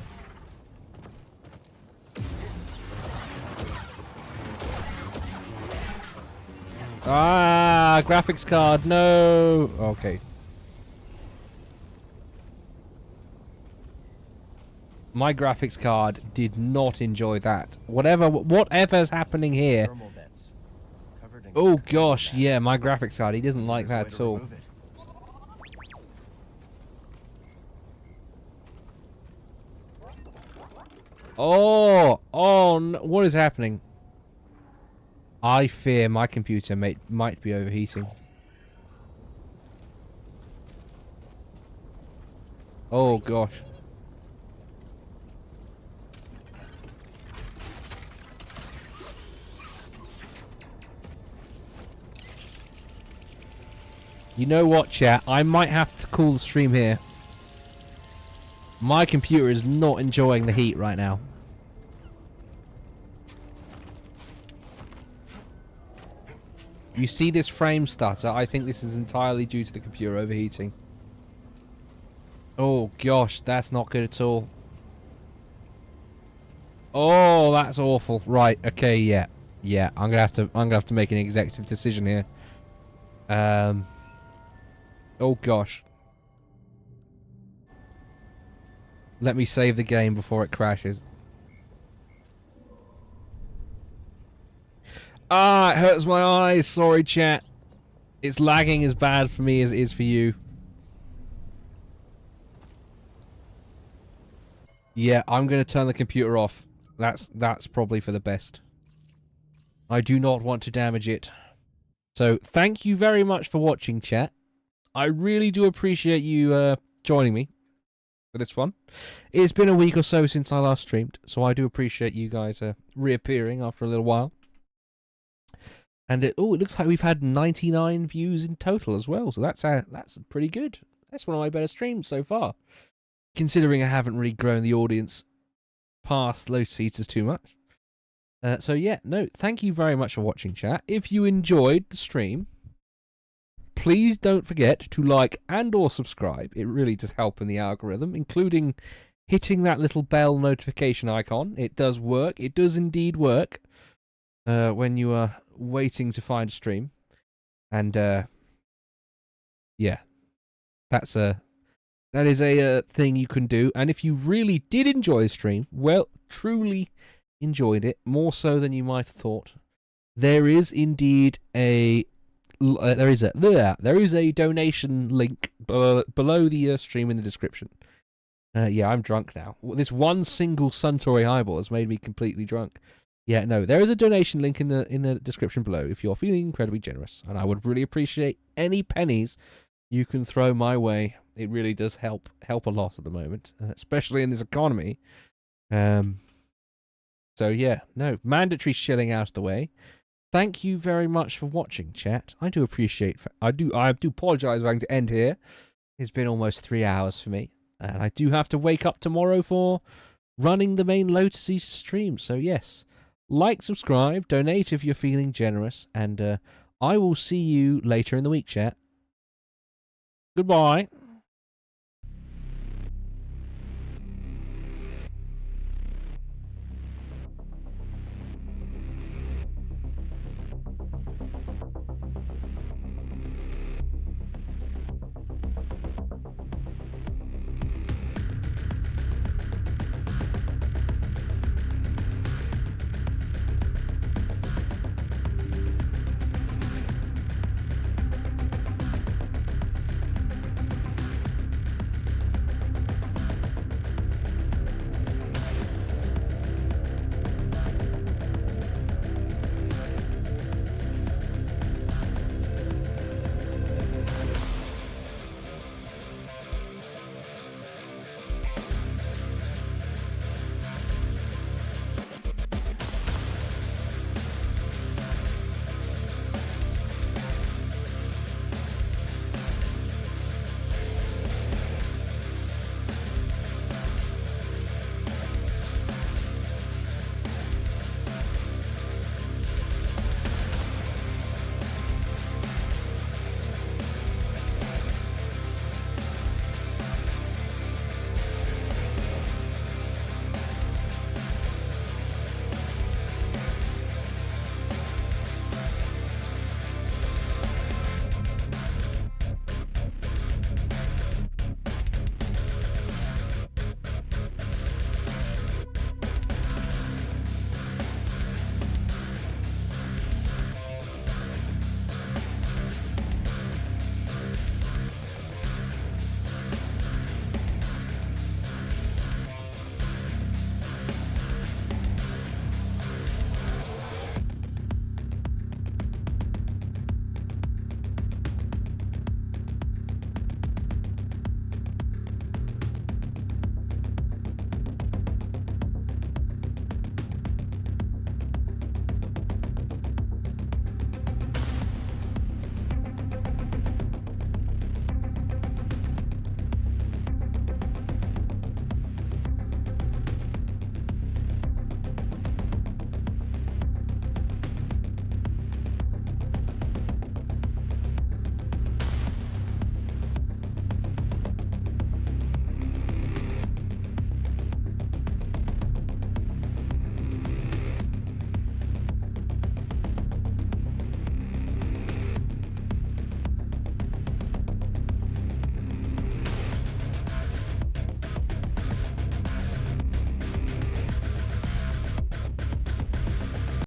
Ah, graphics card, no! Okay. My graphics card did not enjoy that. Whatever's happening here. Thermal vents. Covered in Oh carbon gosh, gas. yeah, my graphics card, he doesn't like There's a that way at to all. remove it. Oh, no, what is happening? I fear my computer might be overheating. Oh gosh. You know what, chat? I might have to call the stream here. My computer is not enjoying the heat right now. You see this frame stutter? I think this is entirely due to the computer overheating. Oh gosh, that's not good at all. Oh, that's awful. Right, okay, yeah. Yeah, I'm gonna have to make an executive decision here. Oh gosh. Let me save the game before it crashes. Ah, it hurts my eyes. Sorry, chat. It's lagging as bad for me as it is for you. Yeah, I'm going to turn the computer off. That's probably for the best. I do not want to damage it. So, thank you very much for watching, chat. I really do appreciate you joining me for this one. It's been a week or so since I last streamed, so I do appreciate you guys reappearing after a little while. And it looks like we've had 99 views in total as well, so that's pretty good. That's one of my better streams so far, considering I haven't really grown the audience past Lotus Eaters too much. So yeah, no, thank you very much for watching, chat. If you enjoyed the stream, please don't forget to like and or subscribe. It really does help in the algorithm, including hitting that little bell notification icon. It does work. It does indeed work when you are waiting to find a stream. And yeah, that is a thing you can do. And if you really did enjoy the stream, well, truly enjoyed it, more so than you might have thought, there is indeed a there is a donation link below the stream in the description. Yeah, I'm drunk now. This one single Suntory highball has made me completely drunk. Yeah, no, there is a donation link in the description below if you're feeling incredibly generous, and I would really appreciate any pennies you can throw my way. It really does help a lot at the moment, especially in this economy. So yeah, no, mandatory shilling out of the way. Thank you very much for watching, chat. I do appreciate. I do apologise for having to end here. It's been almost 3 hours for me, and I do have to wake up tomorrow for running the main Lotus East stream. So yes, like, subscribe, donate if you're feeling generous, and I will see you later in the week, chat. Goodbye.